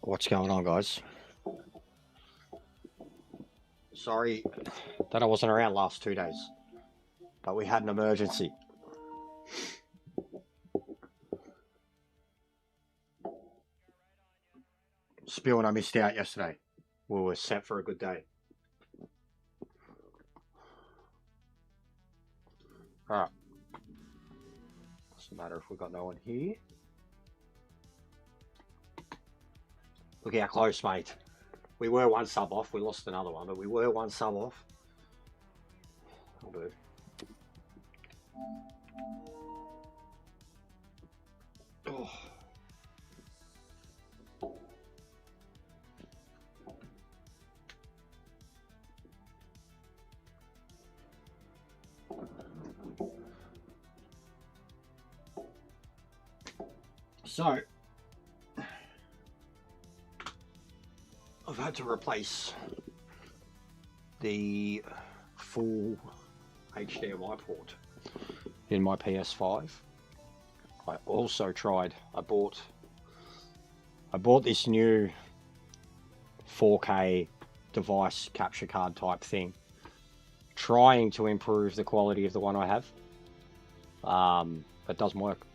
What's going on, guys? Sorry that I wasn't around last 2 days, but we had an emergency. Spill and I missed out yesterday. We were set for a good day. Alright. Doesn't matter if we've got no one here. Look how close, mate. We were one sub off. We lost another one, but we were one sub off. I'll do. Oh. So, I've had to replace the full HDMI port in my PS5. I also tried, I bought this new 4K device capture card type thing, trying to improve the quality of the one I have. It doesn't work,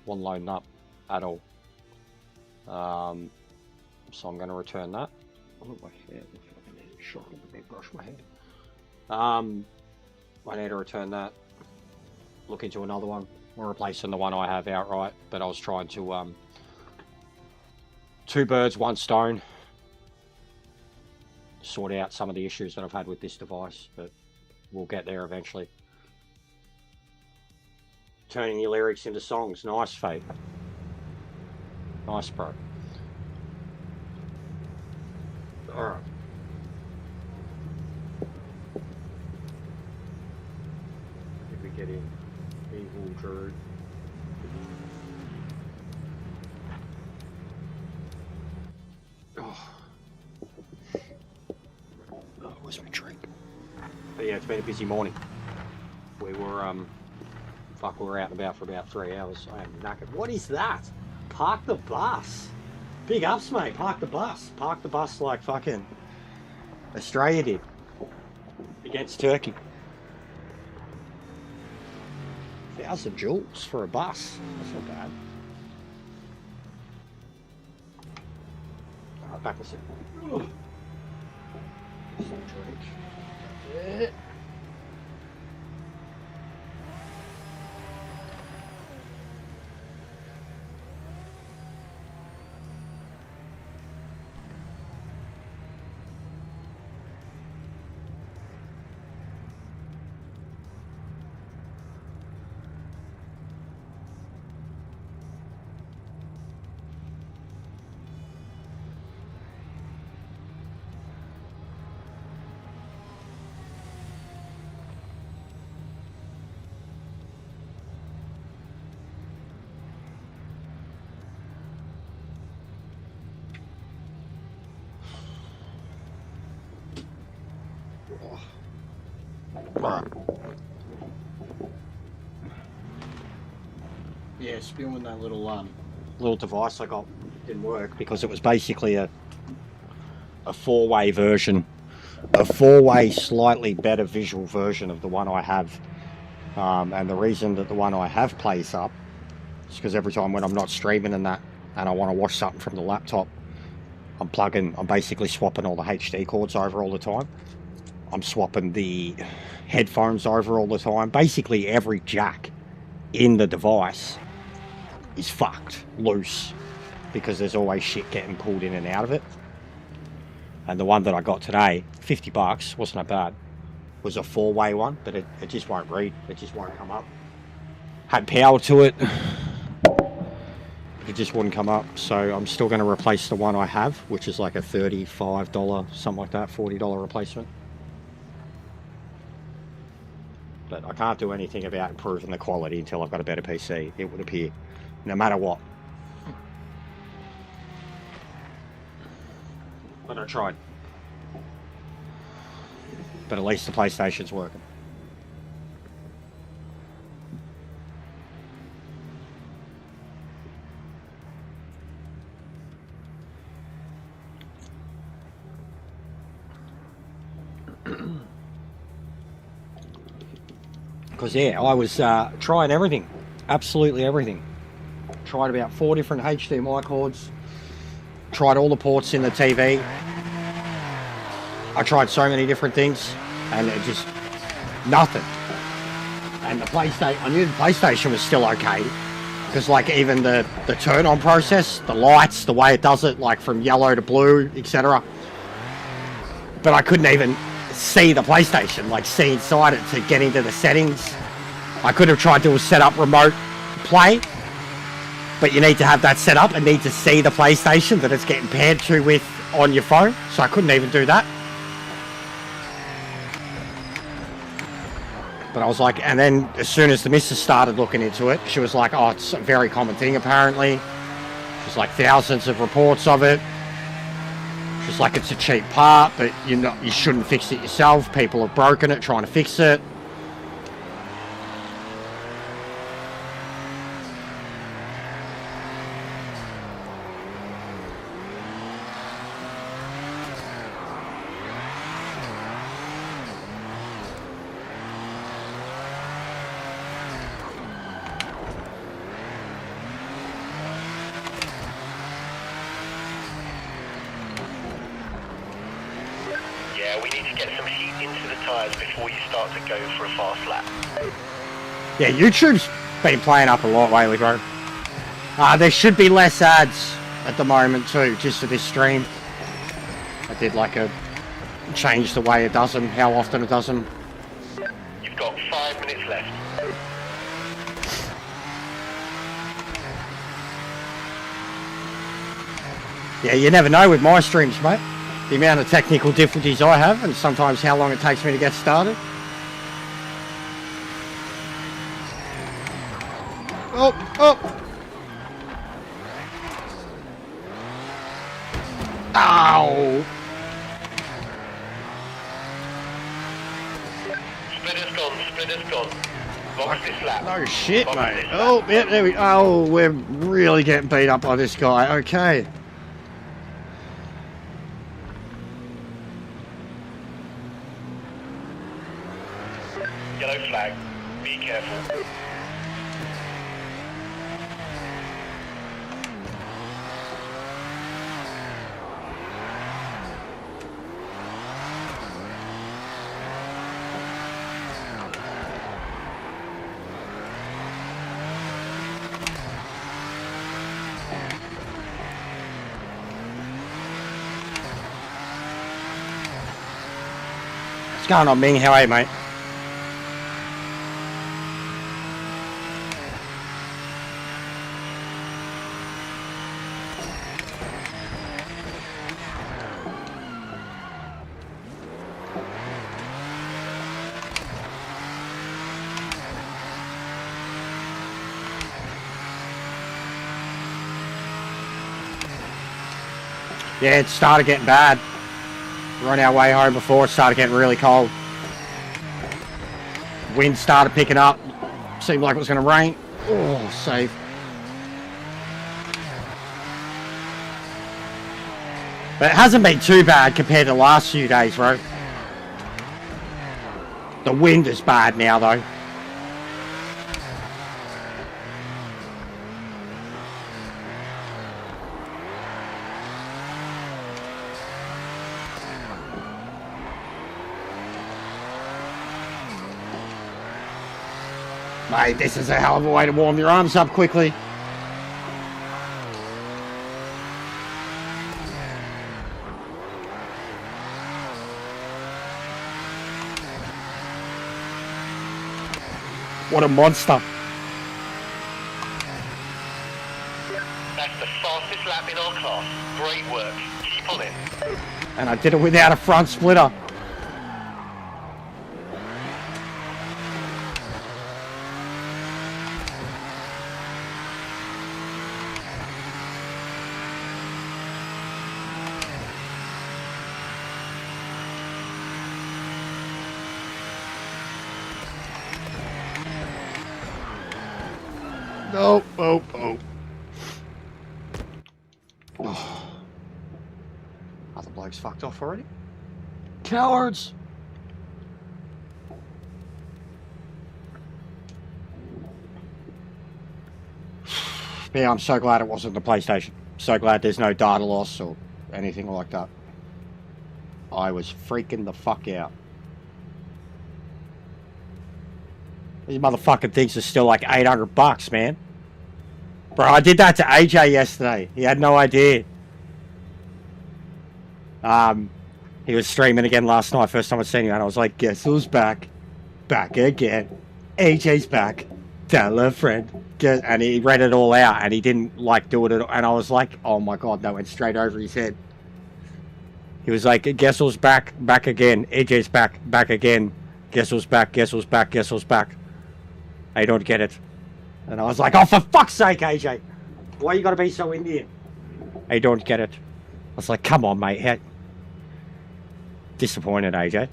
wasn't loading up at all. So I'm going to return that. Oh, my hair, I need to brush my hair. I need to return that, look into another one. We're replacing the one I have outright, but I was trying to two birds, one stone, sort out some of the issues that I've had with this device, but we'll get there eventually. Turning your lyrics into songs, nice, Fate. Nice, bro. Alright. If we get in evil Drew. Oh. Where's my drink? But yeah, it's been a busy morning. We were we were out and about for about 3 hours. I am knackered. What is that? Park the bus. Big ups, mate. Park the bus. Park the bus like fucking Australia did against Turkey. 1,000 joules for a bus. That's not bad. Alright, back a sec. Some drink. Yeah. Right. Yeah, spewing that little device I got didn't work because it was basically a four-way version, a four-way slightly better visual version of the one I have. And the reason that the one I have plays up is because every time when I'm not streaming and that, and I want to watch something from the laptop, I'm basically swapping all the HD cords over all the time. I'm swapping the headphones over all the time. Basically every jack in the device is fucked loose because there's always shit getting pulled in and out of it. And the one that I got today, $50, wasn't that bad. Was a four-way one, but it just won't read. It just won't come up. Had power to it. It just wouldn't come up. So I'm still going to replace the one I have, which is like a $35, something like that, $40 replacement. But I can't do anything about improving the quality until I've got a better PC, it would appear, no matter what. But I tried. But at least the PlayStation's working. Because yeah, I was trying everything, absolutely everything. Tried about 4 different HDMI cords. Tried all the ports in the TV. I tried so many different things, and it just nothing. And the PlayStation, I knew the PlayStation was still okay, because like even the turn on process, the lights, the way it does it, like from yellow to blue, etc. But I couldn't even see the PlayStation, like see inside it to get into the settings. I could have tried to set up remote play, but you need to have that set up and need to see the PlayStation that it's getting paired to with on your phone, so I couldn't even do that. But I was like, and then as soon as the missus started looking into it, she was like, oh, it's a very common thing apparently. There's like thousands of reports of it. She's like, it's a cheap part, but you shouldn't fix it yourself. People have broken it trying to fix it. Yeah, YouTube's been playing up a lot lately, bro. There should be less ads at the moment too, just for this stream. I did like a change the way it does them, how often it does them. You've got 5 minutes left. Yeah, you never know with my streams, mate. The amount of technical difficulties I have, and sometimes how long it takes me to get started. Oh, oh! Ow! Splitter's gone. Box this lap. No shit, mate. Oh, yeah, there we go. Oh, we're really getting beat up by this guy. Okay. Yellow flag. Be careful. What's going on, Ming? How are you, mate? Yeah, it started getting bad. We're on our way home before it started getting really cold. Wind started picking up. Seemed like it was going to rain. Oh, safe. But it hasn't been too bad compared to the last few days, bro. The wind is bad now, though. Mate, this is a hell of a way to warm your arms up quickly. What a monster. That's the fastest lap in our class. Great work. Keep on it. And I did it without a front splitter. Oh, oh, oh. Oh. Other bloke's fucked off already. Cowards! But yeah, I'm so glad it wasn't the PlayStation. So glad there's no data loss or anything like that. I was freaking the fuck out. These motherfucking things are still like $800, man. Bro, I did that to AJ yesterday. He had no idea. He was streaming again last night, first time I'd seen him, and I was like, guess who's back? Back again. AJ's back. Tell a friend. And he read it all out, and he didn't, like, do it at all. And I was like, oh my god, that went straight over his head. He was like, guess who's back? Back again. AJ's back. Back again. Guess who's back? Guess who's back? Guess who's back? I don't get it. And I was like, oh, for fuck's sake, AJ. Why you gotta be so Indian? I don't get it. I was like, come on, mate. How... Disappointed, AJ.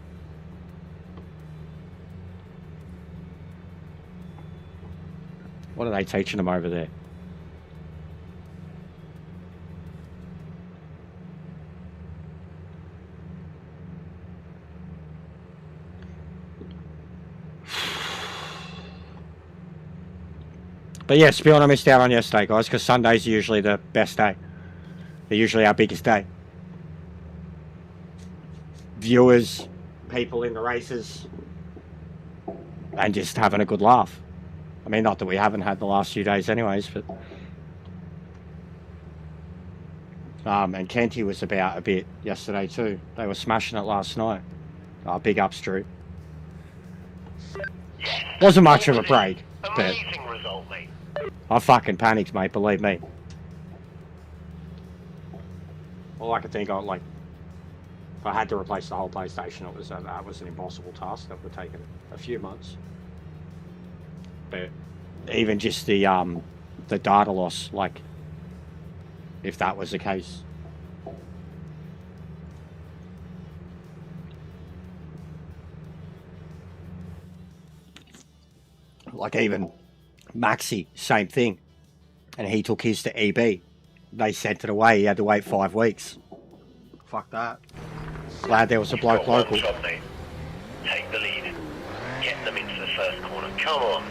What are they teaching them over there? But yeah, Spiel, I missed out on yesterday, guys, because Sundays are usually the best day. They're usually our biggest day. Viewers, people in the races, and just having a good laugh. I mean, not that we haven't had the last few days anyways, but... and Kenty was about a bit yesterday too. They were smashing it last night. Oh, big ups, Drew. Wasn't much of a break, but... Amazing result, mate. I fucking panicked, mate, believe me. All I could think of, like... If I had to replace the whole PlayStation, it was that was an impossible task. That would have taken a few months. But even just the data loss, like, if that was the case. Like even Maxi, same thing. And he took his to EB. They sent it away, he had to wait 5 weeks. Fuck that. Glad there was a bloke local. Job, mate. Take the lead. Get them into the first corner. Come on.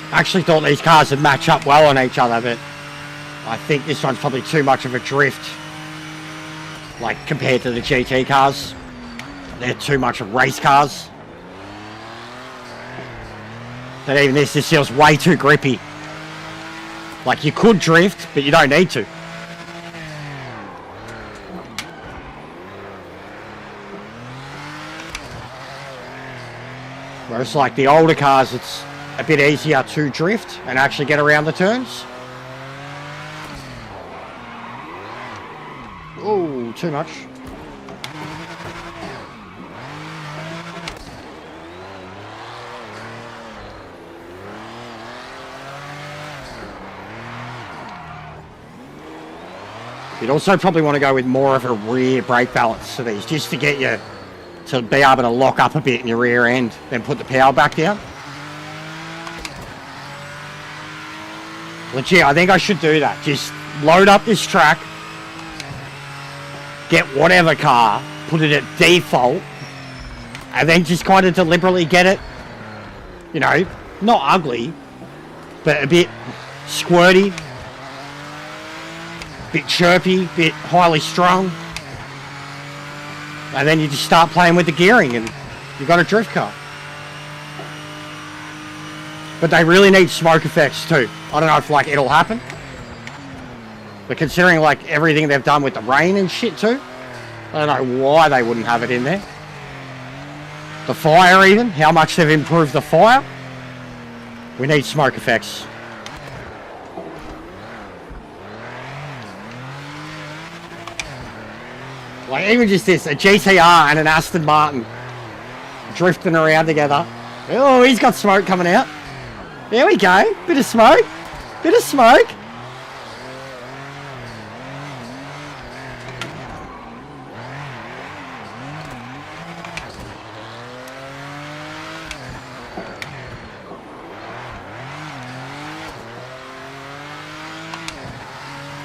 I actually thought these cars would match up well on each other, but I think this one's probably too much of a drift. Like, compared to the GT cars. They're too much of race cars. But even this feels way too grippy. Like, you could drift, but you don't need to. Whereas, like, the older cars, it's a bit easier to drift and actually get around the turns. Oh, too much. You'd also probably want to go with more of a rear brake balance to these, just to get you to be able to lock up a bit in your rear end, then put the power back down. Legit, I think I should do that. Just load up this track, get whatever car, put it at default, and then just kind of deliberately get it, you know, not ugly, but a bit squirty, bit chirpy, bit highly strung. And then you just start playing with the gearing and you've got a drift car. But they really need smoke effects too. I don't know if like it'll happen. But considering like everything they've done with the rain and shit too, I don't know why they wouldn't have it in there. The fire even, how much they've improved the fire. We need smoke effects. Like even just this, a GTR and an Aston Martin drifting around together. Oh, he's got smoke coming out. There we go. Bit of smoke. Bit of smoke.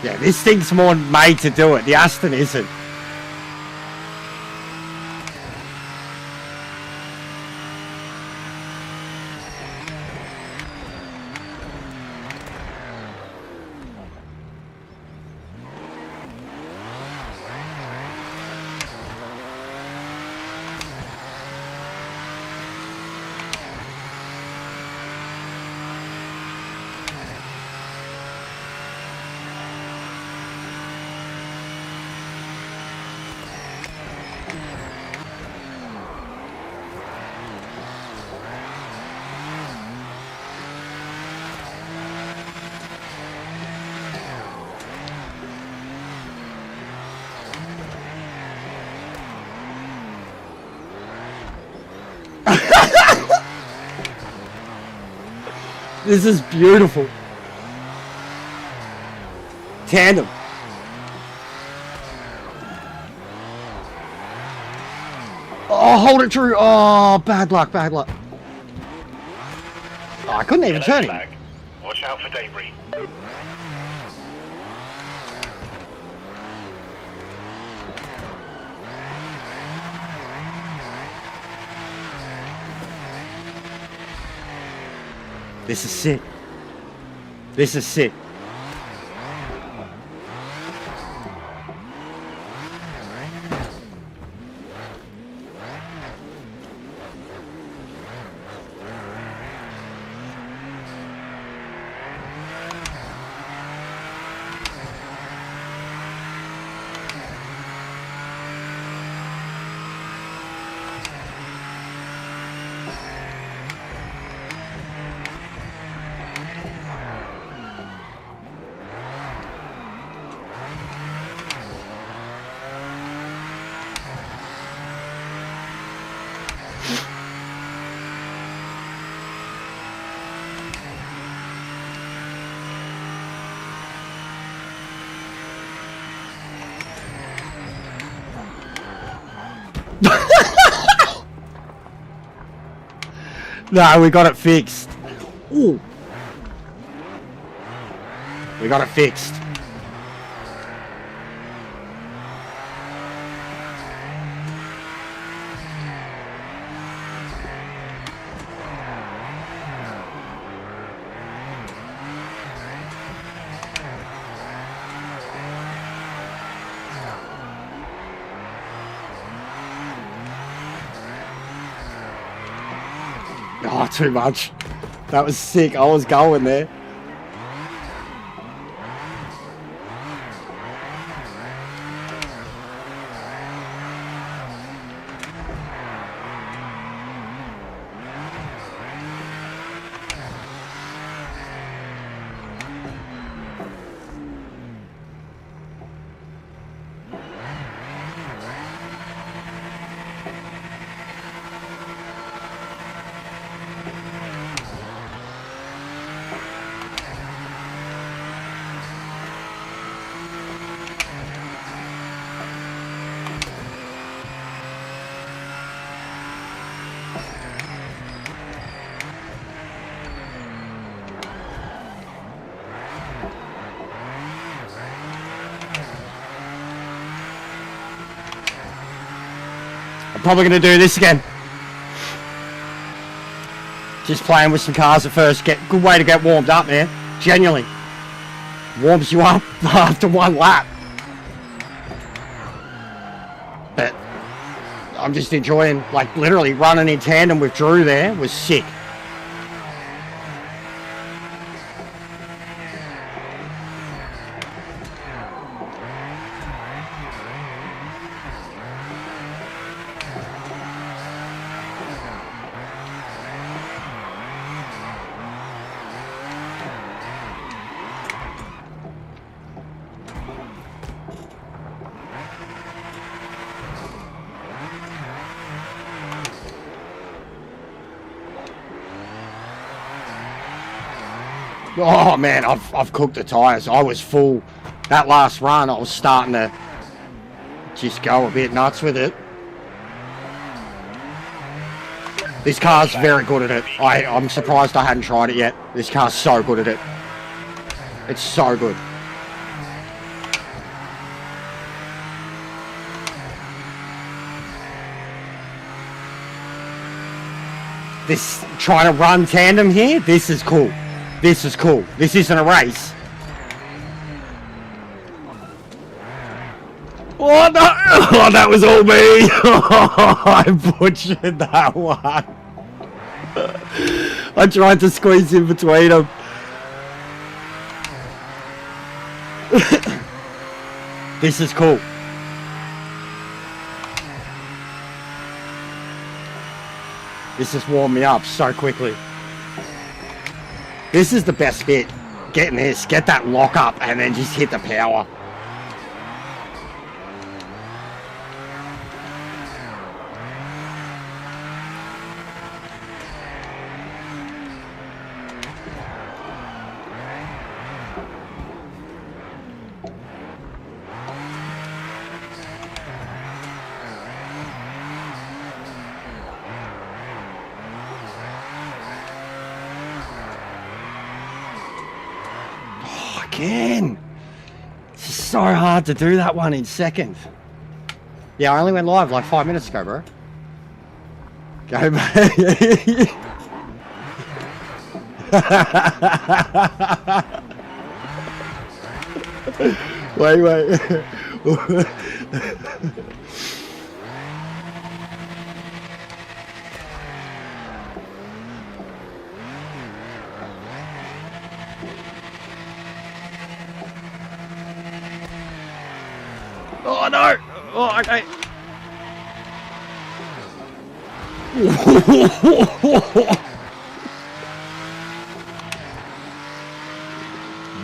Yeah, this thing's more made to do it. The Aston isn't. This is beautiful. Tandem. Oh, hold it true. Oh, bad luck, bad luck. Oh, I couldn't even turn him. Watch out for debris. This is sick. This is sick. No, we got it fixed. Ooh. We got it fixed. Oh, too much. That was sick. I was going there. I'm probably going to do this again. Just playing with some cars at first. Good way to get warmed up, man. Genuinely. Warms you up after one lap. But I'm just enjoying, like, literally running in tandem with Drew there was sick. Oh man, I've cooked the tyres. I was full. That last run, I was starting to just go a bit nuts with it. This car's very good at it. I'm surprised I hadn't tried it yet. This car's so good at it. It's so good. This trying to run tandem here. This is cool. This is cool. This isn't a race. Oh no! Oh, that was all me. I butchered that one. I tried to squeeze in between them. This is cool. This has warmed me up so quickly. This is the best bit. Getting this, get that lock up, and then just hit the power. Again. It's so hard to do that one in second. Yeah, I only went live like 5 minutes ago, bro. Go back. Wait. Oh no! Oh, okay.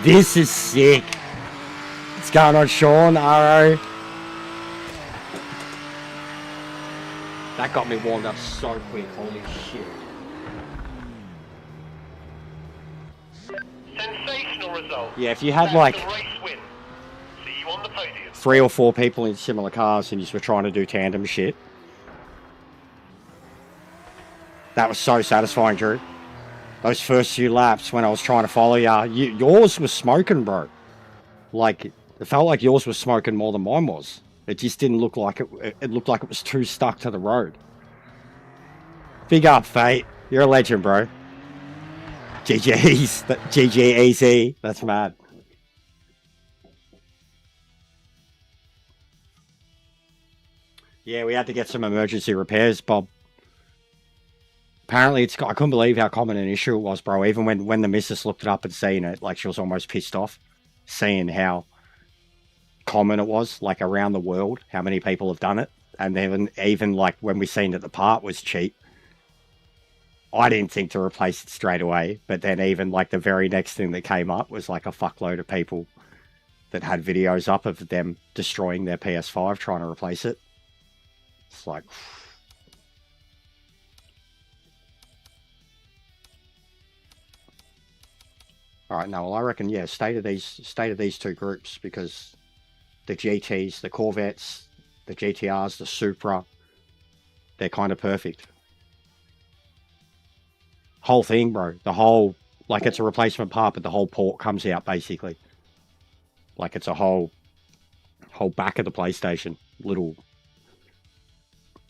This is sick. What's going on, Sean? RO. That got me warmed up so quick. Holy shit. Sensational result. Yeah, if you had That's like the race win. See you on the podium. 3 or 4 people in similar cars and you were trying to do tandem shit. That was so satisfying, Drew. Those first few laps when I was trying to follow you, yours was smoking, bro. Like, it felt like yours was smoking more than mine was. It just didn't look like it looked like it was too stuck to the road. Big up, Fate. You're a legend, bro. GG's. GG That's mad. Yeah, we had to get some emergency repairs, Bob. Apparently, I couldn't believe how common an issue it was, bro. Even when the missus looked it up and seen it, like, she was almost pissed off. Seeing how common it was, like, around the world, how many people have done it. And then even like, when we seen that the part was cheap, I didn't think to replace it straight away. But then even, like, the very next thing that came up was, like, a fuckload of people that had videos up of them destroying their PS5 trying to replace it. It's like... All right, no, well, I reckon, yeah, state of these two groups, because the GTs, the Corvettes, the GTRs, the Supra, they're kind of perfect. Whole thing, bro. The whole, like, it's a replacement part, but the whole port comes out, basically. Like, it's a whole back of the PlayStation. Little,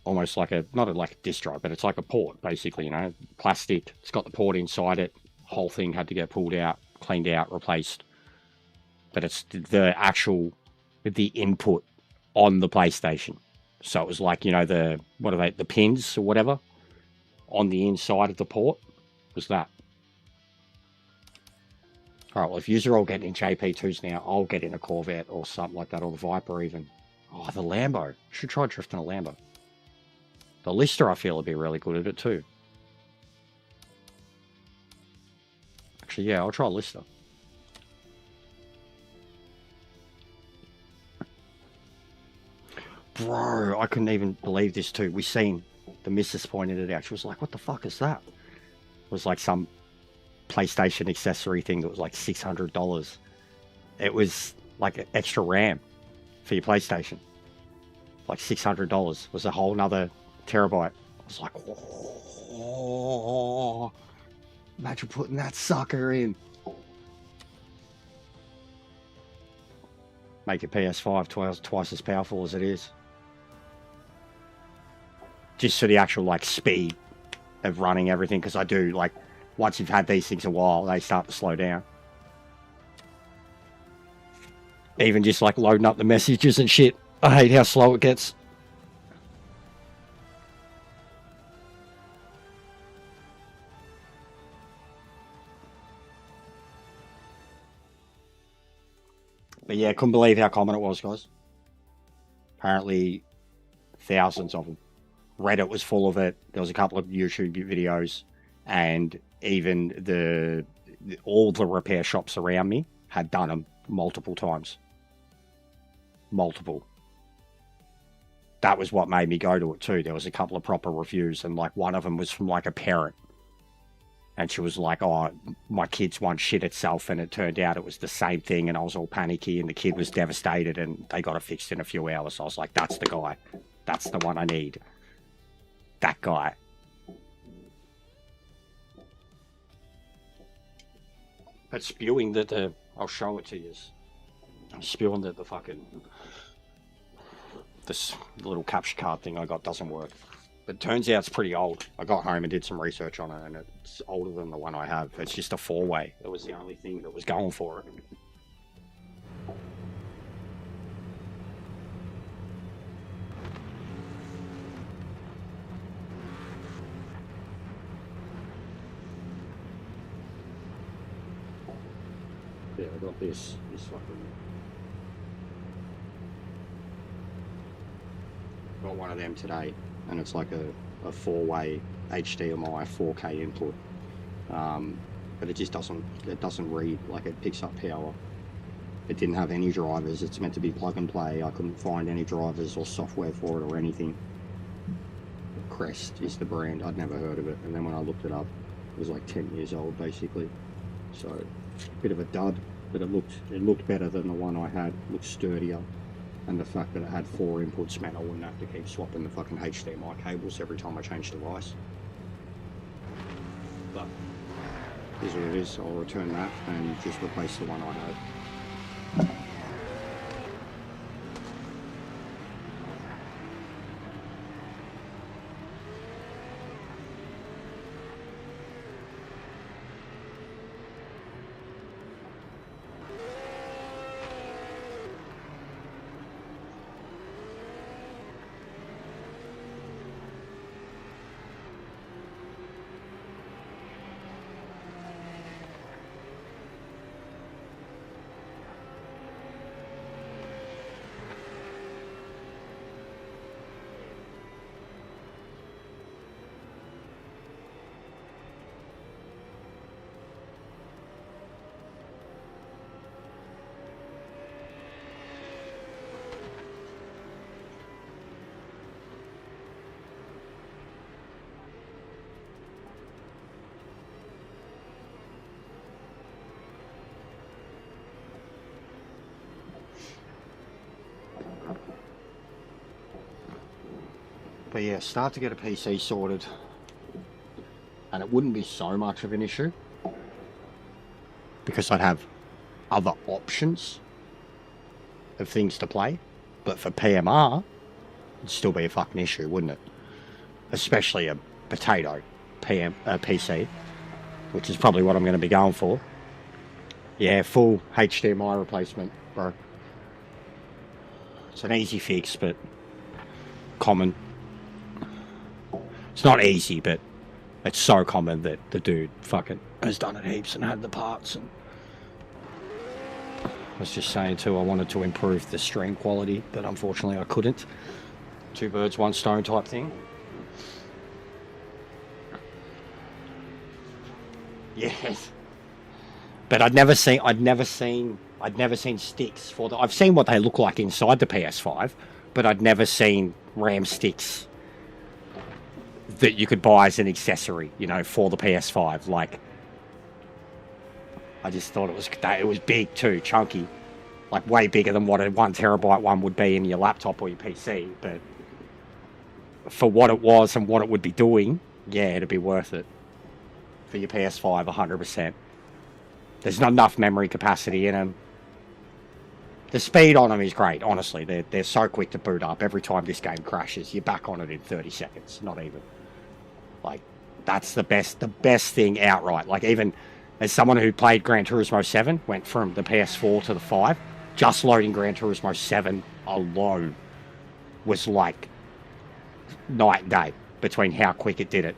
almost like not like a disc drive, but it's like a port, basically, you know. Plastic. It's got the port inside it. Whole thing had to get pulled out, cleaned out, replaced. But it's the input on the PlayStation. So it was like, you know, the pins or whatever on the inside of the port was that. All right, well, if you're all getting in JP2s now, I'll get in a Corvette or something like that, or the Viper even. Oh, the Lambo. Should try drifting a Lambo. The Lister, I feel, would be really good at it too. Actually, yeah, I'll try Lister. Bro, I couldn't even believe this too. We seen the missus pointed it out. She was like, what the fuck is that? It was like some PlayStation accessory thing that was like $600. It was like an extra RAM for your PlayStation. Like $600 was a whole nother terabyte. I was like, oh, imagine putting that sucker in. Make your PS5 twice as powerful as it is. Just for the actual, like, speed of running everything, because I do, like, once you've had these things a while, they start to slow down. Even just like loading up the messages and shit. I hate how slow it gets. But yeah, couldn't believe how common it was, guys. Apparently, thousands of them. Reddit was full of it. There was a couple of YouTube videos, and even all the repair shops around me had done them multiple times. Multiple. That was what made me go to it too. There was a couple of proper reviews, and like one of them was from like a parent, and she was like, "Oh, my kid's one shit itself," and it turned out it was the same thing, and I was all panicky, and the kid was devastated, and they got it fixed in a few hours. So I was like, "That's the guy. That's the one I need. That guy." But spewing that I'll show it to you. I'm spewing that the fucking this little capture card thing I got doesn't work. But it turns out it's pretty old. I got home and did some research on it, and it's older than the one I have. It's just a 4-way. It was the only thing that was going for it. Yeah, I got this fucking... Got one of them today, and it's like a 4-way HDMI 4K input. But it just doesn't read, like it picks up power. It didn't have any drivers. It's meant to be plug and play. I couldn't find any drivers or software for it or anything. Crest is the brand. I'd never heard of it, and then when I looked it up, it was like 10 years old basically. So a bit of a dud, but it looked better than the one I had. It looked sturdier, and the fact that it had 4 inputs meant I wouldn't have to keep swapping the fucking HDMI cables every time I changed device. But here's what it is. I'll return that and just replace the one I had. But yeah, start to get a PC sorted, and it wouldn't be so much of an issue because I'd have other options of things to play. But for PMR, it'd still be a fucking issue, wouldn't it? Especially a potato PC, which is probably what I'm going to be going for. Yeah, full HDMI replacement, bro. It's an easy fix, but common. It's not easy, but it's so common that the dude fucking has done it heaps and had the parts. And I was just saying too, I wanted to improve the stream quality, but unfortunately I couldn't. 2 birds, 1 stone type thing. Yes. But I'd never seen sticks for the... I've seen what they look like inside the PS5, but I'd never seen RAM sticks that you could buy as an accessory, you know, for the PS5. Like, I just thought it was big too, chunky, like way bigger than what a 1 terabyte one would be in your laptop or your PC. But for what it was and what it would be doing, yeah, it'd be worth it for your PS5, 100%. There's not enough memory capacity in them. The speed on them is great, honestly. They're so quick to boot up. Every time this game crashes, you're back on it in 30 seconds, not even. Like, That's the best thing outright. Like, even as someone who played Gran Turismo 7, went from the PS4 to the 5, just loading Gran Turismo 7 alone was like night and day between how quick it did it.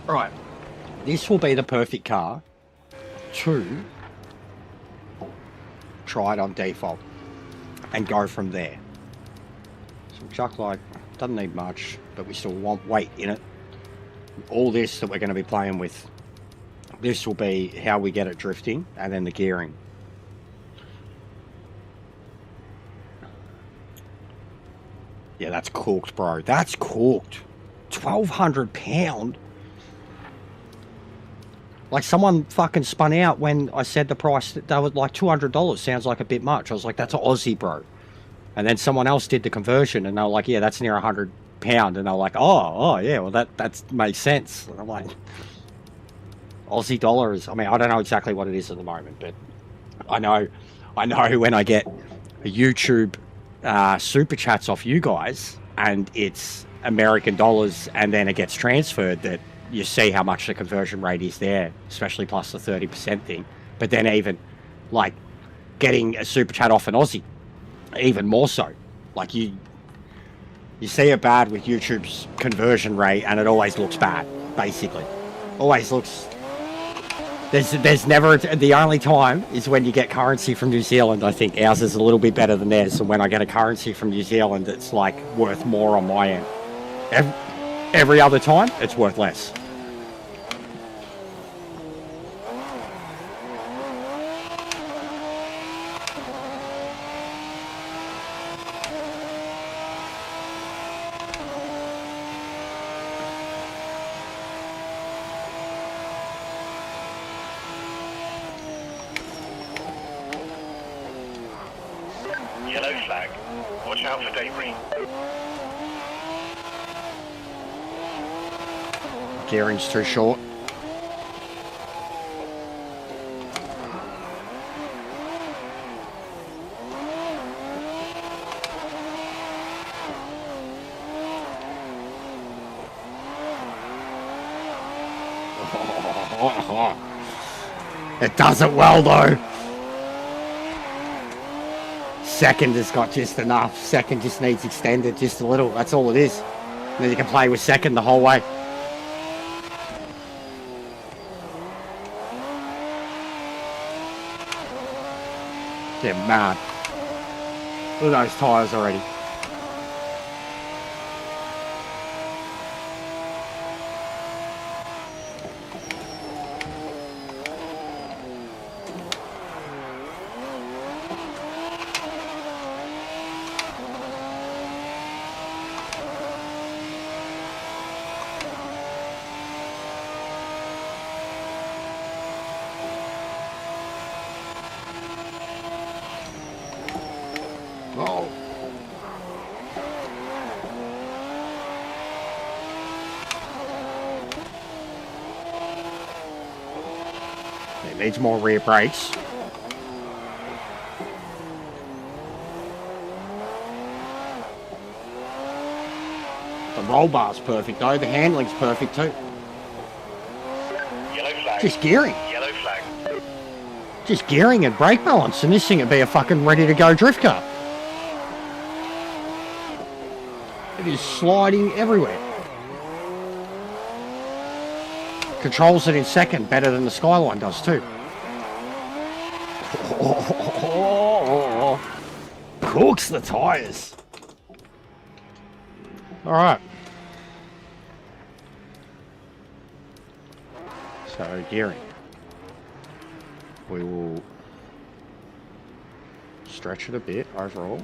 Right, this will be the perfect car to try it on default and go from there. So chuck like, doesn't need much, but we still want weight in it. All this that we're going to be playing with, this will be how we get it drifting, and then the gearing. Yeah, that's cooked, bro. That's cooked. £1,200. Like, someone fucking spun out when I said the price, that they were like $200. Sounds like a bit much. I was like, that's an Aussie, bro. And then someone else did the conversion, and they were like, yeah, that's near £100. And they were like, oh, yeah, well, that makes sense. And I'm like, Aussie dollars. I mean, I don't know exactly what it is at the moment, but I know when I get a YouTube super chats off you guys, and it's American dollars, and then it gets transferred, that you see how much the conversion rate is there, especially plus the 30% thing. But then even like getting a super chat off an Aussie, even more so. Like, you see it bad with YouTube's conversion rate, and it always looks bad, basically. Always looks... There's never... The only time is when you get currency from New Zealand. I think ours is a little bit better than theirs. And when I get a currency from New Zealand, it's like worth more on my end. Every other time, it's worth less. Yellow flag. Watch out for debris. Gearing's too short. It does it well though. Second has got just enough. Second just needs extended just a little. That's all it is. And then you can play with second the whole way. They're mad. Look at those tyres already. Oh. It needs more rear brakes. The roll bar's perfect though, the handling's perfect too. Yellow flag. Just gearing. Yellow flag. Just gearing and brake balance, and this thing would be a fucking ready to go drift car. It is sliding everywhere. Controls it in second better than the Skyline does too. Cooks the tyres. Alright. So, gearing. We will stretch it a bit overall.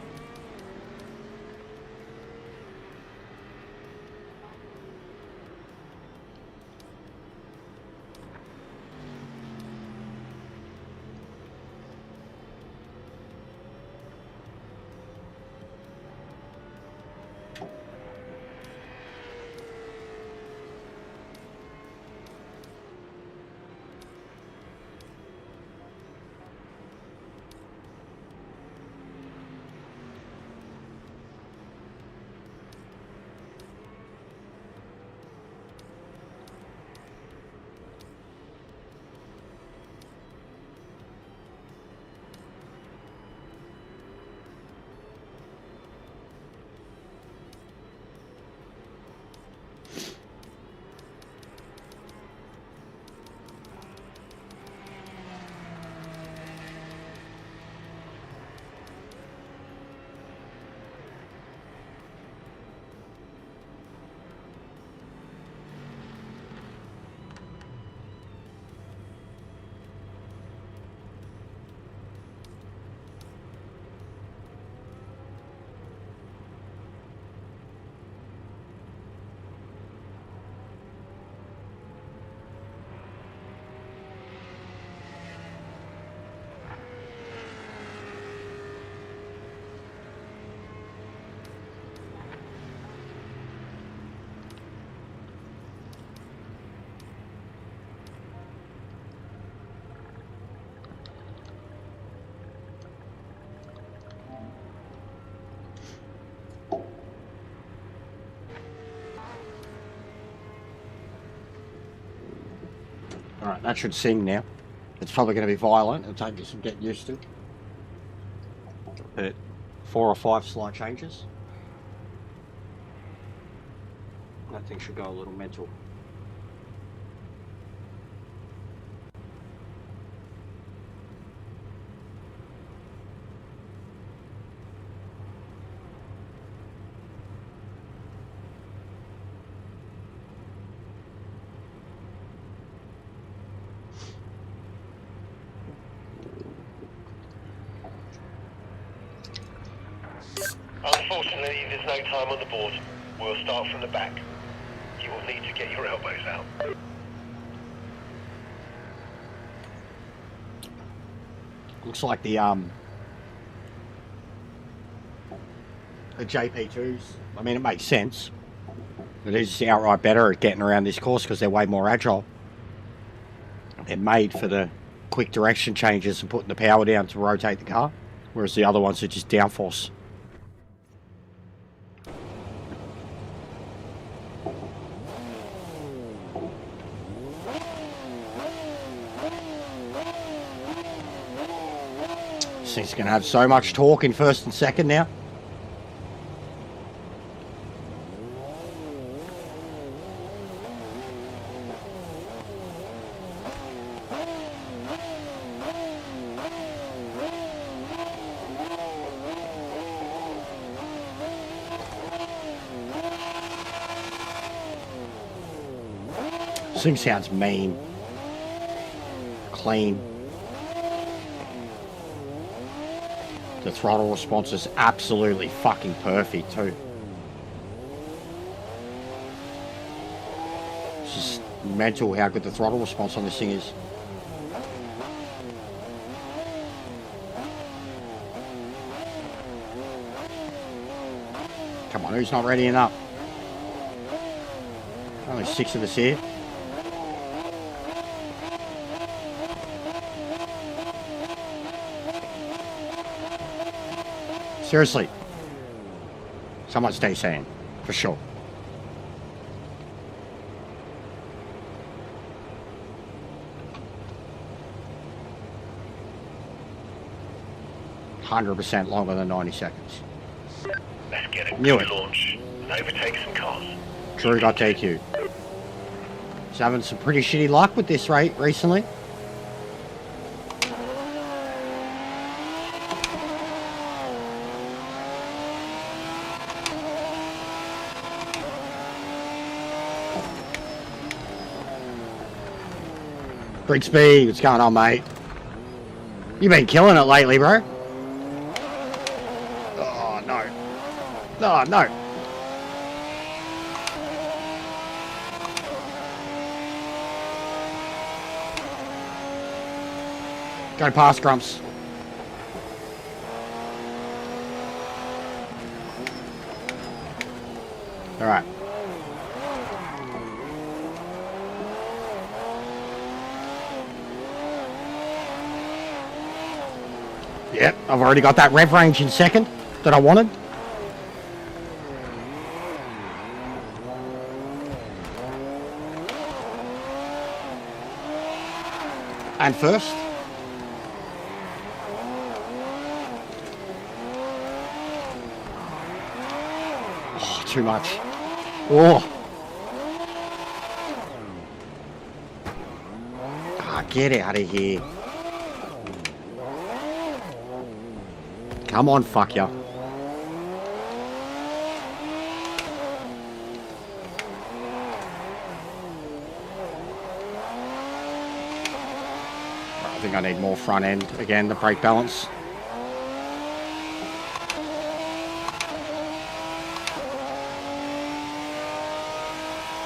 Alright, that should sing now. It's probably going to be violent. It'll take you some getting used to. But 4 or 5 slight changes. That thing should go a little mental. Unfortunately, there's no time on the board. We'll start from the back. You will need to get your elbows out. Looks like the JP2s, I mean, it makes sense. It is outright better at getting around this course because they're way more agile. They're made for the quick direction changes and putting the power down to rotate the car, whereas the other ones are just downforce. This thing's going to have so much torque in first and second now. This thing sounds mean, clean. The throttle response is absolutely fucking perfect too. It's just mental how good the throttle response on this thing is. Come on, who's not readying up? Only 6 of us here. Seriously. Someone stay sane. For sure. %, longer than 90 seconds. Let's get a Knew good it. launch and overtake some cars. Drew got DQ. He's having some pretty shitty luck with this rate recently. Brixby, what's going on, mate? You've been killing it lately, bro. Oh, no. Oh, no. Go past Grumps. All right. Yep, I've already got that rev range in second that I wanted. And first. Oh, too much. Oh. Ah, get out of here. Come on, fuck ya. I think I need more front end. Again, the brake balance.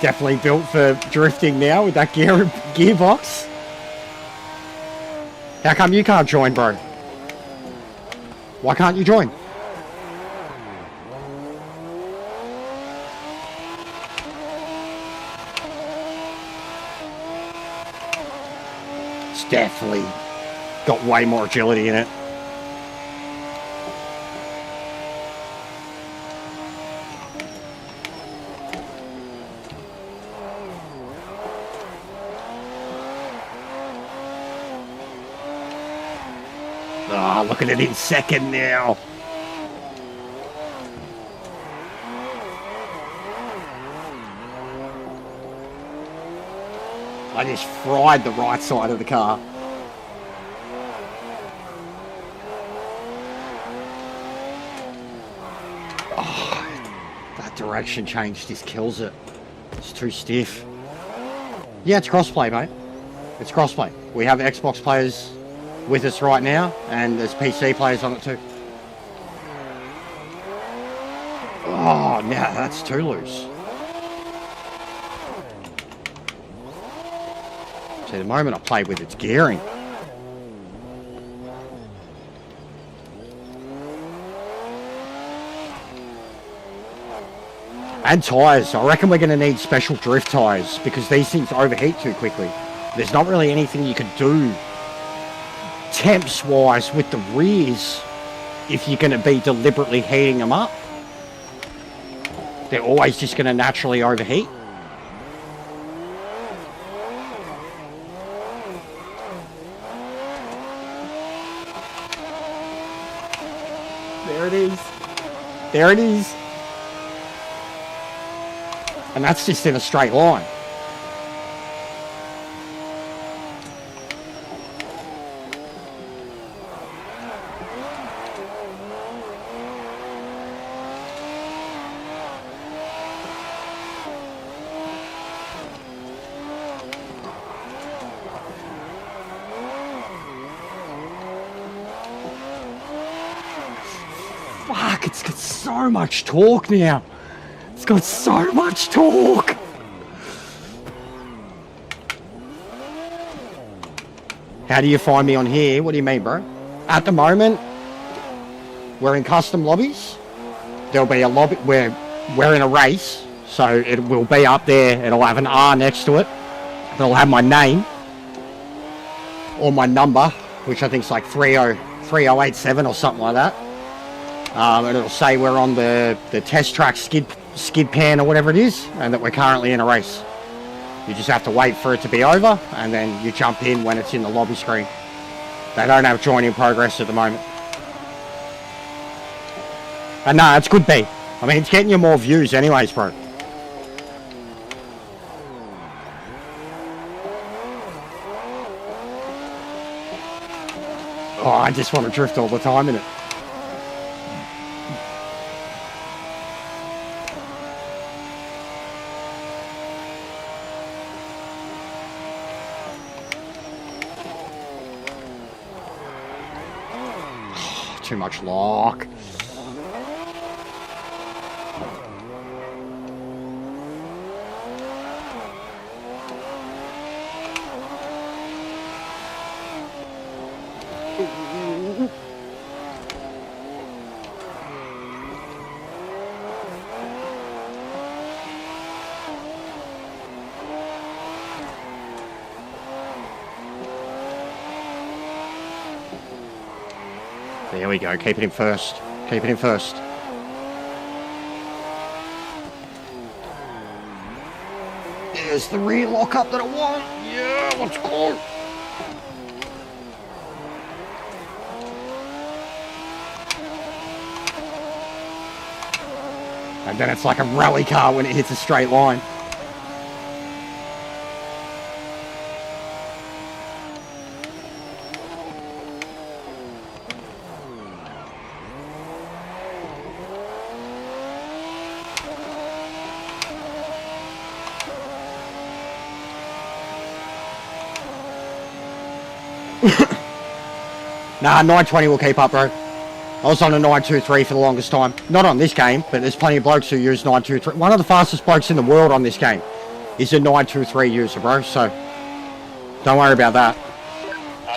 Definitely built for drifting now with that gearbox. How come you can't join, bro? Why can't you join? It's definitely got way more agility in it. Oh, look at it in second now. I just fried the right side of the car. Oh, that direction change just kills it. It's too stiff. Yeah, it's crossplay, mate. It's crossplay. We have Xbox players with us right now, and there's PC players on it too. Oh, now that's too loose. See, the moment I played with its gearing. And tyres. I reckon we're going to need special drift tyres because these things overheat too quickly. There's not really anything you can do temps-wise with the rears if you're going to be deliberately heating them up. They're always just going to naturally overheat. There it is. There it is. And that's just in a straight line. Fuck, it's got so much torque now. It's got so much torque. How do you find me on here? What do you mean, bro? At the moment, we're in custom lobbies. There'll be a lobby where we're in a race, so it will be up there. It'll have an R next to it. It'll have my name or my number, which I think is like 3087 or something like that. And it'll say we're on the test track skid pan or whatever it is, and that we're currently in a race. You just have to wait for it to be over, and then you jump in when it's in the lobby screen. They don't have join in progress at the moment. And no, it's good B. I mean, it's getting you more views anyways, bro. Oh, I just want to drift all the time in it. Too much lock. There we go, keep it in first. Keep it in first. There's the rear lock-up that I want. Yeah, let's go. And then it's like a rally car when it hits a straight line. Nah, 920 will keep up, bro. I was on a 923 for the longest time. Not on this game, but there's plenty of blokes who use 923. One of the fastest blokes in the world on this game is a 923 user, bro, so don't worry about that.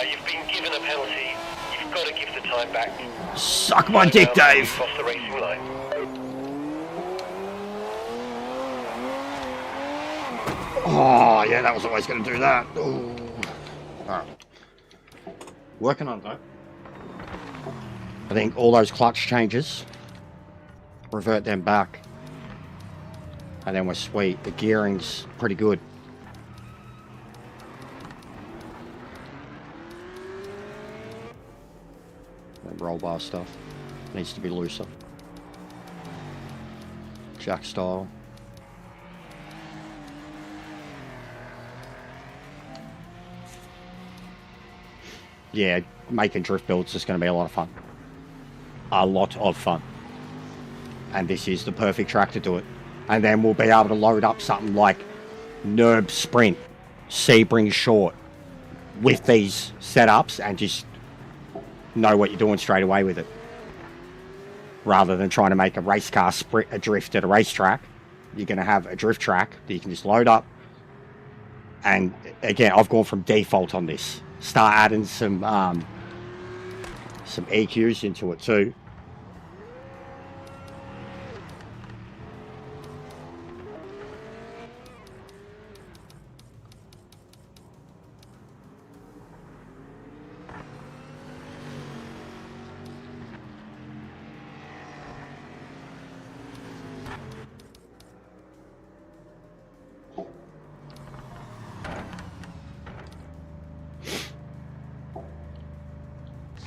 You've been given a penalty. You've got to give the time back. Suck my dick, Dave. Off the racing line. Oh, yeah, that was always going to do that. Ooh. All right. Working on it, though. I think all those clutch changes, revert them back, and then we're sweet. The gearing's pretty good. That roll bar stuff needs to be looser. Jack style. Yeah, making drift builds is going to be a lot of fun. A lot of fun. And this is the perfect track to do it. And then we'll be able to load up something like Nerb Sprint, Sebring Short with these setups and just know what you're doing straight away with it. Rather than trying to make a race car sprint a drift at a racetrack, you're going to have a drift track that you can just load up. And again, I've gone from default on this. Start adding some EQs into it too.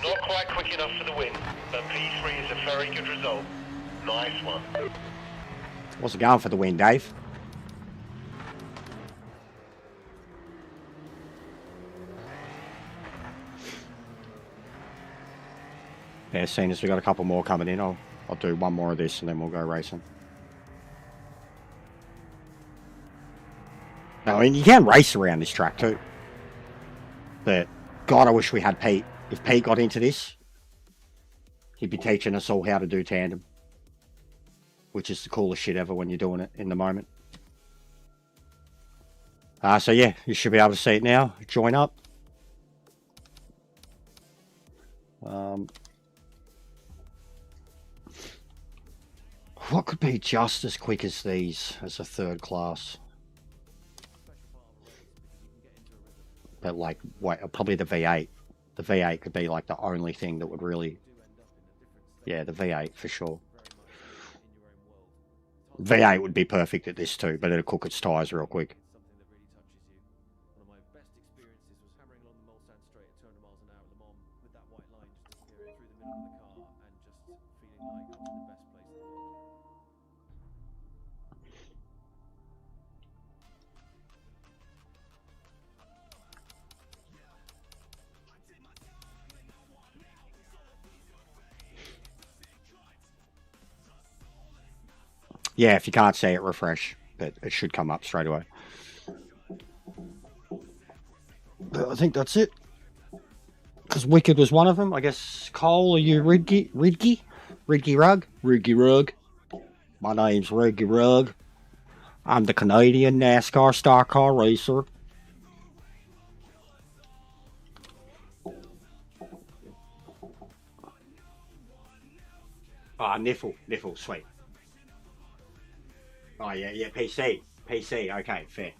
Not quite quick enough for the win, but P3 is a very good result. Nice one. What's it going for the win, Dave? Yeah, seeing as we got a couple more coming in, I'll do one more of this and then we'll go racing. I mean, you can race around this track too. But, God, I wish we had Pete. If Pete got into this, he'd be teaching us all how to do tandem. Which is the coolest shit ever when you're doing it in the moment. So yeah, you should be able to see it now. Join up. What could be just as quick as these as a third class? But like, wait, probably the V8. The V8 could be like the only thing that would really... Yeah, the V8 for sure. V8 would be perfect at this too, but it'll cook its tyres real quick. Yeah, if you can't see it, refresh. But it should come up straight away. But I think that's it. Because Wicked was one of them. I guess, Cole, are you Ridgy? Ridgy? Ridgy Rug? Ridgy Rug. My name's Ridgy Rug. I'm the Canadian NASCAR Star Car Racer. Ah, Niffle, sweet. Oh, yeah, PC, okay, fair.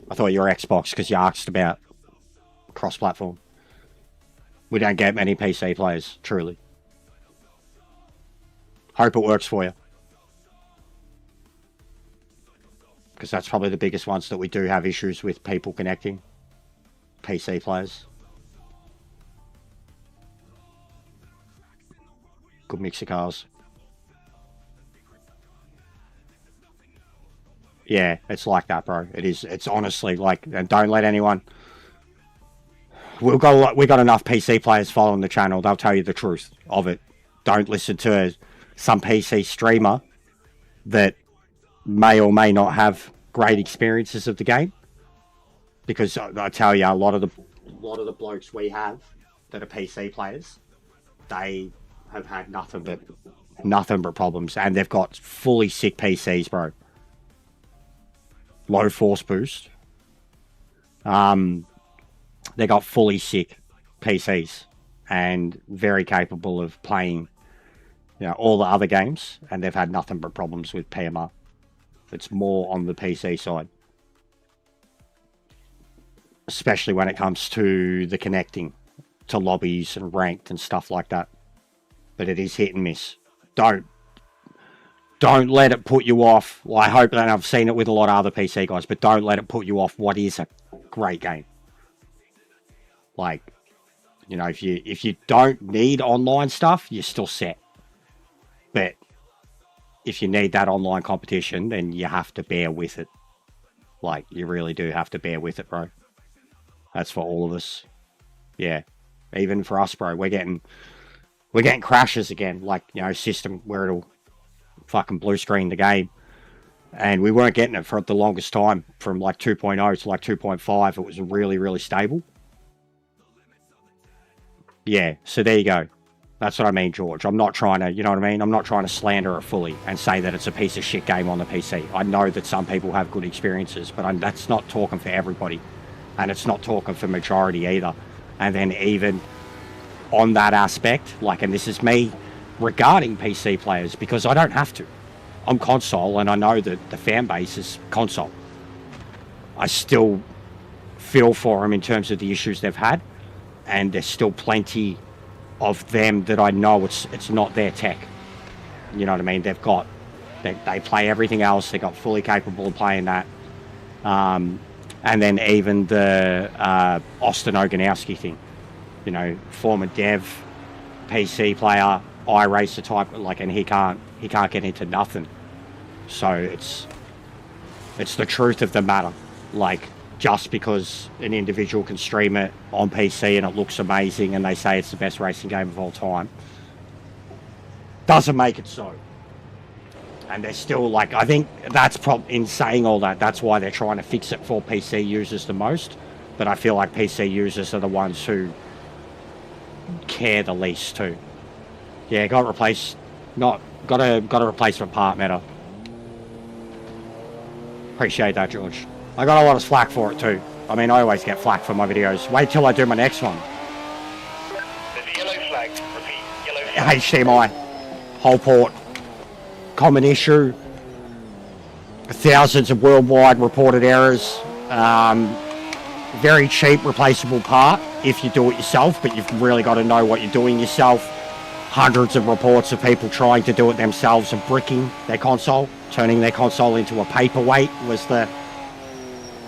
I thought you were Xbox because you asked about cross-platform. We don't get many PC players, truly. Hope it works for you. Because that's probably the biggest ones that we do have issues with people connecting. PC players. Good mix of cars. Yeah, it's like that, bro. It is. It's honestly like, and don't let anyone. We got enough PC players following the channel. They'll tell you the truth of it. Don't listen to some PC streamer that may or may not have great experiences of the game. Because I tell you, a lot of the blokes we have that are PC players, they have had nothing but problems, and they've got fully sick PCs, bro. Low force boost. They got fully sick PCs and very capable of playing, all the other games, and they've had nothing but problems with PMR. It's more on the PC side, especially when it comes to the connecting to lobbies and ranked and stuff like that. But it is hit and miss. Don't let it put you off. Well, I hope that I've seen it with a lot of other PC guys, but don't let it put you off what is a great game. Like, You know, if you don't need online stuff, you're still set. But if you need that online competition, then you have to bear with it. Like, you really do have to bear with it, bro. That's for all of us. Yeah. Even for us, bro. We're getting crashes again. Like, you know, system where it'll fucking blue screen the game. And we weren't getting it for the longest time. From like 2.0 to like 2.5, it was really, really stable. Yeah, so there you go. That's what I mean, George. I'm not trying to, you know what I mean? I'm not trying to slander it fully and say that it's a piece of shit game on the PC. I know that some people have good experiences, but that's not talking for everybody. And it's not talking for majority either. And then even on that aspect, like, and this is me regarding PC players, because I don't have to. I'm console, and I know that the fan base is console. I still feel for them in terms of the issues they've had. And there's still plenty of them that I know it's not their tech. You know what I mean? They play everything else. They got fully capable of playing that. And then even the Austin Oganowski thing. You know, former dev, PC player, iRacer type, like, and he can't get into nothing. So it's the truth of the matter. Like, just because an individual can stream it on PC and it looks amazing and they say it's the best racing game of all time, doesn't make it so. And they're still, like, I think that's in saying all that, that's why they're trying to fix it for PC users the most. But I feel like PC users are the ones who care the least too. Yeah, got a replacement part, Meta. Appreciate that, George. I got a lot of slack for it too. I mean, I always get flack for my videos. Wait till I do my next one. There's a yellow flag. Repeat, yellow flag. HDMI. Whole port. Common issue. Thousands of worldwide reported errors. Very cheap replaceable part if you do it yourself, but you've really got to know what you're doing yourself. Hundreds of reports of people trying to do it themselves and bricking their console, turning their console into a paperweight was the...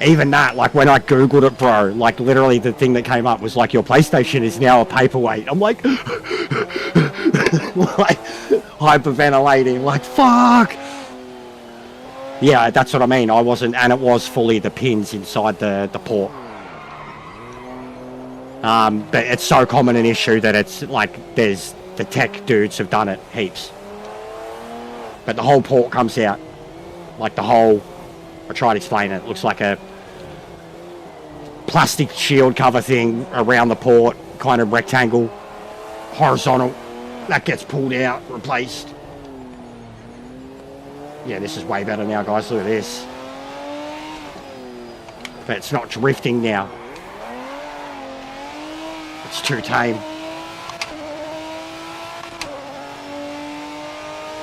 Even that, like, when I googled it, bro, like, literally the thing that came up was like, your PlayStation is now a paperweight. I'm like, like, hyperventilating, like, fuck. Yeah, that's what I mean. I wasn't, and it was fully the pins inside the port. But it's so common an issue that it's like, there's, the tech dudes have done it heaps. But the whole port comes out. Like, the whole... I tried to explain it. It looks like a plastic shield cover thing around the port, kind of rectangle, horizontal. That gets pulled out, replaced. Yeah, this is way better now, guys. Look at this. But it's not drifting now. It's too tame.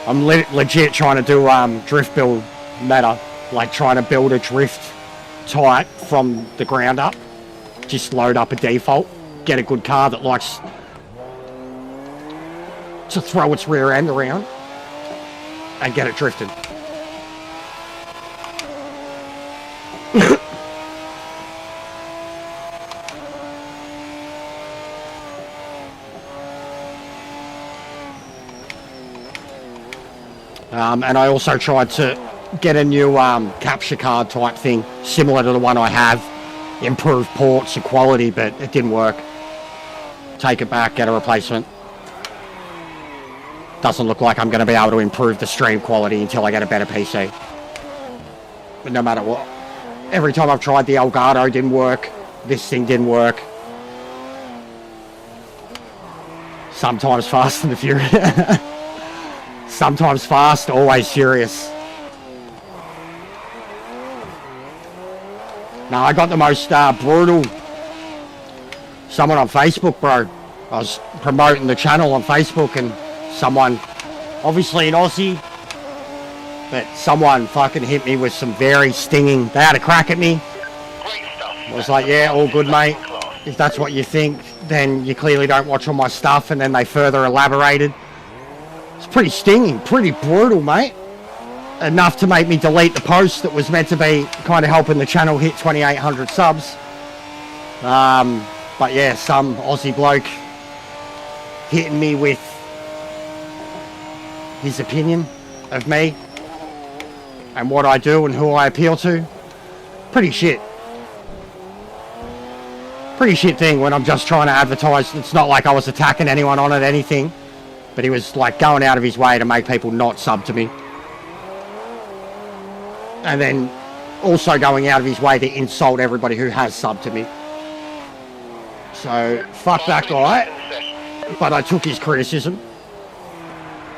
I'm legit trying to do drift build meta. Like, trying to build a drift type from the ground up. Just load up a default. Get a good car that likes to throw its rear end around. And get it drifted. And I also tried to get a new capture card type thing, similar to the one I have, improve ports and quality, but it didn't work. Take it back, get a replacement. Doesn't look like I'm going to be able to improve the stream quality until I get a better PC. But no matter what, every time I've tried, the Elgato didn't work, this thing didn't work. Sometimes Fast and the Furious. Sometimes fast, always furious. No, I got the most brutal... Someone on Facebook, bro. I was promoting the channel on Facebook and someone, obviously an Aussie, but someone fucking hit me with some very stinging... They had a crack at me. Great stuff. I was like, yeah, all good, mate. If that's what you think, then you clearly don't watch all my stuff. And then they further elaborated. It's pretty stinging, pretty brutal, mate. Enough to make me delete the post that was meant to be kind of helping the channel hit 2,800 subs. But yeah, some Aussie bloke hitting me with his opinion of me and what I do and who I appeal to. Pretty shit. Pretty shit thing when I'm just trying to advertise. It's not like I was attacking anyone on it, anything. But he was like going out of his way to make people not sub to me. And then also going out of his way to insult everybody who has subbed to me. So, fuck that guy. But I took his criticism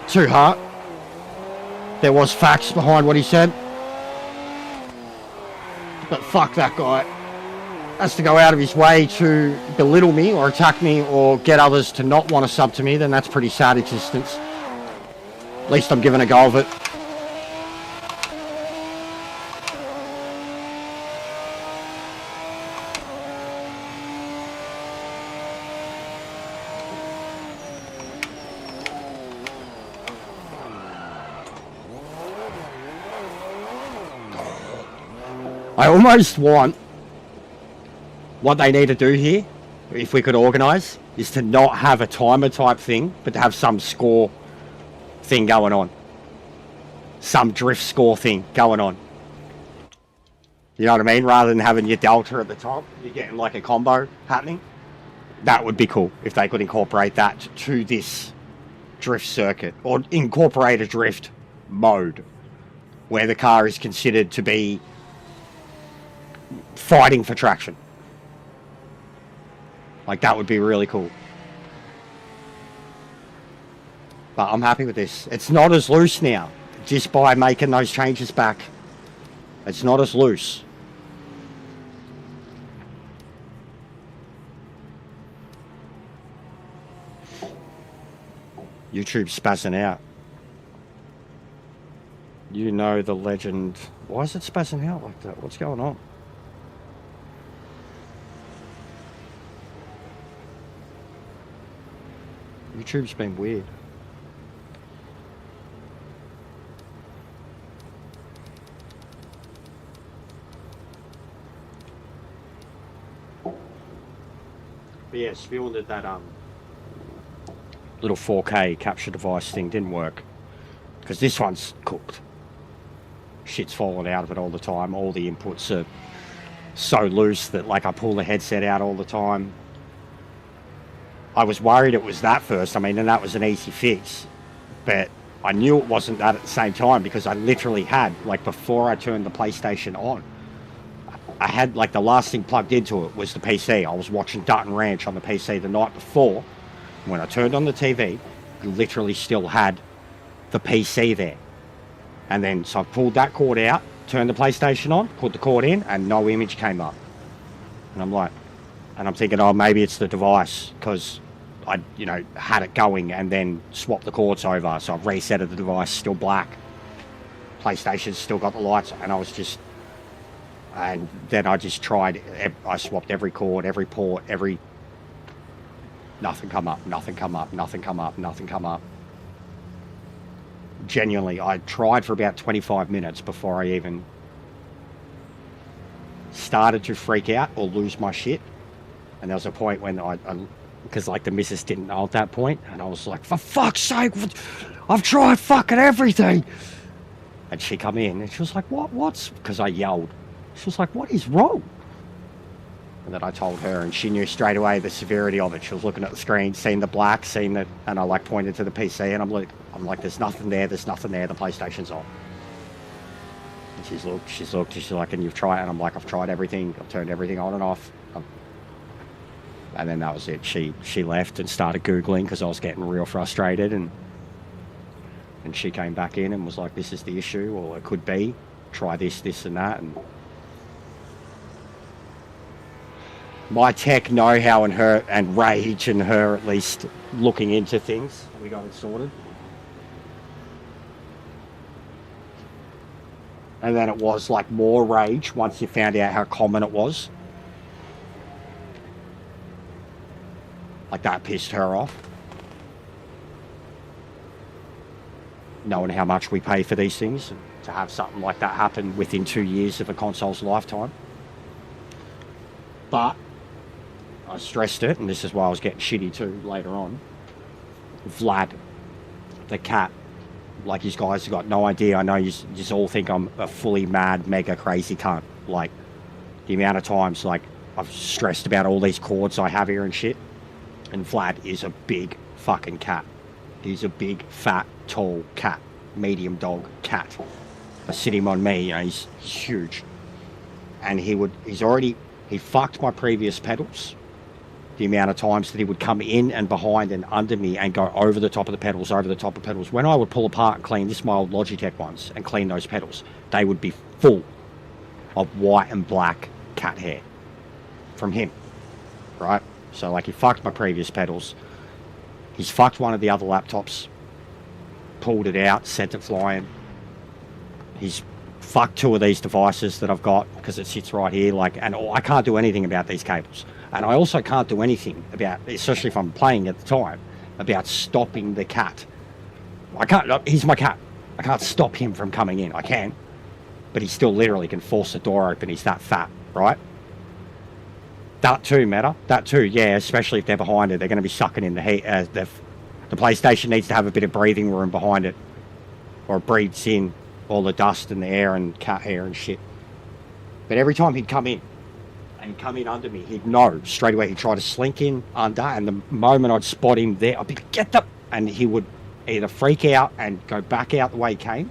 to heart. There was facts behind what he said. But fuck that guy. Has to go out of his way to belittle me or attack me or get others to not want to sub to me, then that's pretty sad existence. At least I'm giving a go of it. I almost want what they need to do here, if we could organise, is to not have a timer type thing, but to have some score thing going on. Some drift score thing going on. You know what I mean? Rather than having your delta at the top, you're getting like a combo happening. That would be cool if they could incorporate that to this drift circuit, or incorporate a drift mode where the car is considered to be fighting for traction. Like, that would be really cool. But I'm happy with this. It's not as loose now, just by making those changes back. It's not as loose. YouTube's spazzing out. You know the legend. Why is it spazzing out like that? What's going on? YouTube's been weird. But yeah, Spiel did that little 4K capture device thing didn't work. Because this one's cooked. Shit's falling out of it all the time. All the inputs are so loose that like I pull the headset out all the time. I was worried it was that first, and that was an easy fix. But I knew it wasn't that at the same time, because I literally had, like before I turned the PlayStation on, I had like the last thing plugged into it was the PC. I was watching Dutton Ranch on the PC the night before. When I turned on the TV, I literally still had the PC there. And then, so I pulled that cord out, turned the PlayStation on, put the cord in, and no image came up. And I'm like, and I'm thinking, oh, maybe it's the device, because I, had it going and then swapped the cords over. So I've resetted the device, still black. PlayStation's still got the lights, and then I just tried, I swapped every cord, every port, nothing come up, nothing come up, nothing come up, nothing come up. Genuinely, I tried for about 25 minutes before I even started to freak out or lose my shit. And there was a point when because like the missus didn't know at that point, and I was like, for fuck's sake, I've tried fucking everything. And she come in and she was like, what's, because I yelled. She was like, what is wrong? And then I told her, and she knew straight away the severity of it. She was looking at the screen, seeing the black, seeing that, and I like pointed to the PC, and I'm like, there's nothing there, the PlayStation's on. And she's looked, she's like, and you've tried, and I'm like, I've tried everything, I've turned everything on and off. And then that was it. She left and started Googling, because I was getting real frustrated, and she came back in and was like, this is the issue, or it could be, try this and that, and my tech know-how and her, and rage and her at least looking into things, we got it sorted. And then it was like more rage once you found out how common it was. Like that pissed her off. Knowing how much we pay for these things, and to have something like that happen within 2 years of a console's lifetime. But I stressed it, and this is why I was getting shitty too later on. Vlad, the cat, like, you guys have got no idea. I know you just all think I'm a fully mad, mega crazy cunt. Like, the amount of times, like, I've stressed about all these cords I have here and shit. And Vlad is a big fucking cat. He's a big, fat, tall cat. Medium dog cat. I sit him on me, you know, he's huge. And he fucked my previous pedals. The amount of times that he would come in and behind and under me and go over the top of the pedals, over the top of pedals. When I would pull apart and clean, this is my old Logitech ones, and clean those pedals, they would be full of white and black cat hair from him, right? So, like, he fucked my previous pedals. He's fucked one of the other laptops, pulled it out, sent it flying. He's fucked two of these devices that I've got because it sits right here, like, and I can't do anything about these cables. And I also can't do anything about, especially if I'm playing at the time, about stopping the cat. I can't, he's my cat. I can't stop him from coming in. I can, but he still literally can force the door open. He's that fat, right? That too, Meta. That too, yeah, especially if they're behind it. They're going to be sucking in the heat. The PlayStation needs to have a bit of breathing room behind it, or it breathes in all the dust and the air and cat hair and shit. But every time he'd come in, and come in under me, he'd know straight away. He'd try to slink in under, and the moment I'd spot him there, I'd be like, get the... And he would either freak out and go back out the way he came,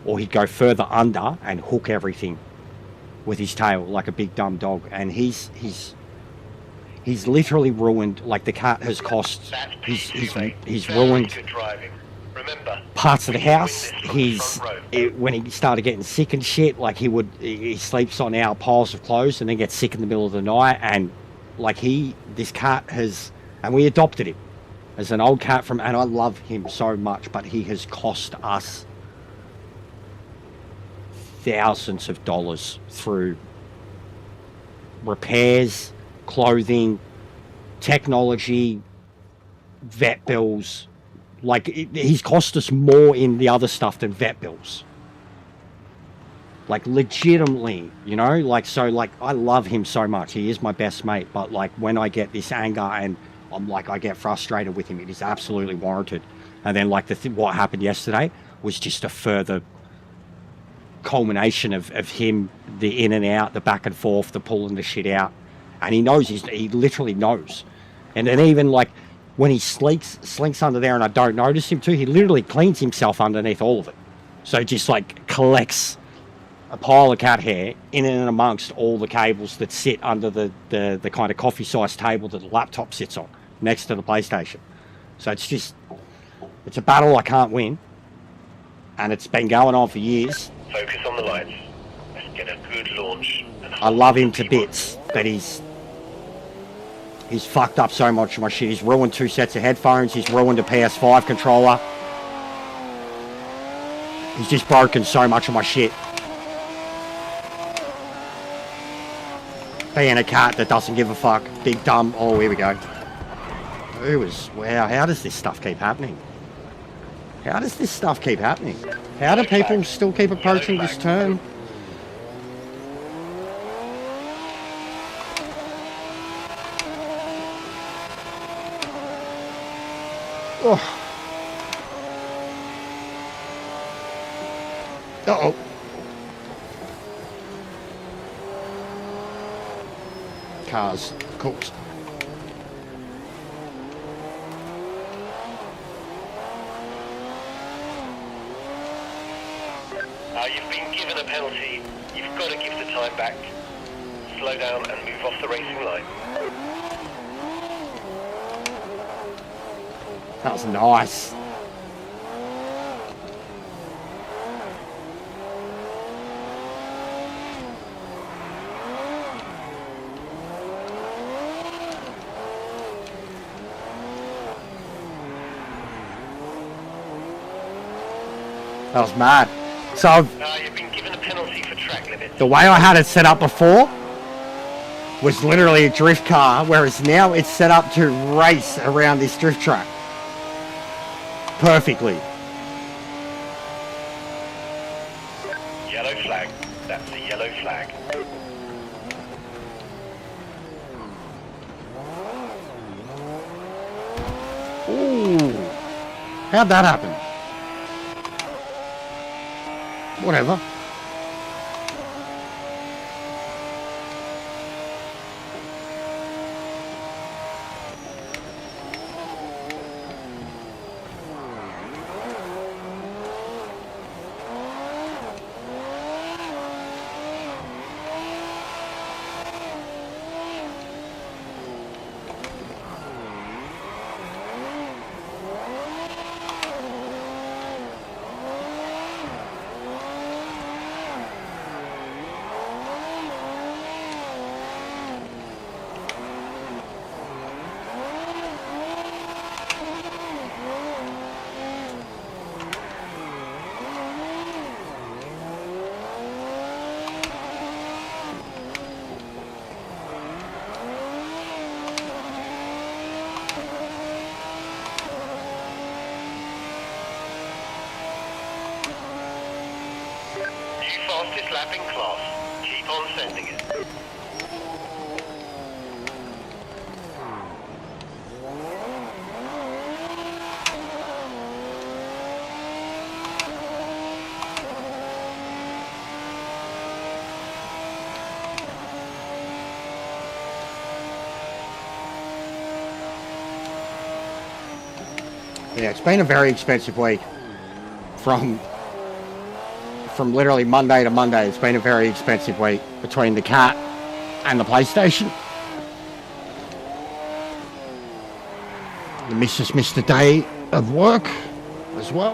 or he'd go further under and hook everything with his tail like a big dumb dog. And he's literally ruined, like, the cat has cost, he's ruined parts of the house. When he started getting sick and shit, like, he sleeps on our piles of clothes and then gets sick in the middle of the night. And like, this cat has, and we adopted him as an old cat and I love him so much, but he has cost us thousands of dollars through repairs, clothing, technology, vet bills. Like, he's cost us more in the other stuff than vet bills. Like, legitimately, you know? Like, so, like, I love him so much. He is my best mate. But, like, when I get this anger and I'm like, I get frustrated with him, it is absolutely warranted. And then, like, what happened yesterday was just a further culmination of him, the in and out, the back and forth, the pulling the shit out. And he knows, he literally knows. And then even, like, when he slinks under there and I don't notice him too, he literally cleans himself underneath all of it. So just, like, collects a pile of cat hair in and amongst all the cables that sit under the kind of coffee-sized table that the laptop sits on, next to the PlayStation. So it's a battle I can't win. And it's been going on for years. Focus on the lights. Let's get a good launch. I love him to bits, but he's fucked up so much of my shit. He's ruined 2 sets of headphones. He's ruined a PS5 controller. He's just broken so much of my shit. Being a cat that doesn't give a fuck. Big dumb. Oh, here we go. Wow, how does this stuff keep happening? How does this stuff keep happening? How do people still keep approaching this turn? Oh. Uh-oh. Cars cooked. You've been given a penalty. You've got to give the time back. Slow down and move off the racing line. That was nice. That was mad. So you've been given a penalty for track limits. The way I had it set up before was literally a drift car, whereas now it's set up to race around this drift track perfectly. Yellow flag. That's the yellow flag. How'd that happen? Whatever. Fastest lap in class. Keep on sending it. Yeah, it's been a very expensive week. From literally Monday to Monday, it's been a very expensive week between the cat and the PlayStation. The missus missed a day of work as well.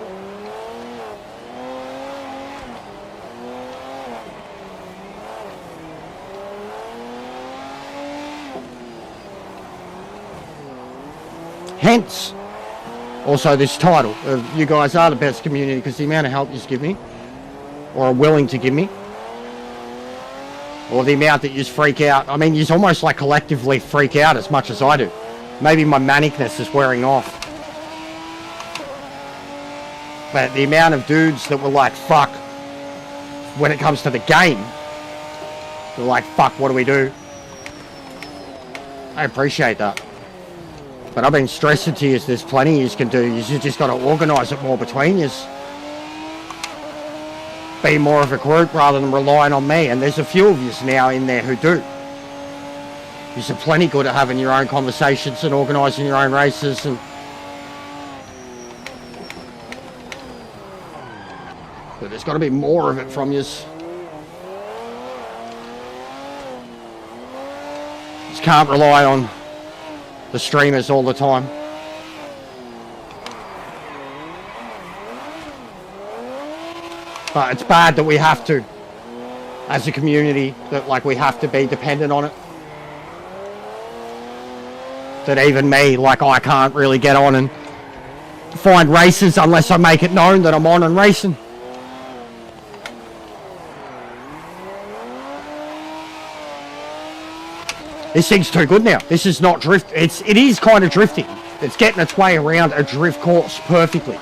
Hence, also this title of you guys are the best community because the amount of help you give me or are willing to give me, or the amount that you freak out. I mean, you almost like collectively freak out as much as I do. Maybe my manicness is wearing off. But the amount of dudes that were like, fuck, when it comes to the game, they're like, fuck, what do we do? I appreciate that. But I've been stressing to you, there's plenty you can do. You just got to organise it more between you. Be more of a group rather than relying on me. And there's a few of you now in there who do. You're plenty good at having your own conversations and organising your own races. But there's got to be more of it from you. Just can't rely on the streamers all the time. But it's bad that we have to, as a community, that like we have to be dependent on it. That even me, like I can't really get on and find races unless I make it known that I'm on and racing. This thing's too good now. This is not drift. It is kind of drifting. It's getting its way around a drift course perfectly.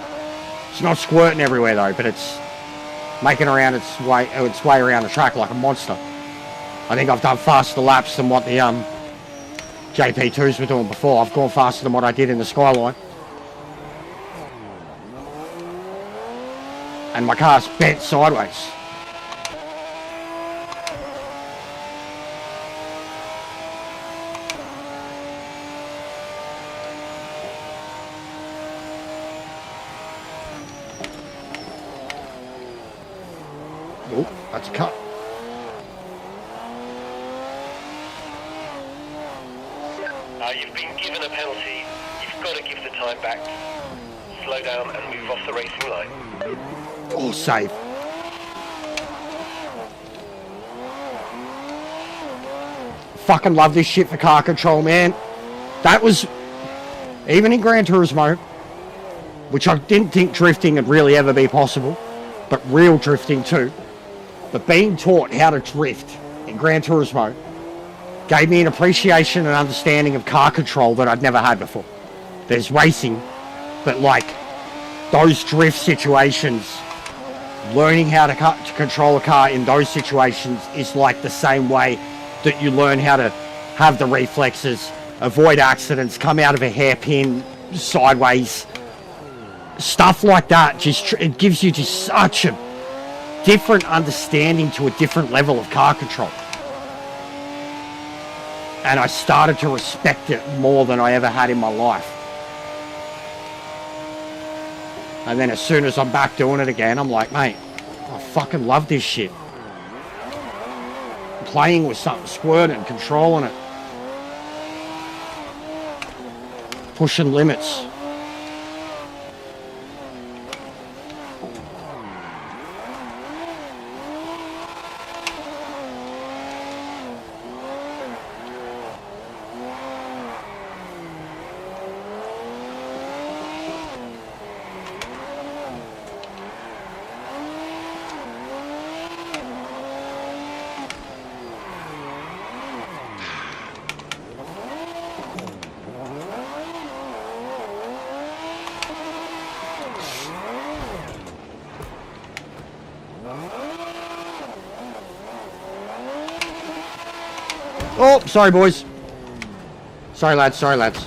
It's not squirting everywhere though, but it's making around its way around the track like a monster. I think I've done faster laps than what the JP2s were doing before. I've gone faster than what I did in the Skyline. And my car's bent sideways. Oh, that's a cut. You've been given a penalty. You've got to give the time back. Slow down and move off the racing line. Oh, save. Fucking love this shit for car control, man. That was, even in Gran Turismo, which I didn't think drifting would really ever be possible, but real drifting too. But being taught how to drift in Gran Turismo gave me an appreciation and understanding of car control that I'd never had before. There's racing, but like those drift situations, learning how to control a car in those situations is like the same way that you learn how to have the reflexes, avoid accidents, come out of a hairpin sideways, stuff like that, just it gives you just such a different understanding to a different level of car control. And I started to respect it more than I ever had in my life. And then as soon as I'm back doing it again, I'm like, mate, I fucking love this shit. Playing with something, squirting, controlling it. Pushing limits. Oh, sorry, boys. Sorry, lads. Sorry, lads.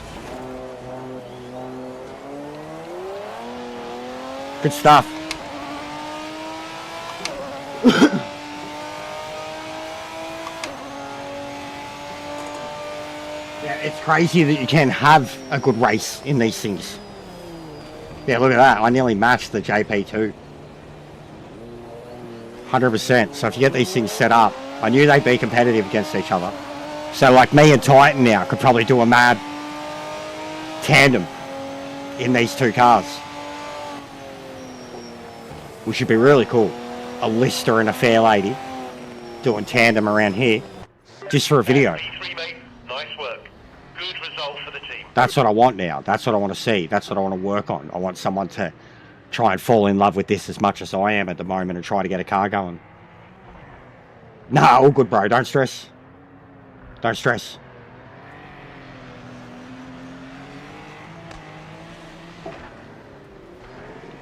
Good stuff. Yeah, it's crazy that you can have a good race in these things. Yeah, look at that. I nearly matched the JP2. 100%. So if you get these things set up, I knew they'd be competitive against each other. So like me and Titan now could probably do a mad tandem in these two cars. Which should be really cool. A Lister and a Fair Lady doing tandem around here just for a video. Nice work. Good result for the team. That's what I want now. That's what I want to see. That's what I want to work on. I want someone to try and fall in love with this as much as I am at the moment and try to get a car going. Nah, all good, bro. Don't stress. Don't stress.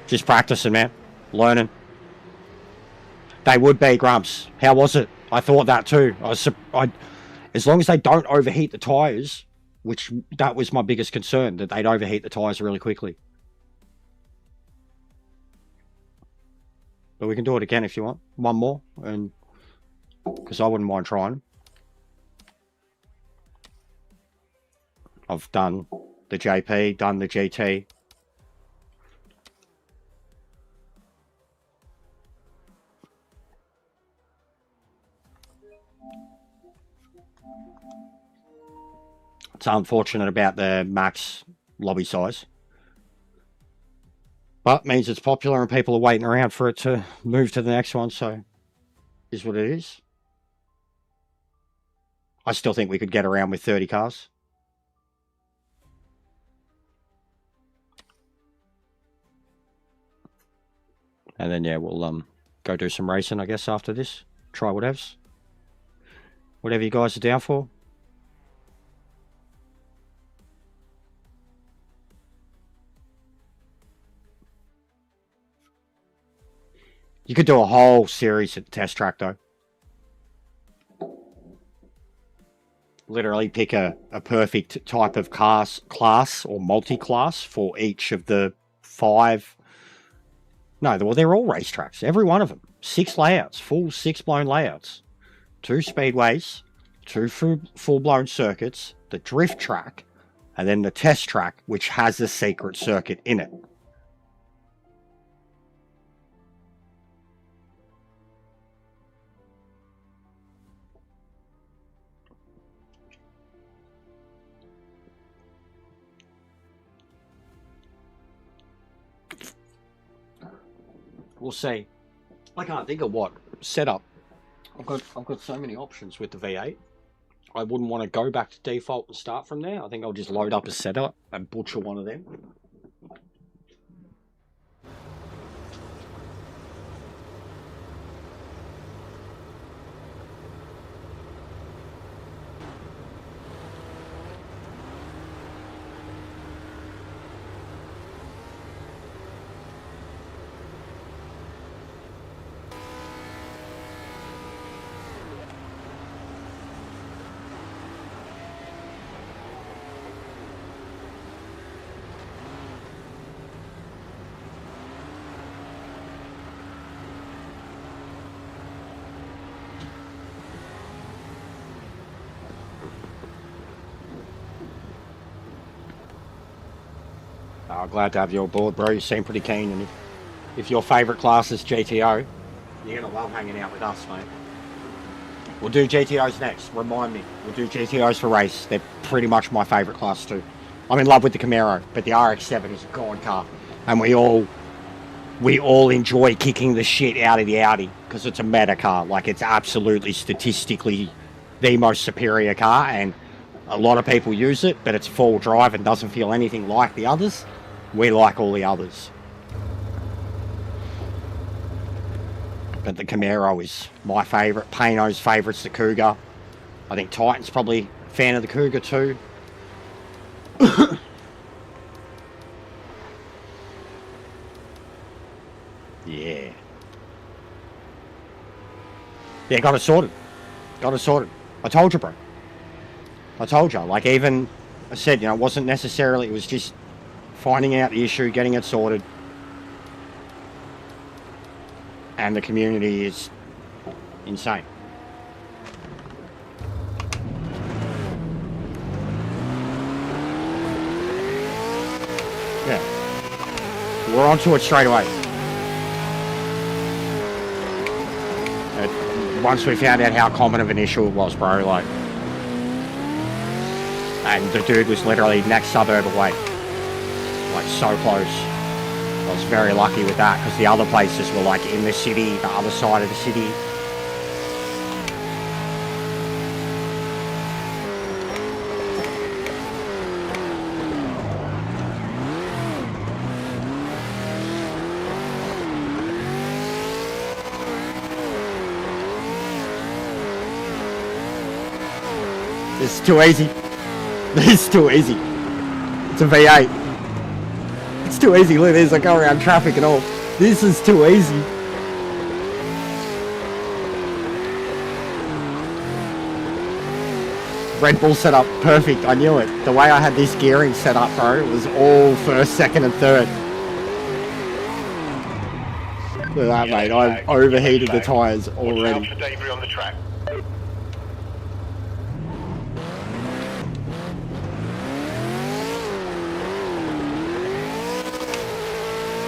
Just practicing, man. Learning. They would be, Grumps. How was it? I thought that too. As long as they don't overheat the tyres, which that was my biggest concern, that they'd overheat the tyres really quickly. But we can do it again if you want. One more, and because I wouldn't mind trying. I've done the JP, done the GT. It's unfortunate about the max lobby size. But means it's popular and people are waiting around for it to move to the next one, so is what it is. I still think we could get around with 30 cars. And then, yeah, we'll go do some racing, I guess, after this. Try whatevs. Whatever you guys are down for. You could do a whole series at the test track, though. Literally pick a perfect type of class or multi-class for each of the 5... No, well, they're all racetracks. Every one of them. 6 layouts. Full 6 blown layouts. 2 speedways. 2 full-blown circuits. The drift track. And then the test track, which has a secret circuit in it. We'll see. I can't think of what setup. I've got so many options with the V8. I wouldn't want to go back to default and start from there. I think I'll just load up a setup and butcher one of them. Glad to have you on board, bro. You seem pretty keen, and if your favourite class is GTO, you're gonna love hanging out with us, mate. We'll do GTOs next. Remind me. We'll do GTOs for race. They're pretty much my favourite class too. I'm in love with the Camaro, but the RX-7 is a god car, and we all enjoy kicking the shit out of the Audi because it's a meta car. Like, it's absolutely statistically the most superior car, and a lot of people use it, but it's full drive and doesn't feel anything like the others. We like all the others. But the Camaro is my favourite. Payno's favourite's the Cougar. I think Titan's probably a fan of the Cougar too. Yeah. Yeah, got it sorted. Got it sorted. I told you, bro. I told you. Like, even I said, you know, it wasn't necessarily, it was just finding out the issue, getting it sorted. And the community is insane. Yeah. We're onto it straight away. Once we found out how common of an issue it was, bro, like, and the dude was literally next suburb away, like, so close. I was very lucky with that, because the other places were like in the city, the other side of the city. It's too easy. It's too easy. It's a V8. It's too easy. Look at this. I go around traffic and all. This is too easy. Red Bull set up perfect. I knew it. The way I had this gearing set up, bro, it was all first, second, and third. Look at that, mate. I've overheated the tyres already. Watch out for debris on the track.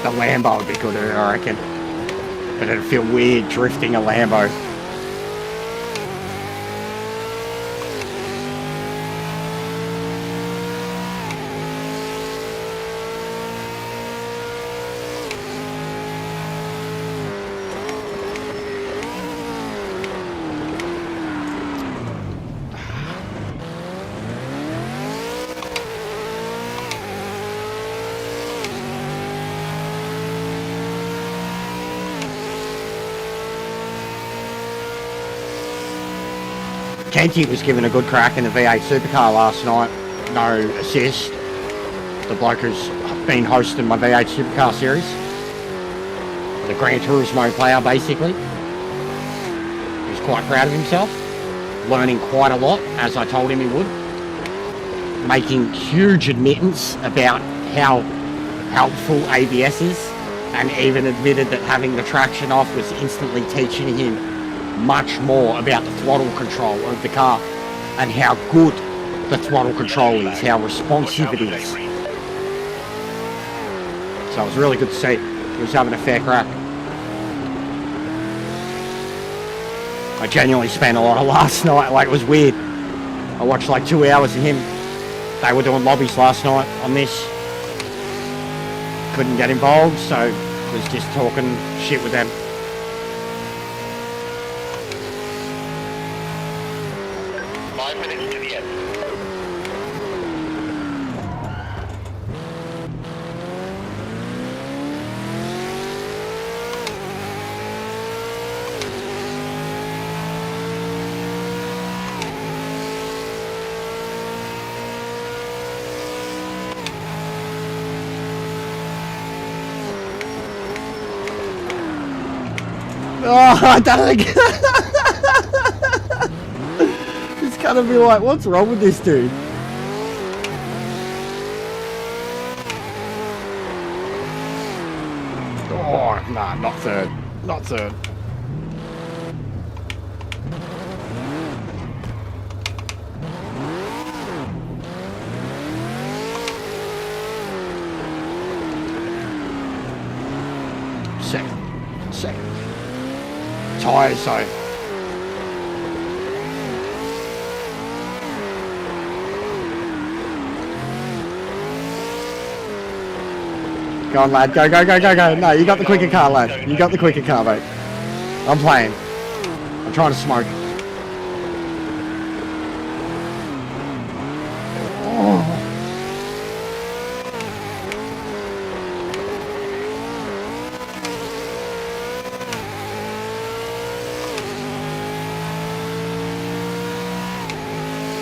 The Lambo would be good, I reckon. But it'd feel weird drifting a Lambo. Kenty was given a good crack in the V8 supercar last night. No assist. The bloke who's been hosting my V8 supercar series. The Gran Turismo player, basically. He's quite proud of himself. Learning quite a lot, as I told him he would. Making huge admittance about how helpful ABS is. And even admitted that having the traction off was instantly teaching him much more about the throttle control of the car and how good the throttle control is, how responsive it is. So it was really good to see. He was having a fair crack. I genuinely spent a lot of last night, like, it was weird. I watched like 2 hours of him. They were doing lobbies last night on this. Couldn't get involved, so was just talking shit with them. Oh, I done it again. It's gonna be like, what's wrong with this dude? Oh, nah, not third. Not third. second. Tyres though. Go on, lad. Go, go, go, go, go. No, you got the quicker car, lad. You got the quicker car, mate. I'm playing. I'm trying to smoke. Oh.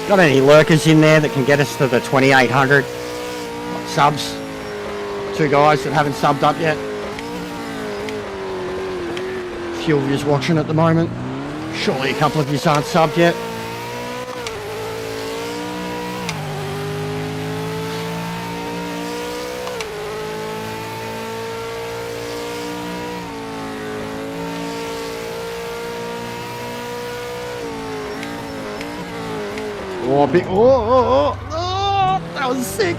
Got any lurkers in there that can get us to the 2800 subs? 2 guys that haven't subbed up yet. A few of yous watching at the moment. Surely a couple of yous aren't subbed yet. Oh, big, oh, that was sick.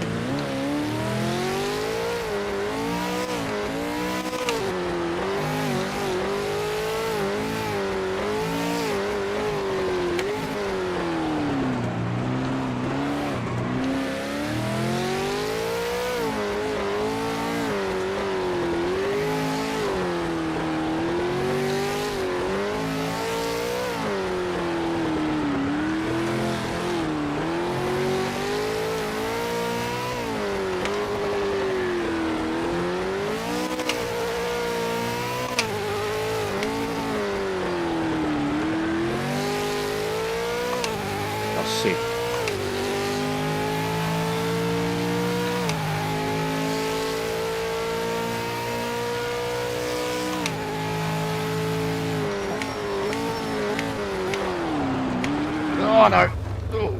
Sick. Oh no. Oh.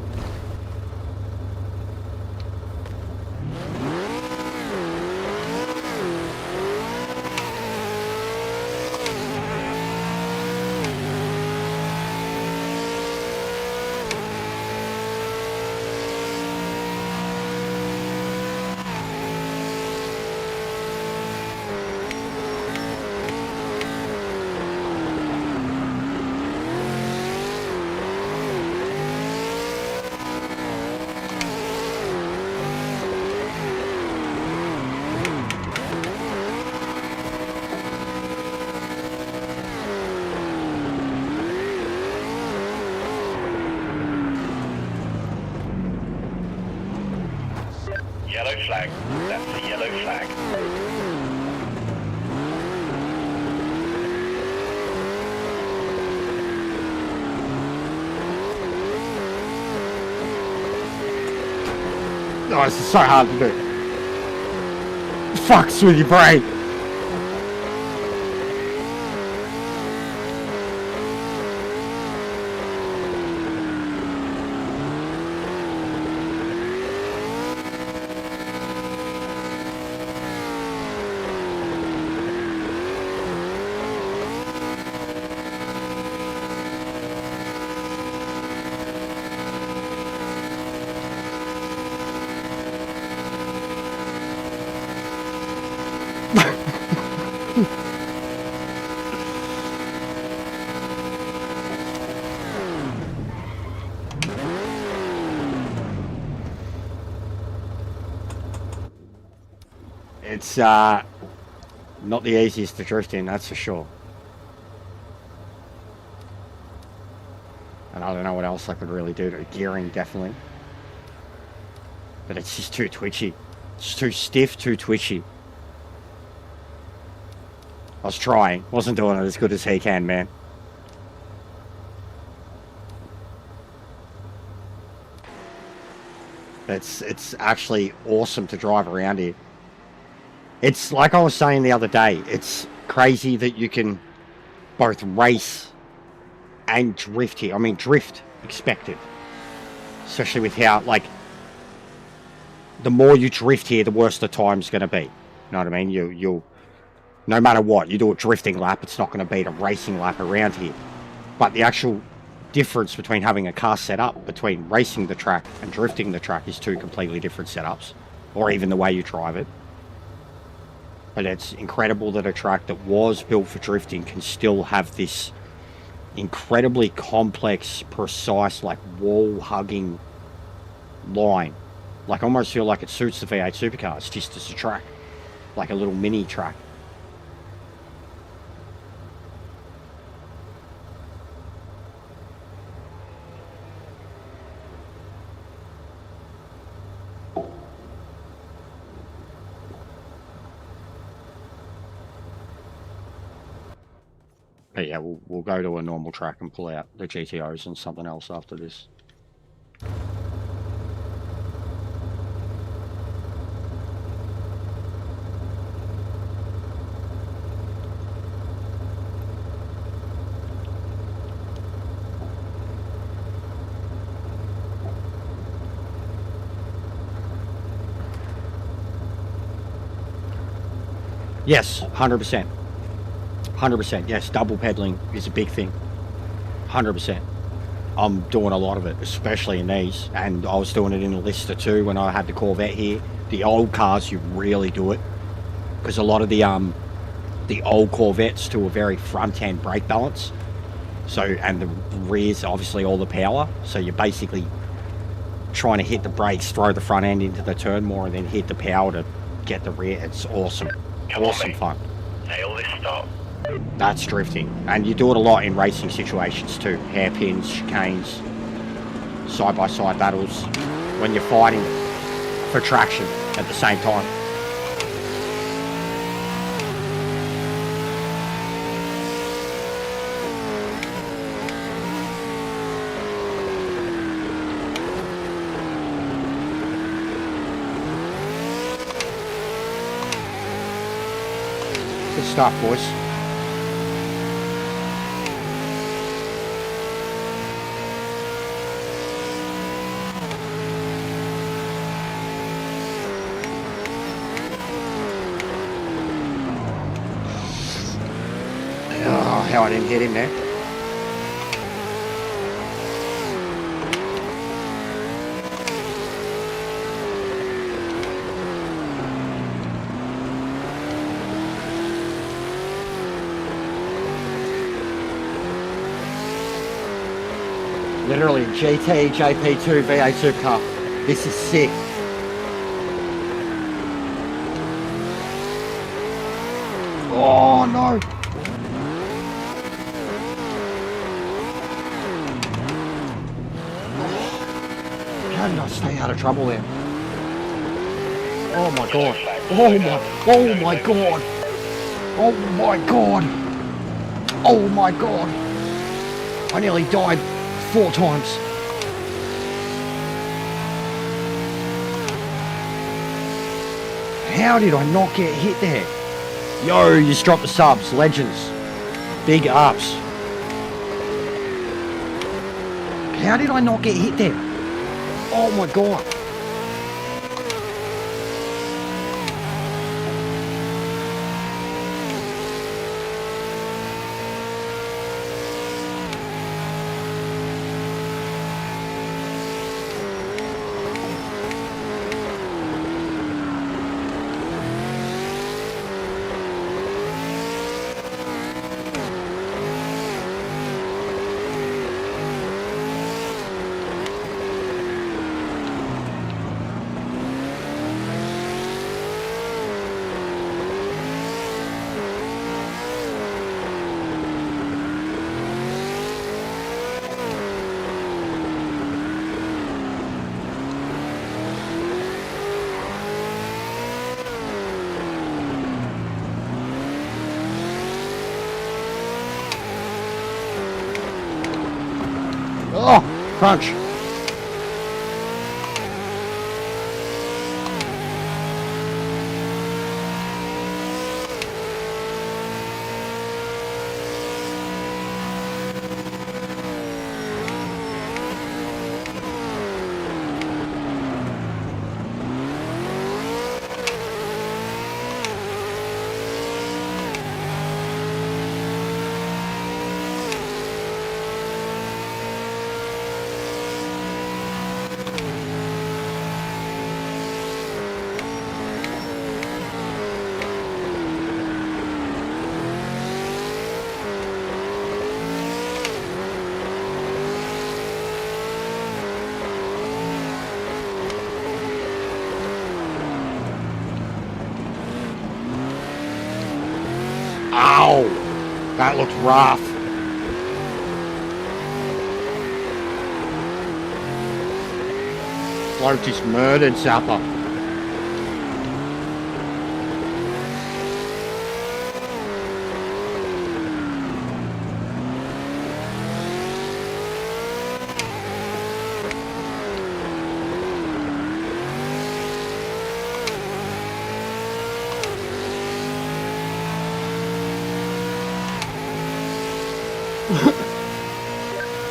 Yellow flag. That's a yellow flag. Oh, this is so hard to do. Fucks with your brain. It's not the easiest to drift in, that's for sure. And I don't know what else I could really do to gearing, definitely. But it's just too twitchy. It's too stiff, too twitchy. I was trying. Wasn't doing it as good as he can, man. It's actually awesome to drive around here. It's like I was saying the other day, it's crazy that you can both race and drift here. I mean, drift expected. Especially with how, like, the more you drift here, the worse the time's going to be. You know what I mean? You'll, no matter what, you do a drifting lap, it's not going to beat a racing lap around here. But the actual difference between having a car set up between racing the track and drifting the track is two completely different setups. Or even the way you drive it. But it's incredible that a track that was built for drifting can still have this incredibly complex, precise, like wall-hugging line. Like, I almost feel like it suits the V8 supercars just as a track, like a little mini track. But yeah, we'll go to a normal track and pull out the GTOs and something else after this. Yes, 100%. 100%. Yes, double pedaling is a big thing. 100%. I'm doing a lot of it, especially in these, and I was doing it in a Lister too when I had the Corvette here. The old cars, you really do it, because a lot of the old Corvettes do a very front-end brake balance. So, and the rear's obviously all the power. So you're basically trying to hit the brakes, throw the front end into the turn more, and then hit the power to get the rear. It's awesome. Awesome fun. Nail this stop. That's drifting. And you do it a lot in racing situations too. Hairpins, chicanes, side-by-side battles, when you're fighting for traction at the same time. Good stuff, boys. Oh, how I didn't hit him there. Literally, GT JP2 V8 supercar. This is sick. Oh no! How did I stay out of trouble there? Oh my god! Oh my! Oh my god! Oh my god! Oh my god! I nearly died 4 times. How did I not get hit there? Yo, you just dropped the subs. Legends. Big ups. How did I not get hit there? Oh my god. Oh, crunch. Ow! That looked rough. Bloke just murdered Zappa.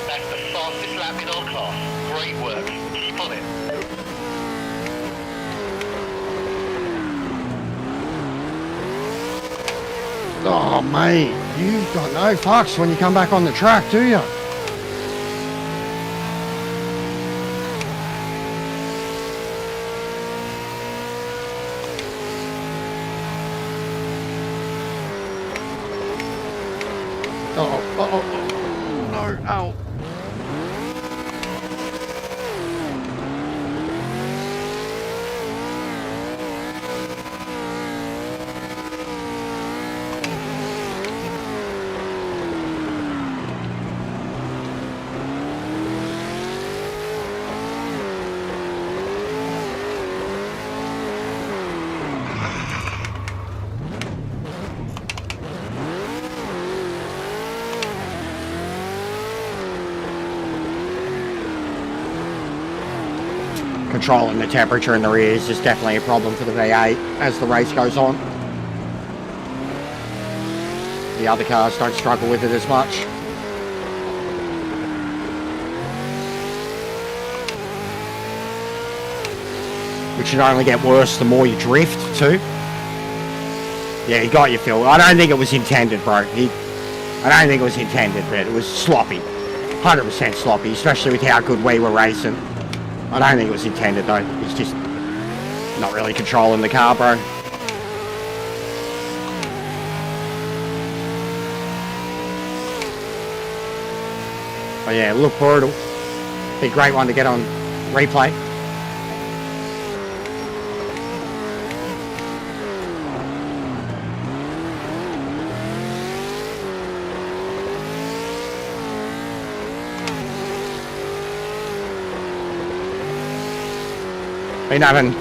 That's the fastest lap in our class. Great work. Keep on it. Oh, mate, you've got no fucks when you come back on the track, do you? Oh, no, ow. Controlling the temperature in the rears is definitely a problem for the V8 as the race goes on. The other cars don't struggle with it as much. Which should only get worse the more you drift too. Yeah, he got you, Phil. I don't think it was intended, bro. I don't think it was intended, but it was sloppy. 100% sloppy, especially with how good we were racing. I don't think it was intended though. He's just not really controlling the car, bro. But yeah, look brutal. Be a great one to get on replay. Been having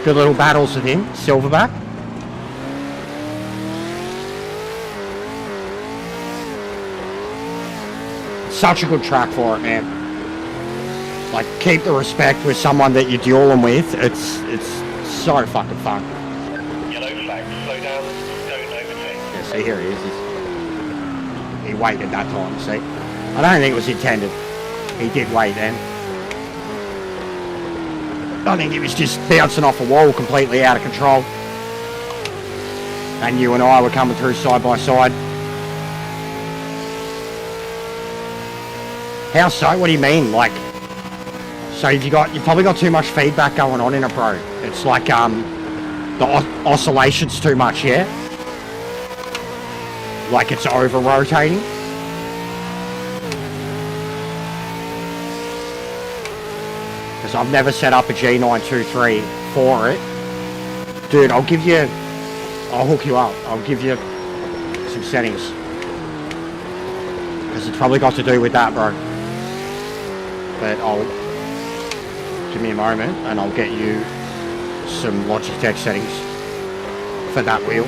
good little battles with him, Silverback. Such a good track for it, man. Like, keep the respect with someone that you're dueling with. It's so fucking fun. Yellow flag. Slow down. Don't overtake. Yeah, see, here he is. He waited that time, see. I don't think it was intended. He did wait then. I think he was just bouncing off a wall completely out of control. And you and I were coming through side by side. How so? What do you mean? Like, so you've probably got too much feedback going on in it, bro. It's like the oscillation's too much, yeah? Like it's over rotating. Because I've never set up a G923 for it. Dude, I'll hook you up. I'll give you some settings. Because it's probably got to do with that, bro. But give me a moment and I'll get you some Logitech settings for that wheel.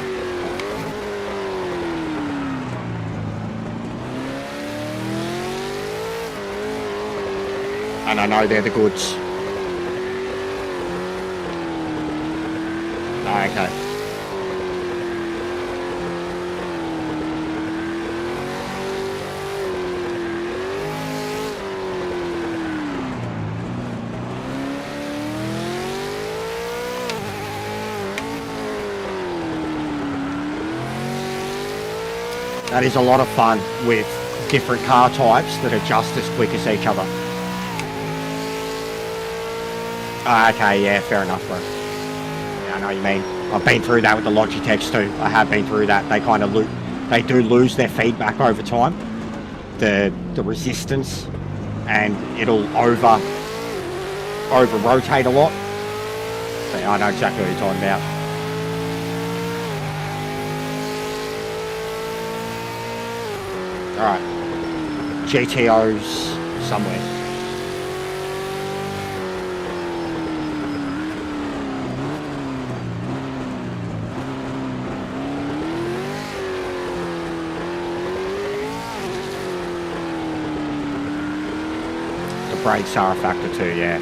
And I know they're the goods. Oh, okay. That is a lot of fun with different car types that are just as quick as each other. Okay, yeah, fair enough, bro. Yeah, I know what you mean. I've been through that with the Logitechs too. I have been through that. They kind of they do lose their feedback over time, the resistance, and it'll over rotate a lot. So yeah, I know exactly what you're talking about. Alright. GTO's somewhere. The brakes are a factor too, yeah.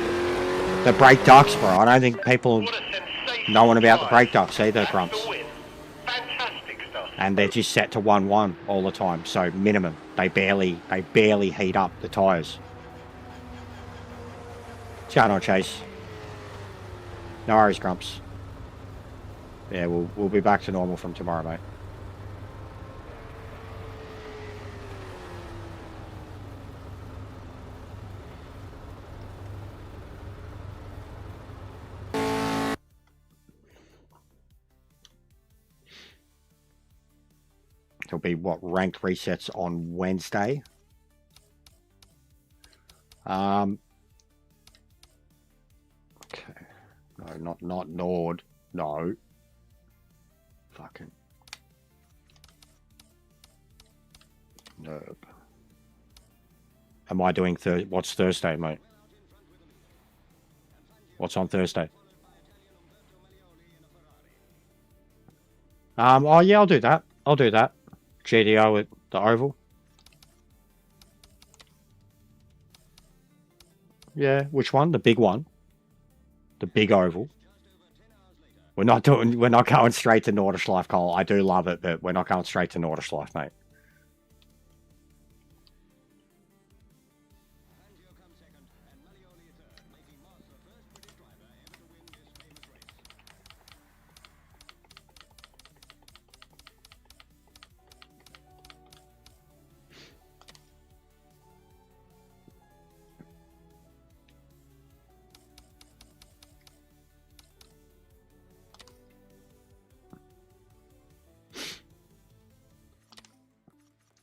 The brake ducts, bro. I don't think people knowing about the brake ducts either, Grumps. Fantastic stuff. And they're just set to 1-1 all the time, so minimum. They barely heat up the tyres. What's going on, Chase? No worries, Grumps. Yeah, we'll be back to normal from tomorrow, mate. It'll be what, ranked resets on Wednesday. Okay. No, not Nord. No. Fucking. Nope. Am I doing what's Thursday, mate? What's on Thursday? Oh yeah, I'll do that. I'll do that. GDO at the Oval. Yeah, which one? The big one. The big Oval. We're not going straight to Nordschleife, Cole. I do love it, but we're not going straight to Nordschleife, mate.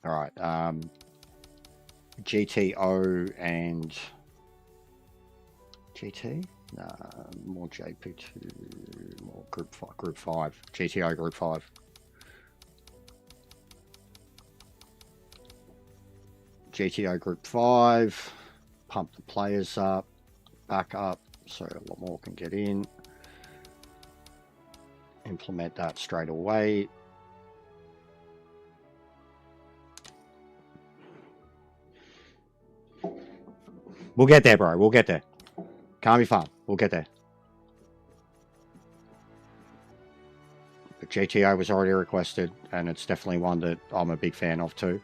All right, GTO and GT? Nah, more JP2, more Group 5, GTO Group 5. GTO Group 5, pump the players up, back up, so a lot more can get in. Implement that straight away. We'll get there, bro. We'll get there. Can't be fun. We'll get there. But GTO was already requested, and it's definitely one that I'm a big fan of too.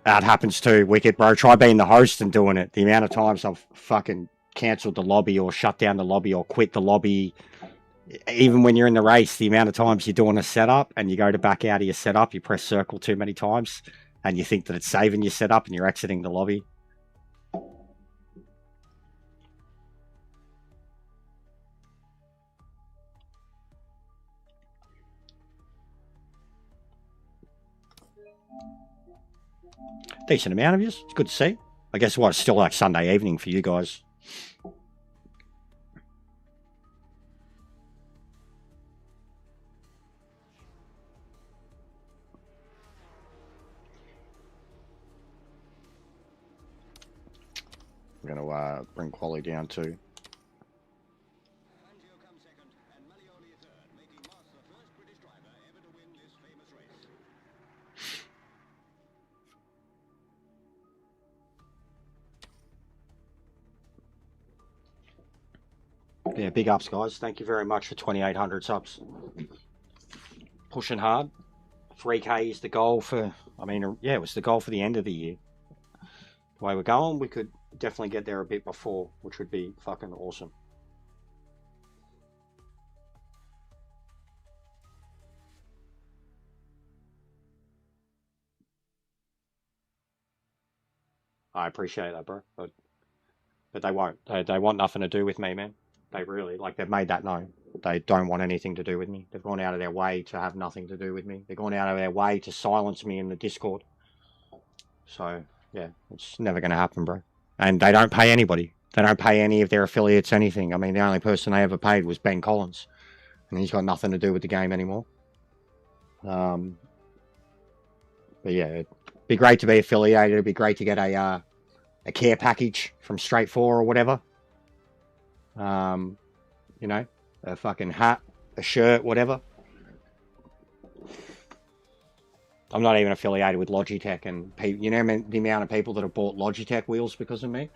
That happens too. Wicked, bro. Try being the host and doing it. The amount of times I've fucking cancelled the lobby or shut down the lobby or quit the lobby. Even when you're in the race, the amount of times you're doing a setup and you go to back out of your setup, you press circle too many times. And you think that it's saving your setup and you're exiting the lobby. Decent amount of yous. It's good to see. I guess what, it's still like Sunday evening for you guys. We're going to bring quality down too. Yeah, big ups, guys. Thank you very much for 2,800 subs. Pushing hard. 3K is the goal for, I mean, yeah, it was the goal for the end of the year. The way we're going, we could definitely get there a bit before, which would be fucking awesome. I appreciate that, bro. But they won't. They want nothing to do with me, man. They really, like, they've made that known. They don't want anything to do with me. They've gone out of their way to have nothing to do with me. They've gone out of their way to silence me in the Discord. So, yeah, it's never going to happen, bro. And they don't pay anybody. They don't pay any of their affiliates anything. I mean, the only person they ever paid was Ben Collins. And he's got nothing to do with the game anymore. But yeah, it'd be great to be affiliated. It'd be great to get a care package from Straight 4 or whatever. You know, a fucking hat, a shirt, whatever. I'm not even affiliated with Logitech, and you know the amount of people that have bought Logitech wheels because of me.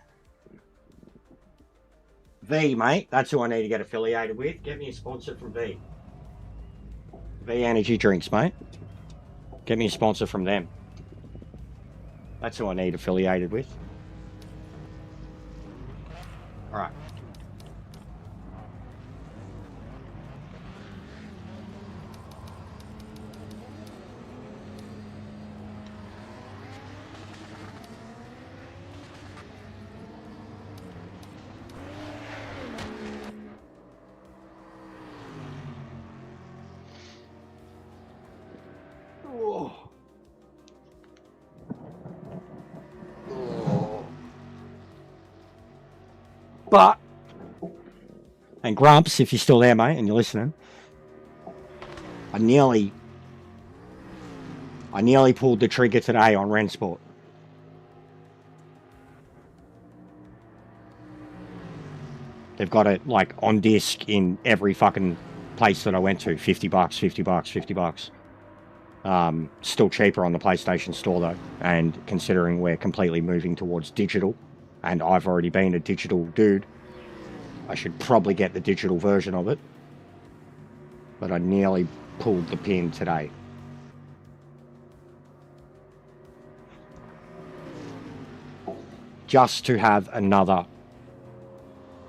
V, mate, that's who I need to get affiliated with. Get me a sponsor from V. V Energy Drinks, mate. Get me a sponsor from them. That's who I need affiliated with. All right. But, and Grumps, if you're still there, mate, and you're listening, I nearly pulled the trigger today on Rensport. They've got it like on disc in every fucking place that I went to. $50, $50, $50. Still cheaper on the PlayStation Store though. And considering we're completely moving towards digital, and I've already been a digital dude, I should probably get the digital version of it. But I nearly pulled the pin today. Just to have another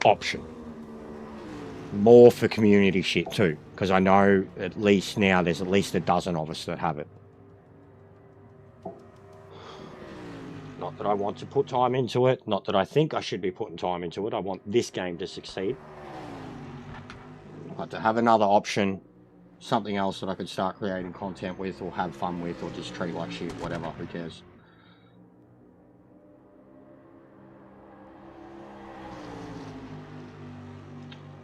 option. More for community shit too, because I know at least now there's at least a dozen of us that have it. Not that I want to put time into it, not that I think I should be putting time into it. I want this game to succeed. But to have another option, something else that I could start creating content with or have fun with or just treat like shit, whatever, who cares.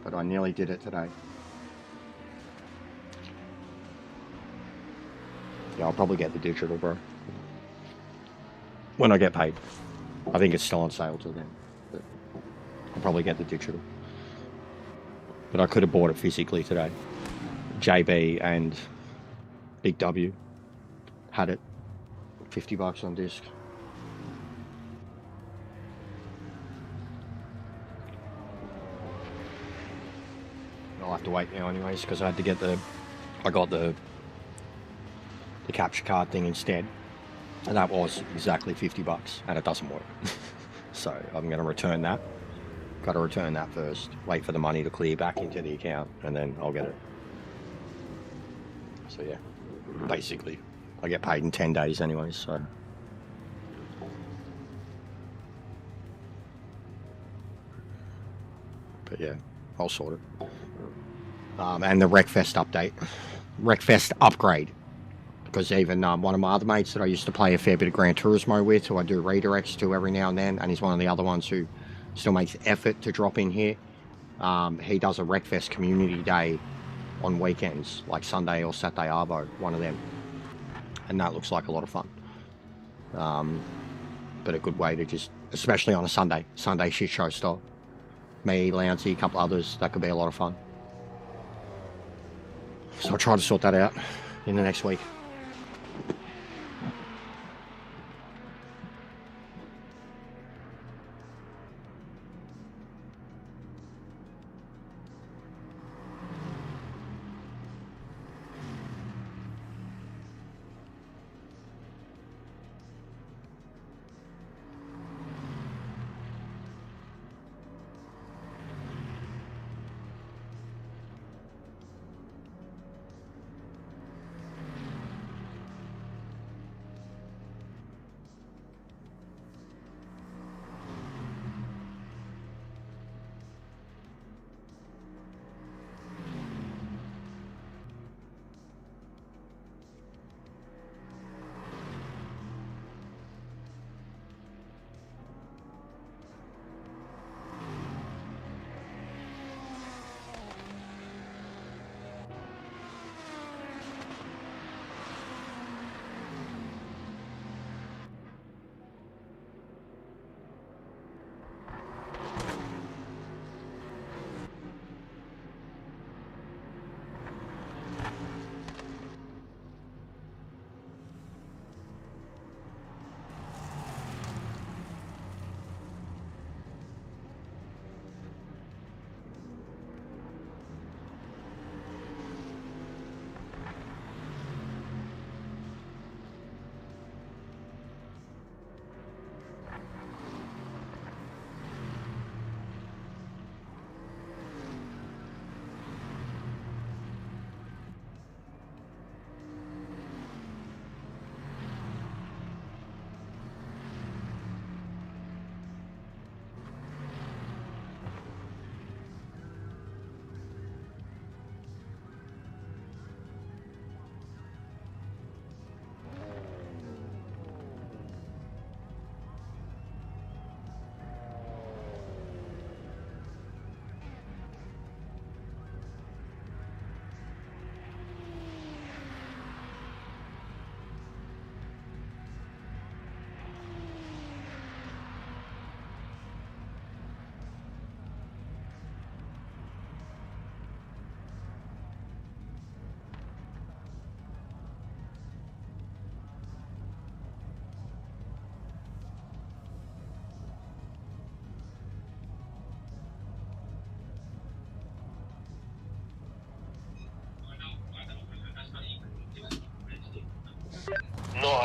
But I nearly did it today. Yeah, I'll probably get the digital, bro. When I get paid. I think it's still on sale till then. But I'll probably get the digital. But I could have bought it physically today. JB and Big W had it. $50 on disc. I'll have to wait now anyways, because I had to get I got the capture card thing instead, and that was exactly $50, and it doesn't work. So I'm going to return that. Got to return that first, wait for the money to clear back into the account, and then I'll get it. So yeah, basically I get paid in 10 days anyways, so but yeah, I'll sort it. And the Wreckfest update, Wreckfest upgrade, because even one of my other mates that I used to play a fair bit of Gran Turismo with, who I do redirects to every now and then, and he's one of the other ones who still makes effort to drop in here. He does a Wreckfest community day on weekends, like Sunday or Saturday Arvo, one of them, and that looks like a lot of fun. But a good way to just, especially on a Sunday shit show style. Me, Louncy, a couple others, that could be a lot of fun. So I'll try to sort that out in the next week.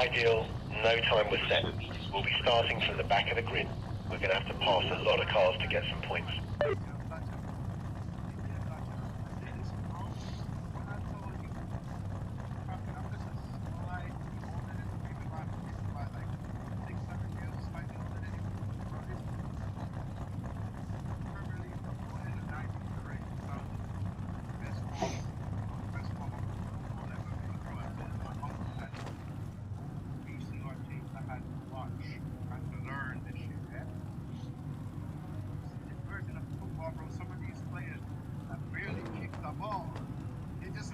ideal, no time was set. We'll be starting from the back of the grid. We're going to have to pass a lot of cars to get some points.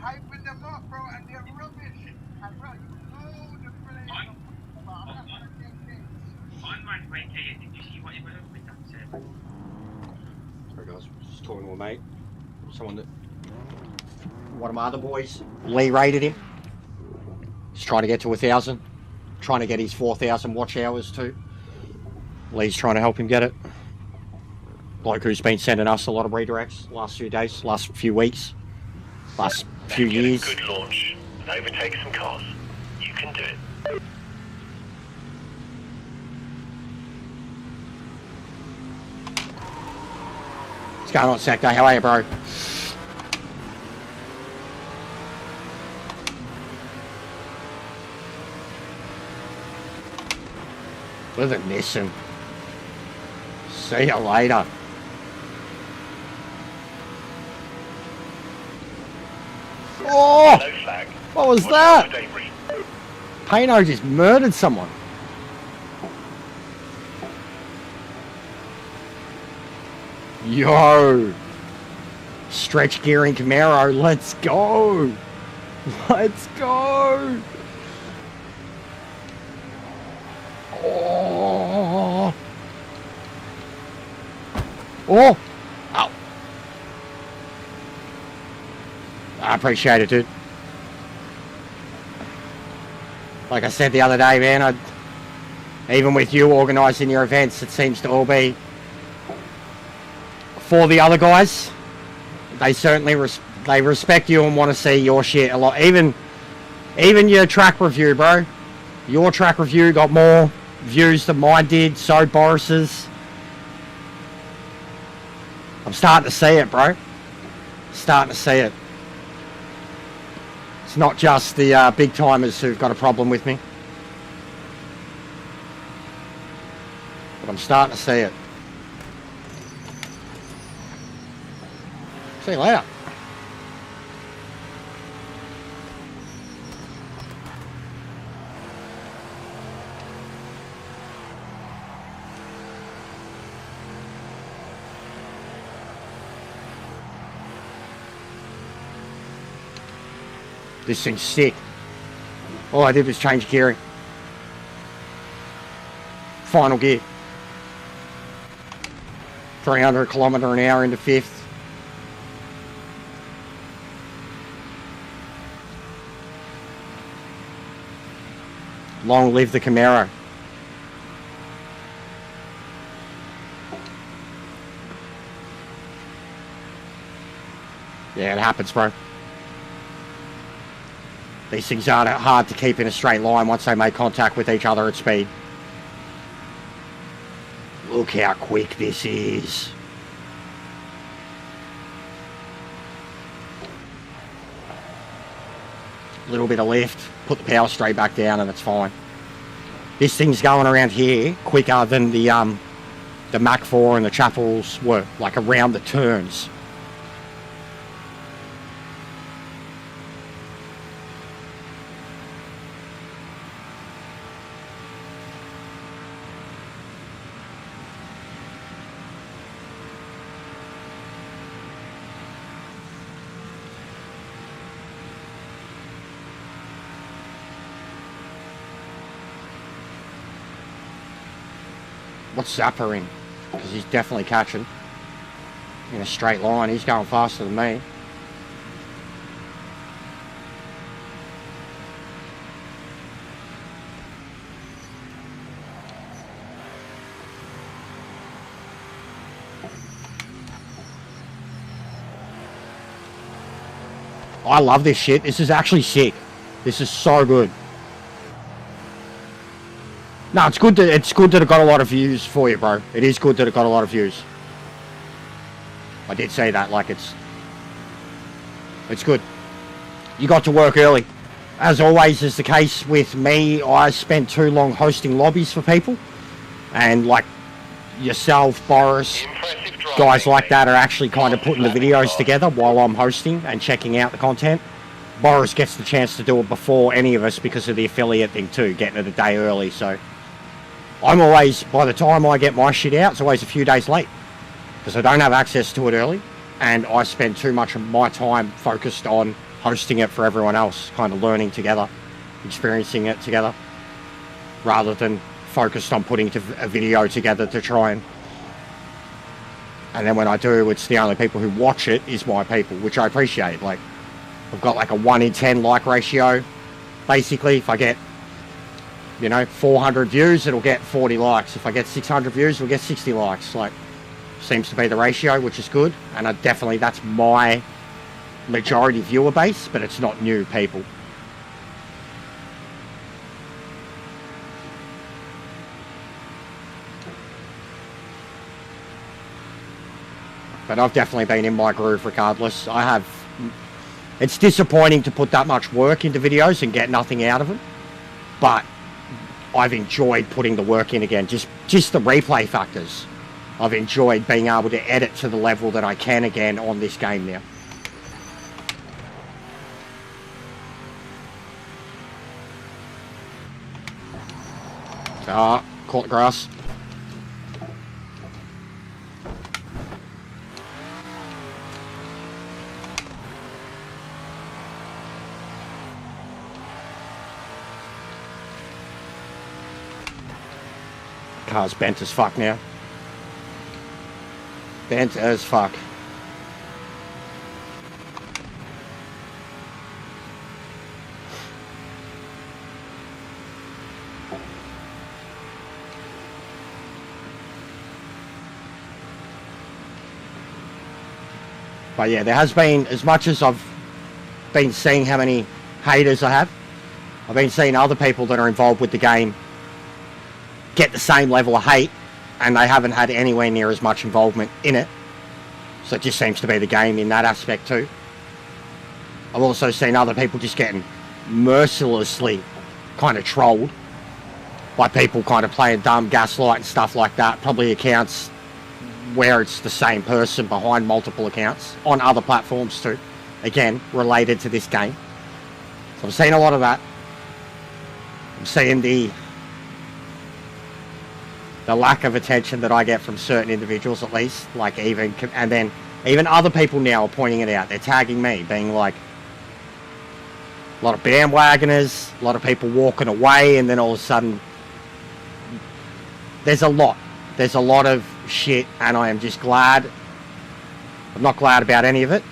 Hyping them up, bro, and they're rubbish. And bro, you know the feeling about I'm not gonna get things. On my way here, did you see what it was up with that said? Sorry guys, just talking to a mate. Someone that, one of my other boys, Lee rated him. He's trying to get to 1,000. Trying to get his 4,000 watch hours too. Lee's trying to help him get it. Bloke who's been sending us a lot of redirects last few days, last few weeks, last few years. Get a good launch and overtake some cars. You can do it. What's going on, Sector? How are you, bro? Look at Nissan. See you later. Oh! No flag. What was Watch out that? for debris. Pano just murdered someone. Yo! Stretch gearing Camaro, let's go! Let's go! Oh! Oh! Ow! I appreciate it, dude. Like I said the other day, man, even with you organising your events, it seems to all be for the other guys. They certainly they respect you and want to see your shit a lot. Even your track review, bro. Your track review got more views than mine did, so Boris's. I'm starting to see it, bro. Starting to see it. It's not just the big timers who've got a problem with me. But I'm starting to see it. See you later. This thing's sick. All I did was change gearing. Final gear. 300 kilometre an hour into fifth. Long live the Camaro. Yeah, it happens, bro. These things aren't hard to keep in a straight line once they make contact with each other at speed. Look how quick this is. A little bit of lift, put the power straight back down and it's fine. This thing's going around here quicker than the Mach 4 and the Chapels were, like around the turns. What's Zapper in? Because he's definitely catching. In a straight line, he's going faster than me. I love this shit. This is actually sick. This is so good. No, it's good that it got a lot of views for you, bro. It is good that it got a lot of views. I did say that, like it's good. You got to work early. As always is the case with me, I spent too long hosting lobbies for people. And like yourself, Boris, guys like that are actually kind of putting the videos together while I'm hosting and checking out the content. Boris gets the chance to do it before any of us because of the affiliate thing too, getting it a day early. So I'm always, by the time I get my shit out, it's always a few days late because I don't have access to it early, and I spend too much of my time focused on hosting it for everyone else, kind of learning together, experiencing it together, rather than focused on putting a video together to try and then when I do, it's the only people who watch it is my people, which I appreciate. Like, I've got like a 1 in 10 like ratio. Basically, if I get, 400 views, it'll get 40 likes. If I get 600 views, it'll get 60 likes. Like, seems to be the ratio, which is good. And that's my majority viewer base, but it's not new people. But I've definitely been in my groove regardless. It's disappointing to put that much work into videos and get nothing out of them. But I've enjoyed putting the work in again. Just the replay factors. I've enjoyed being able to edit to the level that I can again on this game now. Caught the grass. Car's bent as fuck now. Bent as fuck. But yeah, there has been, as much as I've been seeing how many haters I have, I've been seeing other people that are involved with the game get the same level of hate, and they haven't had anywhere near as much involvement in it. So it just seems to be the game in that aspect too. I've also seen other people just getting mercilessly kind of trolled by people kind of playing dumb, gaslight and stuff like that. Probably accounts where it's the same person behind multiple accounts on other platforms too. Again, related to this game. So I'm seeing a lot of that. I'm seeing the lack of attention that I get from certain individuals, at least, like even other people now are pointing it out. They're tagging me, being like, a lot of bandwagoners, a lot of people walking away, and then all of a sudden there's a lot of shit, and I am just glad. I'm not glad about any of it,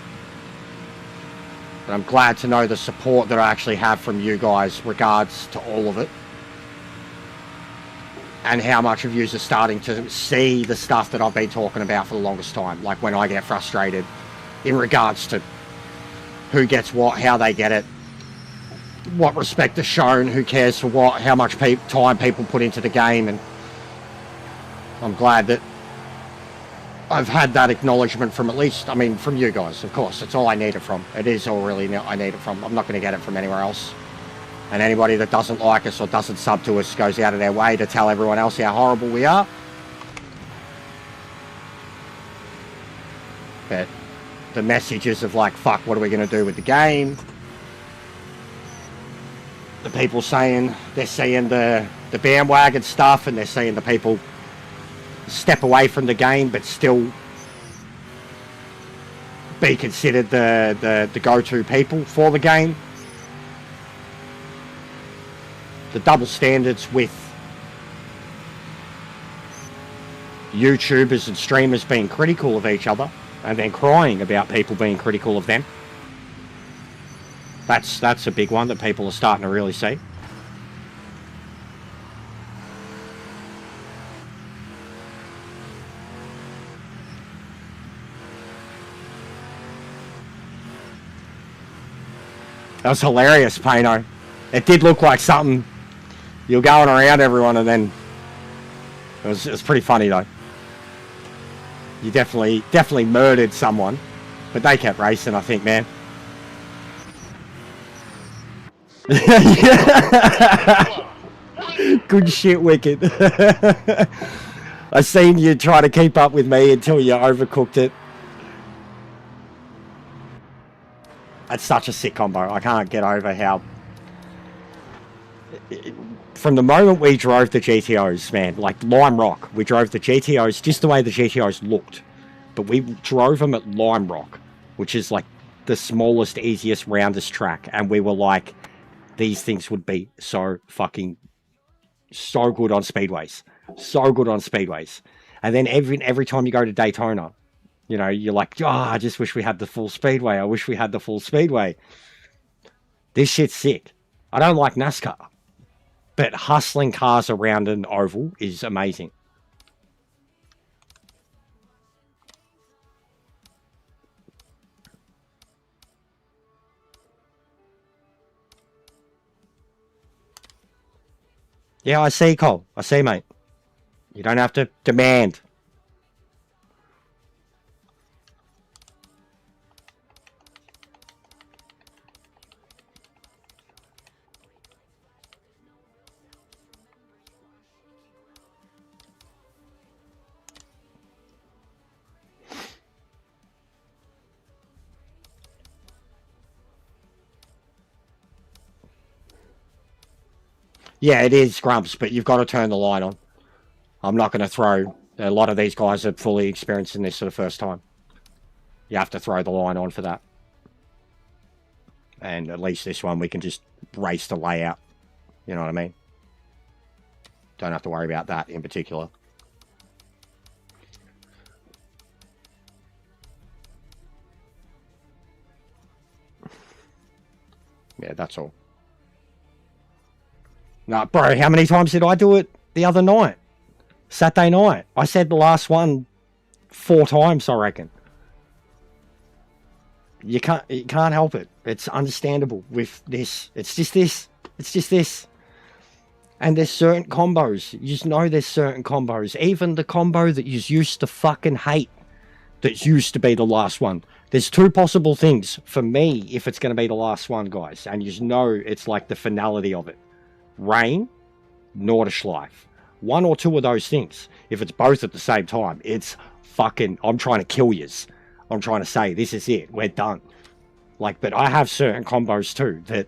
but I'm glad to know the support that I actually have from you guys regards to all of it. And how much of you are starting to see the stuff that I've been talking about for the longest time. Like when I get frustrated in regards to who gets what, how they get it, what respect is shown, who cares for what, how much time people put into the game. And I'm glad that I've had that acknowledgement from from you guys, of course. It's all I need it from. It is all really I need it from. I'm not going to get it from anywhere else. And anybody that doesn't like us or doesn't sub to us goes out of their way to tell everyone else how horrible we are. But the messages of like, fuck, what are we going to do with the game? The people saying, they're seeing the bandwagon stuff, and they're seeing the people step away from the game but still be considered the go-to people for the game. The double standards with YouTubers and streamers being critical of each other and then crying about people being critical of them. That's a big one that people are starting to really see. That was hilarious, Pano. It did look like something You're going around everyone, and then it was pretty funny though. You definitely murdered someone, but they kept racing, I think, man. Good shit, Wicked. I seen you try to keep up with me until you overcooked it. That's such a sick combo. I can't get over how... From the moment we drove the GTOs, man, like Lime Rock, we drove the GTOs just the way the GTOs looked. But we drove them at Lime Rock, which is like the smallest, easiest, roundest track. And we were like, these things would be so good on speedways. So good on speedways. And then every time you go to Daytona, you know, you're like, oh, I just wish we had the full speedway. I wish we had the full speedway. This shit's sick. I don't like NASCAR. But hustling cars around an oval is amazing. Yeah, I see, Cole. I see, mate. You don't have to demand. Yeah, it is, Grumps, but you've got to turn the light on. I'm not going to throw... A lot of these guys are fully experiencing this for the first time. You have to throw the line on for that. And at least this one, we can just race the layout. You know what I mean? Don't have to worry about that in particular. Yeah, that's all. No, bro, how many times did I do it the other night? Saturday night. I said the last one 4 times, I reckon. You can't help it. It's understandable with this. It's just this. It's just this. And there's certain combos. You just know there's certain combos. Even the combo that you used to fucking hate, that used to be the last one. There's 2 possible things for me if it's going to be the last one, guys. And you just know it's like the finality of it. Rain, Nordschleife. 1 or 2 of those things. If it's both at the same time, it's fucking... I'm trying to kill yous. I'm trying to say, this is it. We're done. Like, but I have certain combos too that...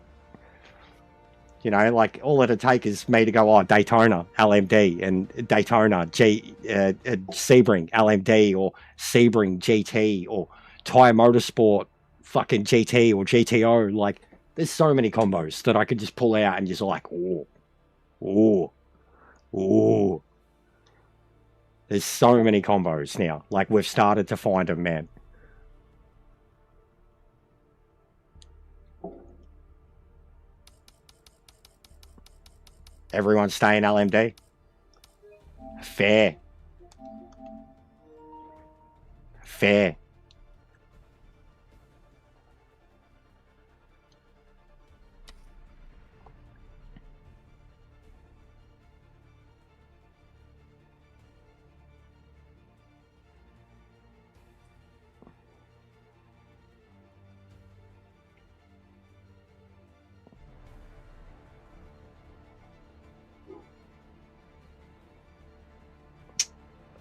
You know, like, all it'd take is me to go, oh, Daytona, LMD, and Daytona, Sebring, LMD, or Sebring, GT, or Tire Motorsport, fucking GT, or GTO. Like, there's so many combos that I could just pull out and just like, oh, oh, oh. There's so many combos now. Like, we've started to find them, man. Everyone staying LMD? Fair. Fair.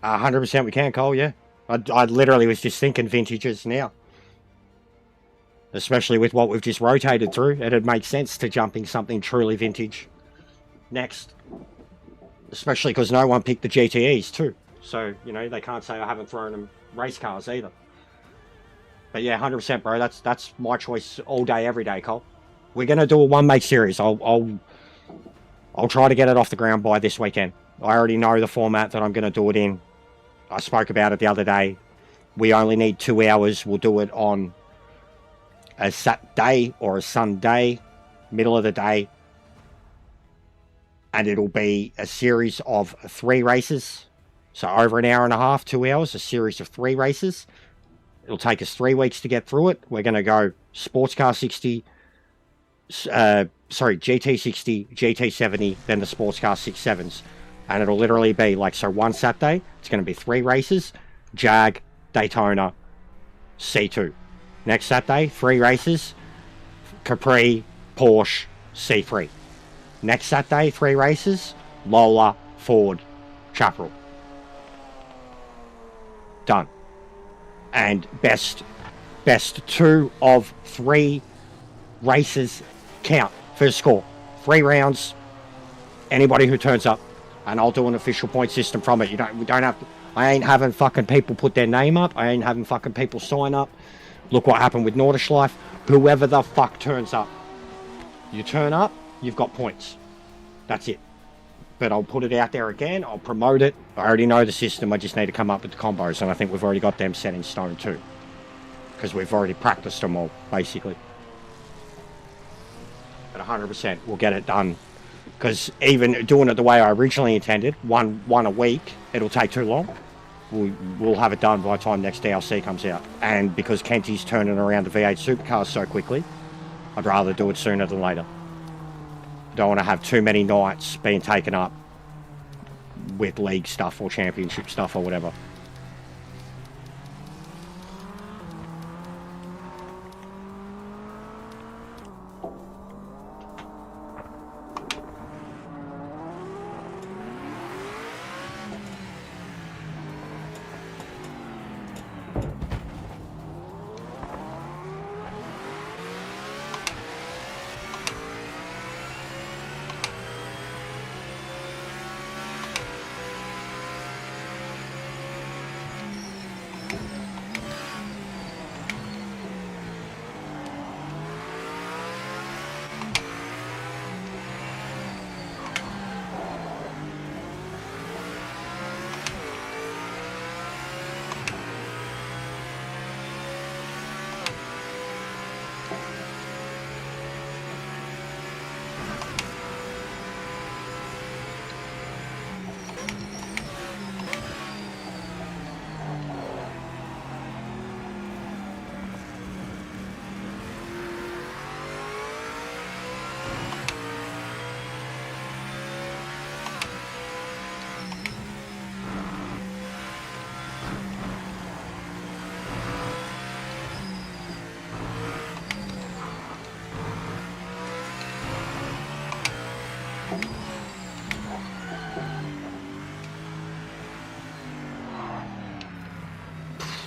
A 100% we can, Cole, yeah. I literally was just thinking vintages now. Especially with what we've just rotated through. It'd make sense to jumping something truly vintage next. Especially because no one picked the GTEs too. So, you know, they can't say I haven't thrown them race cars either. But yeah, 100%, bro. That's my choice all day, every day, Cole. We're going to do a one-make series. I'll try to get it off the ground by this weekend. I already know the format that I'm going to do it in. I spoke about it the other day. We only need 2 hours. We'll do it on a Saturday or a Sunday, middle of the day. And it'll be a series of 3 races. So over an hour and a half, 2 hours, a series of 3 races. It'll take us 3 weeks to get through it. We're going to go Sports Car 60, GT60, GT70, then the sports car 6.7s. And it'll literally be like, so one Saturday, it's going to be 3 races, Jag, Daytona, C2. Next Saturday, 3 races, Capri, Porsche, C3. Next Saturday, 3 races, Lola, Ford, Chaparral. Done. And best 2 of 3 races count for score. 3 rounds, anybody who turns up, and I'll do an official point system from it. We don't have to, I ain't having fucking people put their name up. I ain't having fucking people sign up. Look what happened with Nordschleife. Whoever the fuck turns up. You turn up, you've got points. That's it. But I'll put it out there again. I'll promote it. I already know the system. I just need to come up with the combos, and I think we've already got them set in stone too, because we've already practiced them all, basically. At 100%, we'll get it done. Because even doing it the way I originally intended, one a week, it'll take too long. We'll have it done by the time next DLC comes out. And because Kenty's turning around the V8 supercars so quickly, I'd rather do it sooner than later. Don't want to have too many nights being taken up with league stuff or championship stuff or whatever.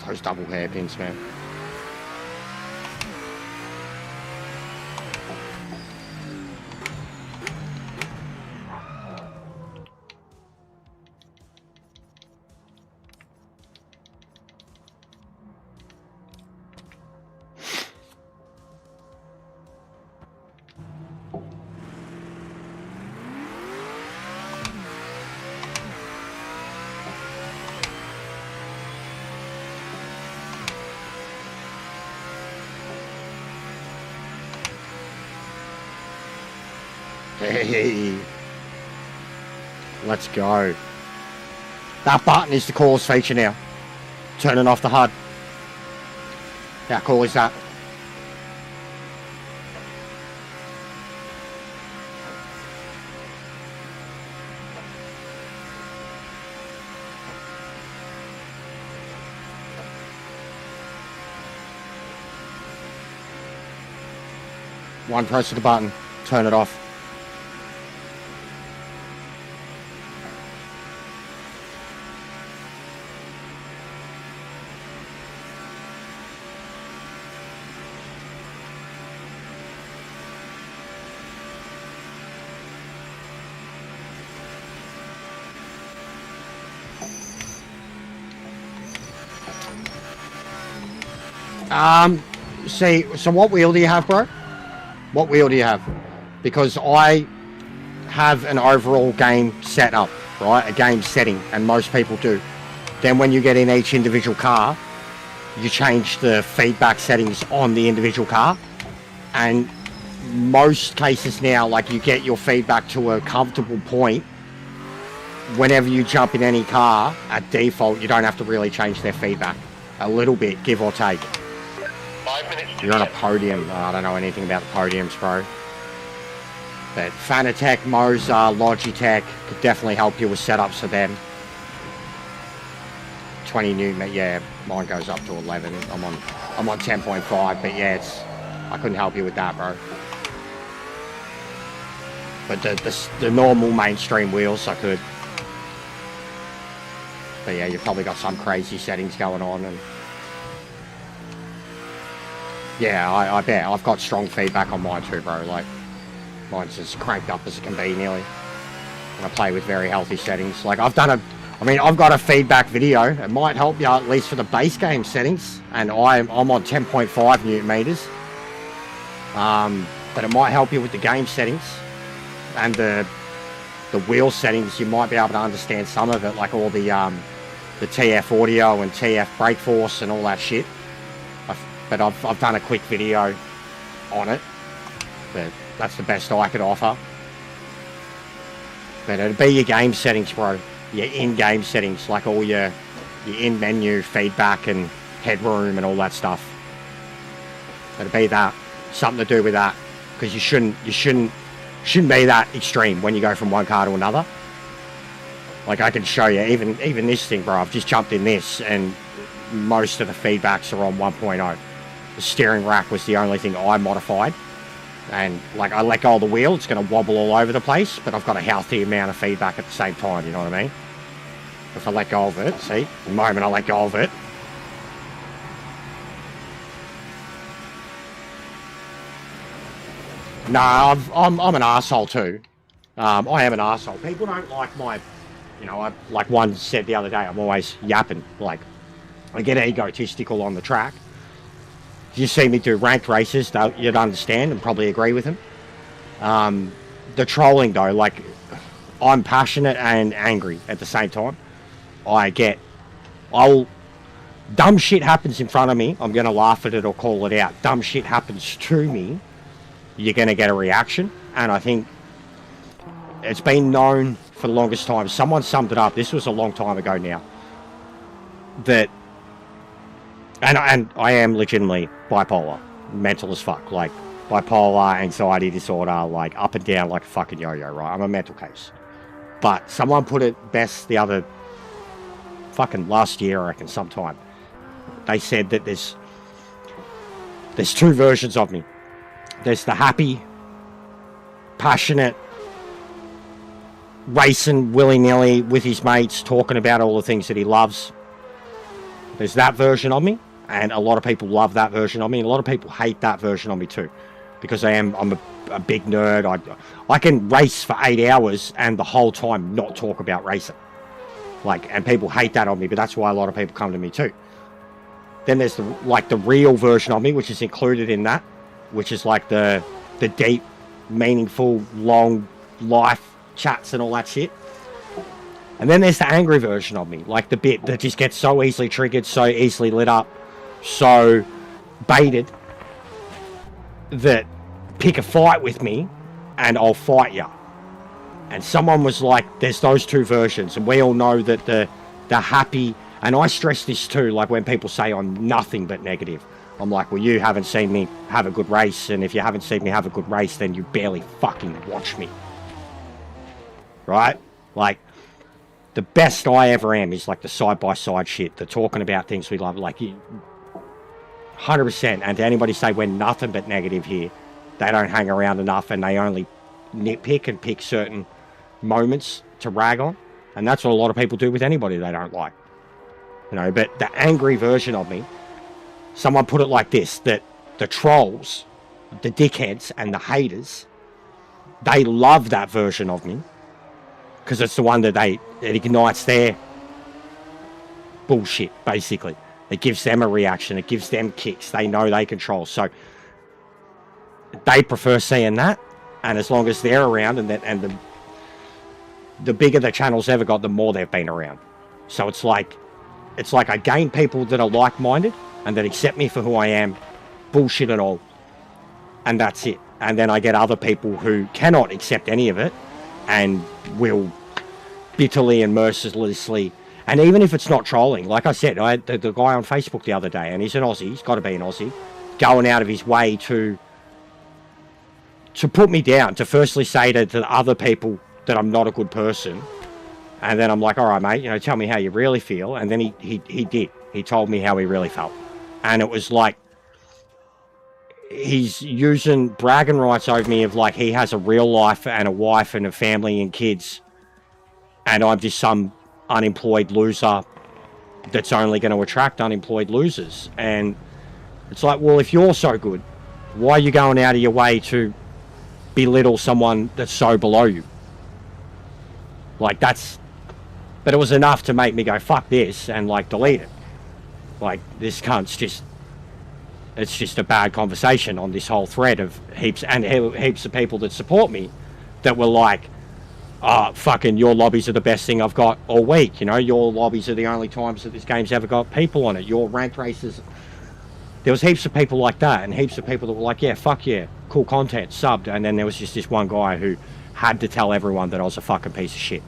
Those double hairpins, man. Hey, let's go. That button is the coolest feature now. Turning off the HUD. How cool is that? One press of the button, turn it off. See, so what wheel do you have, bro? What wheel do you have? Because I have an overall game setup, right? A game setting, and most people do. Then when you get in each individual car, you change the feedback settings on the individual car. And most cases now, like, you get your feedback to a comfortable point. Whenever you jump in any car, at default, you don't have to really change their feedback. A little bit, give or take. 5 minutes to You're on a the end. podium. Oh, I don't know anything about the podiums, bro. But Fanatec, Moza, Logitech could definitely help you with setups for them. 20 newton, yeah, mine goes up to 11. I'm on 10.5, but yeah, I couldn't help you with that, bro. But the normal mainstream wheels I could. But yeah, you've probably got some crazy settings going on, and yeah, I bet I've got strong feedback on mine too, bro. Like, mine's as cranked up as it can be nearly. And I play with very healthy settings. Like, I've got a feedback video. It might help you at least for the base game settings, and I'm on 10.5 newton meters. But it might help you with the game settings and the wheel settings. You might be able to understand some of it, like all the TF audio and TF brake force and all that shit. But I've done a quick video on it, but that's the best I could offer. But it'd be your game settings, bro. Your in-game settings, like all your in-menu feedback and headroom and all that stuff. It'd be that, something to do with that, because you shouldn't be that extreme when you go from one car to another. Like, I can show you even this thing, bro. I've just jumped in this, and most of the feedbacks are on 1.0. The steering rack was the only thing I modified, and like, I let go of the wheel, it's going to wobble all over the place, but I've got a healthy amount of feedback at the same time, you know what I mean? If I let go of it, see, the moment I let go of it, no, I'm an arsehole too. I am an arsehole. People don't like my, you know, like one said the other day, I'm always yapping. Like, I get egotistical on the track. If you see me do ranked races, you'd understand and probably agree with him. The trolling though, like, I'm passionate and angry at the same time. Dumb shit happens in front of me, I'm going to laugh at it or call it out. Dumb shit happens to me, you're going to get a reaction. And I think it's been known for the longest time. Someone summed it up, this was a long time ago now, that, and I am legitimately bipolar, mental as fuck, like bipolar, anxiety disorder, like up and down like a fucking yo-yo, right? I'm a mental case. But someone put it best the other, fucking last year, I reckon, sometime. They said that there's two versions of me. There's the happy, passionate, racing willy-nilly with his mates, talking about all the things that he loves. There's that version of me, and a lot of people love that version of me, and a lot of people hate that version of me too, because I'm a big nerd. I can race for 8 hours and the whole time not talk about racing. Like, and people hate that on me, but that's why a lot of people come to me too. Then there's the real version of me, which is included in that, which is like the deep, meaningful, long life chats and all that shit. And then there's the angry version of me, like the bit that just gets so easily triggered, so easily lit up, so baited, that pick a fight with me and I'll fight you. And someone was like, there's those two versions, and we all know that the happy, and I stress this too, like when people say I'm nothing but negative, I'm like, well, you haven't seen me have a good race, and if you haven't seen me have a good race, then you barely fucking watch me. Right? Like, the best I ever am is like the side-by-side shit, the talking about things we love, like 100%. And to anybody say we're nothing but negative here, they don't hang around enough, and they only nitpick and pick certain moments to rag on. And that's what a lot of people do with anybody they don't like. You know, but the angry version of me, someone put it like this, that the trolls, the dickheads and the haters, they love that version of me, because it's the one that it ignites their bullshit, basically. It gives them a reaction. It gives them kicks. They know they control. So they prefer seeing that. And as long as they're around, and the bigger the channel's ever got, the more they've been around. So it's like I gain people that are like-minded and that accept me for who I am, bullshit and all. And that's it. And then I get other people who cannot accept any of it and will bitterly and mercilessly, and even if it's not trolling, like I said, I had the guy on Facebook the other day, and he's an Aussie, he's got to be an Aussie, going out of his way to to put me down, to firstly say to the other people that I'm not a good person. And then I'm like, all right, mate, you know, tell me how you really feel. And then he did. He told me how he really felt. And it was like, he's using bragging rights over me of like, he has a real life and a wife and a family and kids. And I'm just some unemployed loser that's only going to attract unemployed losers. And it's like, well, if you're so good, why are you going out of your way to belittle someone that's so below you? Like, that's... But it was enough to make me go, fuck this, and, like, delete it. Like, this cunt's just... It's just a bad conversation on this whole thread of heaps of people that support me that were like, oh, fucking your lobbies are the best thing I've got all week. You know, your lobbies are the only times that this game's ever got people on it. Your ranked races... There was heaps of people like that, and heaps of people that were like, yeah, fuck yeah, cool content, subbed. And then there was just this one guy who had to tell everyone that I was a fucking piece of shit.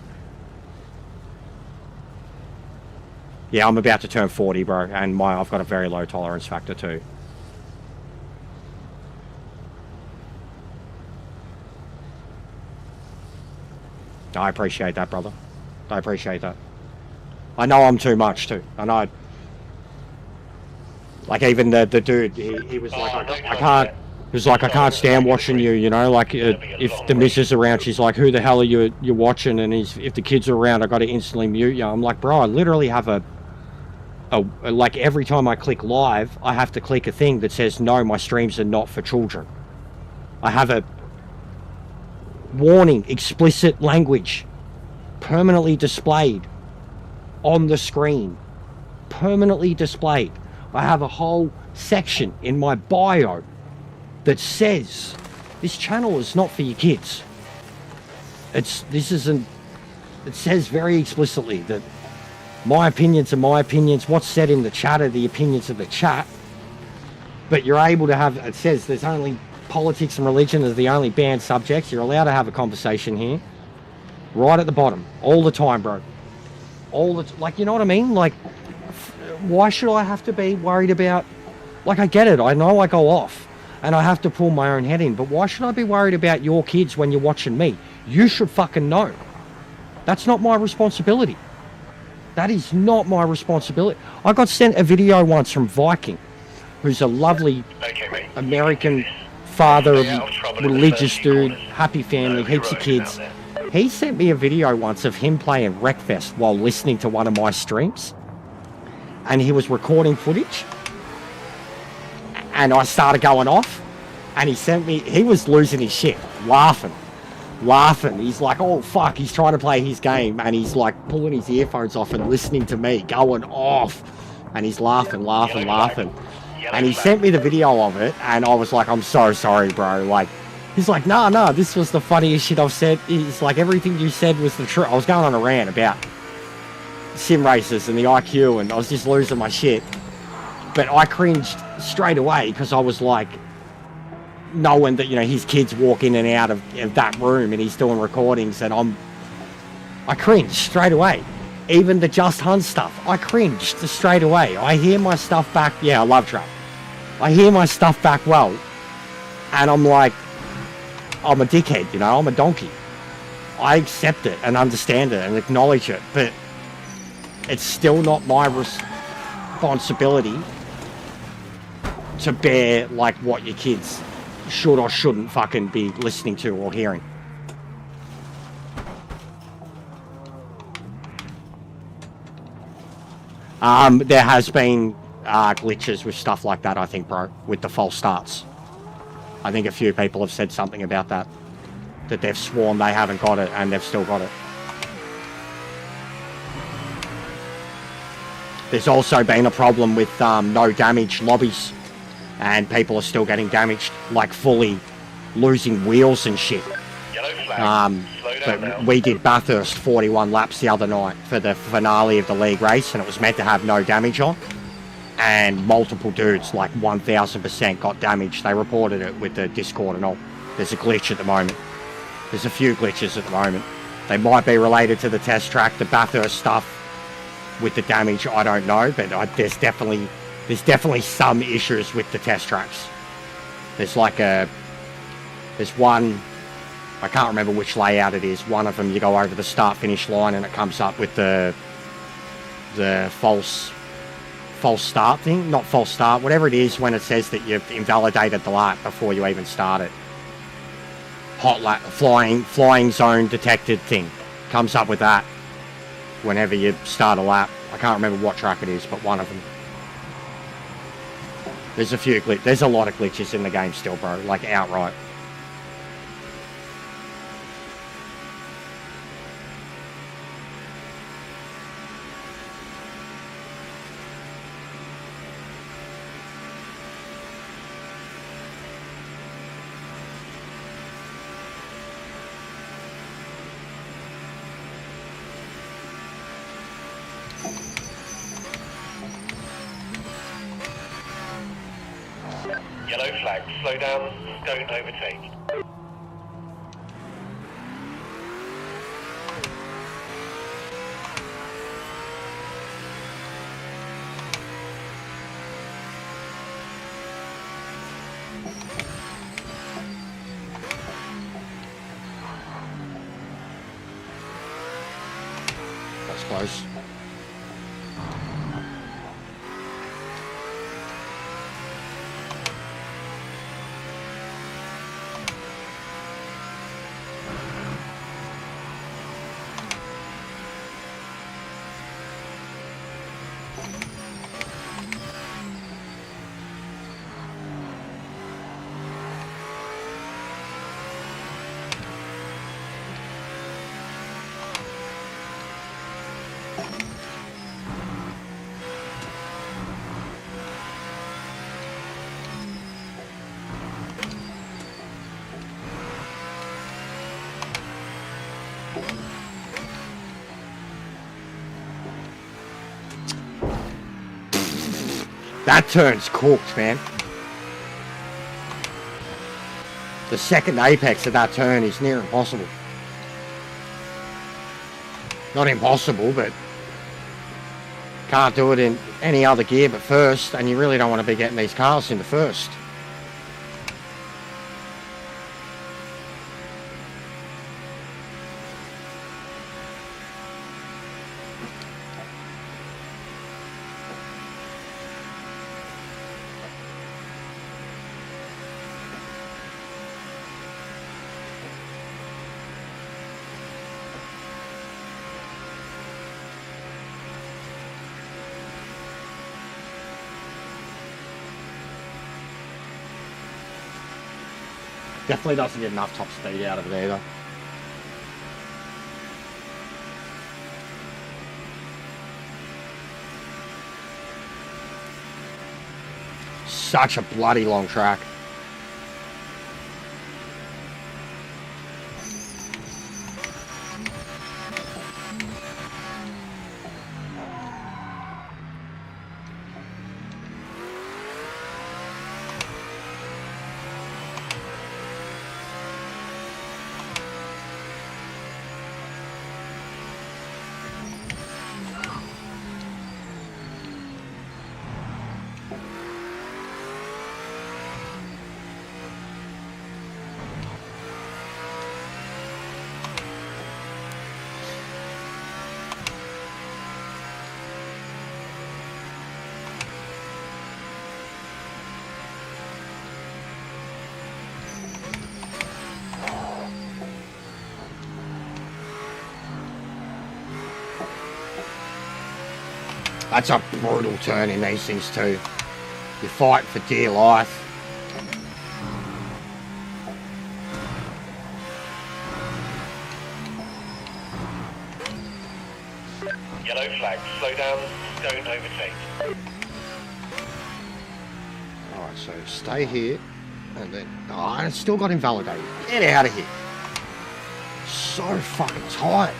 Yeah, I'm about to turn 40, bro, and I've got a very low tolerance factor too. I appreciate that, brother. I appreciate that. I know I'm too much too. I know. Like, even the dude, he was like, I can't. He was like, I can't stand watching you. You know, like if the missus around, she's like, who the hell are you're watching? And if the kids are around, I got to instantly mute you. I'm like, bro, I literally have a like every time I click live, I have to click a thing that says, no, my streams are not for children. I have a warning, explicit language, permanently displayed on the screen, permanently displayed. I have a whole section in my bio that says this channel is not for your kids. It says very explicitly that my opinions are my opinions. What's said in the chat are the opinions of the chat. But you're able to have, it says there's only politics and religion are the only banned subjects. You're allowed to have a conversation here. Right at the bottom. All the time, bro. Like, you know what I mean? Like, why should I have to be worried about... Like, I get it. I know I go off. And I have to pull my own head in. But why should I be worried about your kids when you're watching me? You should fucking know. That's not my responsibility. That is not my responsibility. I got sent a video once from Viking, who's a lovely American father, religious dude, happy family, heaps of kids. He sent me a video once of him playing Wreckfest while listening to one of my streams. And he was recording footage. And I started going off. And he was losing his shit, laughing. He's like, oh fuck, he's trying to play his game. And he's like pulling his earphones off and listening to me, going off. And he's laughing. And he sent me the video of it. And I was like, I'm so sorry, bro. Like, he's like, nah, this was the funniest shit I've said. He's like, everything you said was the truth. I was going on a rant about sim races and the IQ, and I was just losing my shit. But I cringed straight away because I was like, knowing that, you know, his kids walk in and out of that room and he's doing recordings, and I cringed straight away. Even the Just Hunt stuff, I cringed straight away. I hear my stuff back. Yeah, I love trap. I hear my stuff back well, and I'm like, I'm a dickhead, you know, I'm a donkey. I accept it and understand it and acknowledge it, but it's still not my responsibility to bear, like, what your kids should or shouldn't fucking be listening to or hearing. There has been glitches with stuff like that, I think, bro, with the false starts. I think a few people have said something about that they've sworn they haven't got it and they've still got it. There's also been a problem with no damage lobbies, and people are still getting damaged, like fully losing wheels and shit. But we did Bathurst 41 laps the other night for the finale of the league race, and it was meant to have no damage on, and multiple dudes, like 1000%, got damaged. They reported it with the Discord and all. There's a glitch at the moment. There's a few glitches at the moment. They might be related to the test track, the Bathurst stuff with the damage, I don't know, but there's definitely some issues with the test tracks. There's like There's one, I can't remember which layout it is. One of them you go over the start-finish line and it comes up with the false start thing. Not false start, whatever it is when it says that you've invalidated the lap before you even start it. Hot lap, flying zone detected thing. Comes up with that whenever you start a lap. I can't remember what track it is, but one of them. There's a few there's a lot of glitches in the game still, bro. Like outright. Yellow flag, slow down, don't overtake. That's close. That turn's cooked, man. The second apex of that turn is near impossible. Not impossible, but can't do it in any other gear but first, and you really don't want to be getting these cars into first. Definitely doesn't get enough top speed out of it either. Such a bloody long track. That's a brutal turn in these things too. You fight for dear life. Yellow flag, slow down, don't overtake. Alright, so stay here. And then, oh, and it's still got invalidated. Get out of here. So fucking tight.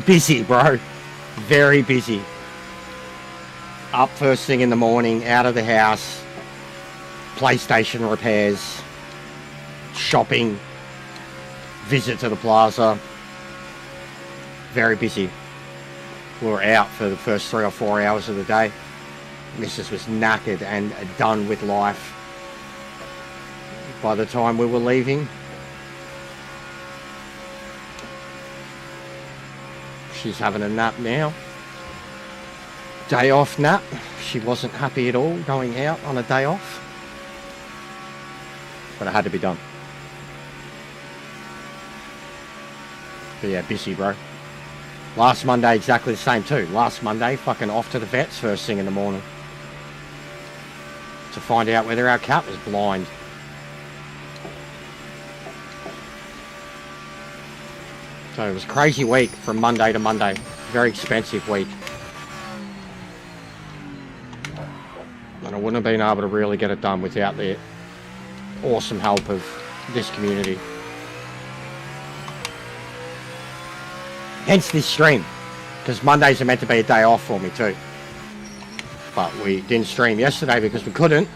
Busy, bro. Very busy. Up first thing in the morning, out of the house, PlayStation repairs, shopping, visit to the plaza. Very busy. We were out for the first 3 or 4 hours of the day. Mrs. was knackered and done with life by the time we were leaving. She's having a nap now. Day off nap. She wasn't happy at all going out on a day off. But it had to be done. But yeah, busy, bro. Last Monday, exactly the same too. Last Monday, fucking off to the vets first thing in the morning. To find out whether our cat was blind. So it was a crazy week from Monday to Monday. Very expensive week. And I wouldn't have been able to really get it done without the awesome help of this community. Hence this stream. Because Mondays are meant to be a day off for me too. But we didn't stream yesterday because we couldn't.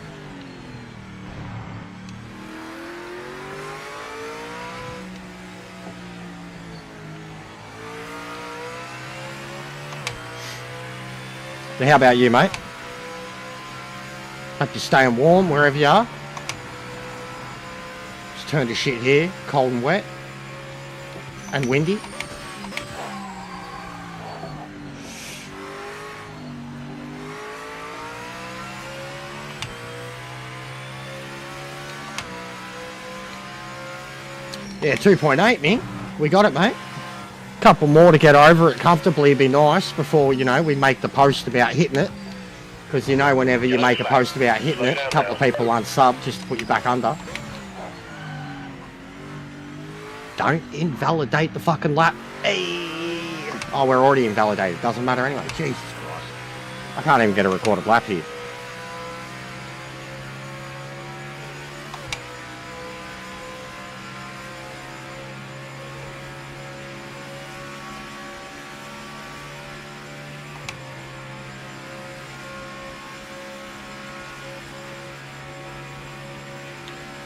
So how about you, mate? Hope you're staying warm wherever you are. It's turned to shit here, cold and wet. And windy. Yeah, 2.8, Ming. We got it, mate. Couple more to get over it comfortably would be nice before, you know, we make the post about hitting it. Because, you know, whenever you make a post about hitting it, a couple of people unsub just to put you back under. Don't invalidate the fucking lap. Hey. Oh, we're already invalidated. Doesn't matter anyway. Jesus Christ. I can't even get a recorded lap here.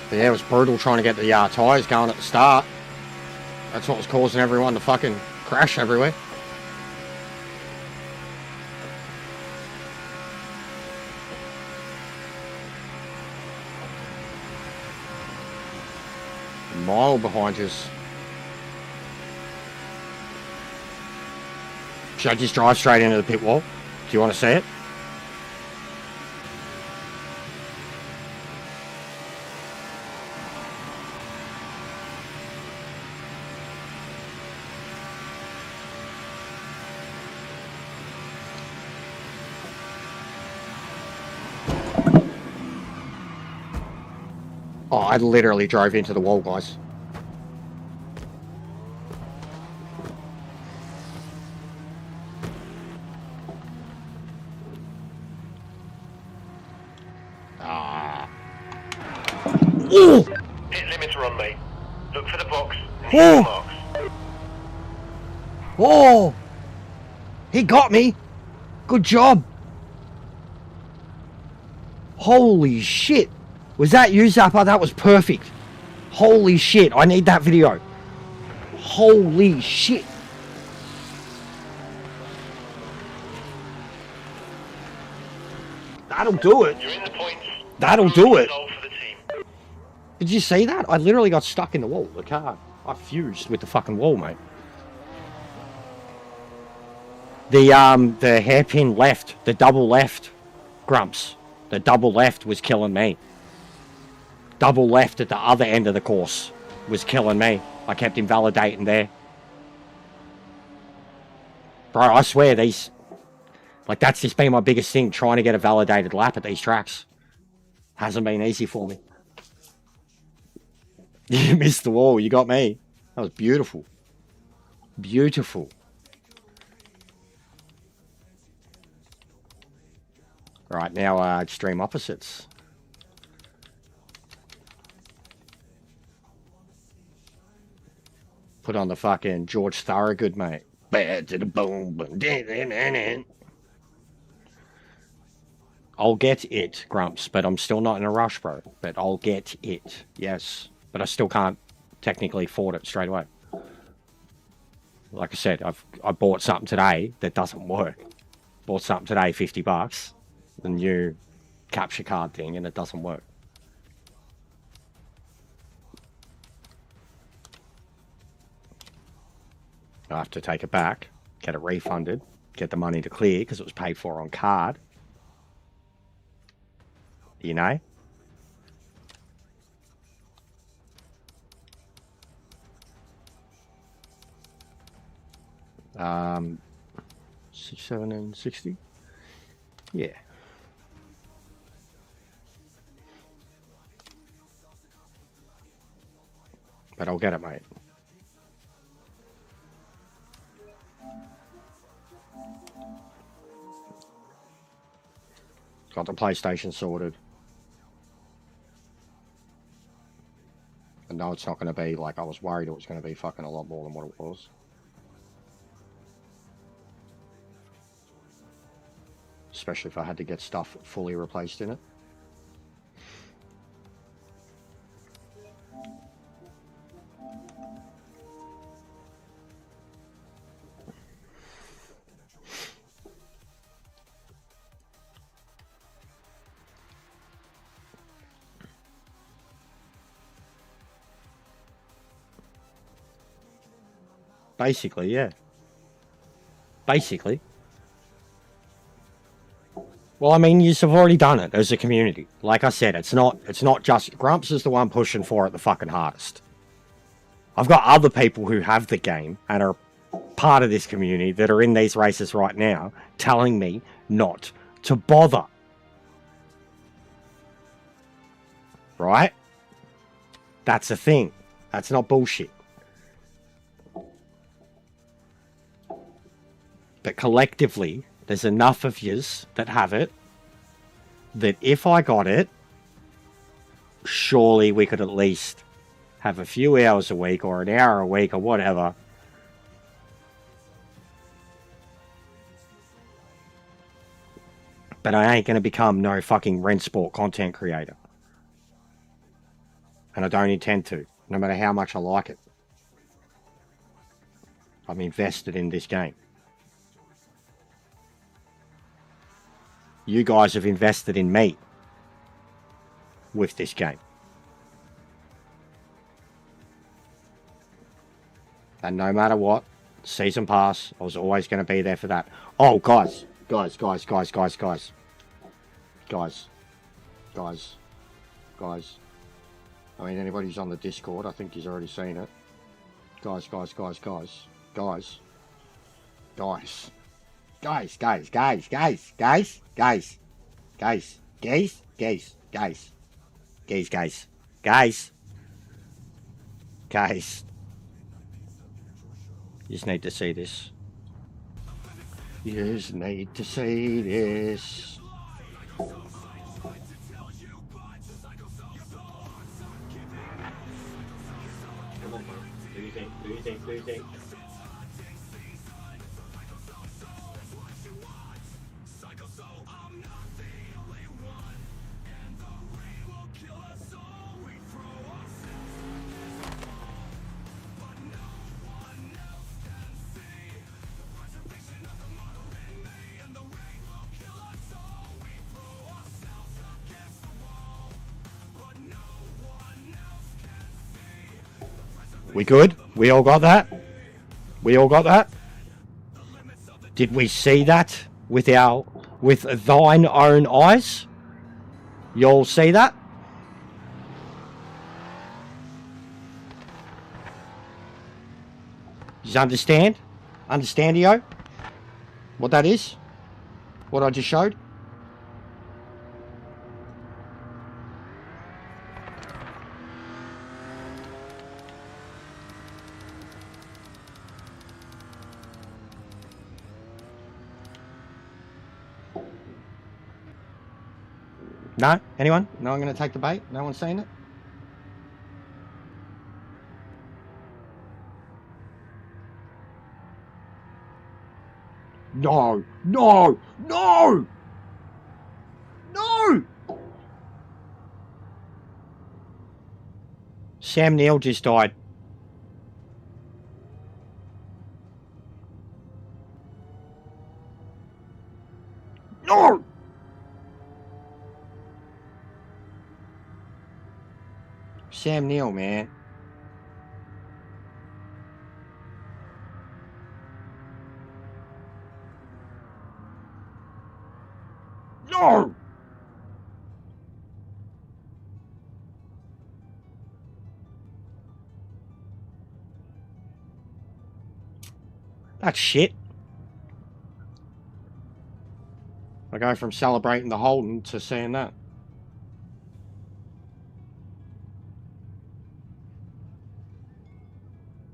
But yeah, it was brutal trying to get the tyres going at the start. That's what was causing everyone to fucking crash everywhere. A mile behind us. Should I just drive straight into the pit wall? Do you want to see it? Oh, I literally drove into the wall, guys. Oh! Pit limiter on, mate. Look for the box. Oh! Marks. Oh! He got me! Good job! Holy shit! Was that you, Zappa? That was perfect. Holy shit, I need that video. Holy shit. That'll do it. You're in the points. That'll do it. Goal for the team. Did you see that? I literally got stuck in the wall, the car. I fused with the fucking wall, mate. The hairpin left, the double left, Grumps. The double left was killing me. Double left at the other end of the course was killing me. I kept invalidating there. Bro, I swear these... Like, that's just been my biggest thing, trying to get a validated lap at these tracks. Hasn't been easy for me. You missed the wall, you got me. That was beautiful. Beautiful. Right, now extreme opposites. Put on the fucking George Thorogood, mate. Bad to the boom, boom, I'll get it, Grumps, but I'm still not in a rush, bro. But I'll get it, yes. But I still can't technically afford it straight away. Like I said, I bought something today that doesn't work. Bought something today, $50. the new capture card thing, and it doesn't work. I have to take it back, get it refunded, get the money to clear because it was paid for on card. You know? 6, 7, and 60. Yeah. But I'll get it, mate. Got the PlayStation sorted. And no, it's not going to be like I was worried it was going to be fucking a lot more than what it was. Especially if I had to get stuff fully replaced in it. Basically, yeah. Basically. Well, I mean, you've already done it as a community. Like I said, it's not just Grumps is the one pushing for it the fucking hardest. I've got other people who have the game and are part of this community that are in these races right now telling me not to bother. Right? That's a thing. That's not bullshit. But collectively, there's enough of yous that have it that if I got it, surely we could at least have a few hours a week or an hour a week or whatever. But I ain't going to become no fucking Rensport content creator. And I don't intend to, no matter how much I like it. I'm invested in this game. You guys have invested in me with this game. And no matter what, season pass, I was always going to be there for that. Oh, guys. Guys. I mean, anybody who's on the Discord, I think he's already seen it. Guys. You just need to see this. You just need to see this. Do you think? We good? We all got that? Did we see that with thine own eyes? You all see that? Does you understand? Understand-io? What that is? What I just showed? No? Anyone? No one going to take the bait? No one seen it? No! Sam Neill just died. No! Sam Neill, man. No! That's shit. I go from celebrating the Holden to seeing that.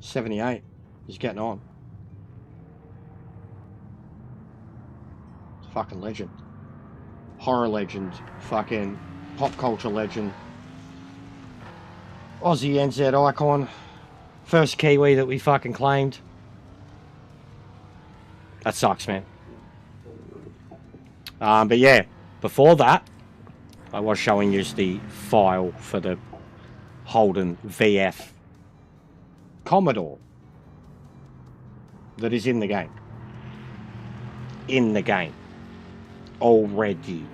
'78. He's getting on. Fucking legend. Horror legend. Fucking pop culture legend. Aussie NZ icon. First Kiwi that we fucking claimed. That sucks, man. But yeah, before that, I was showing you the file for the Holden VF Commodore that is in the game. In the game. Already.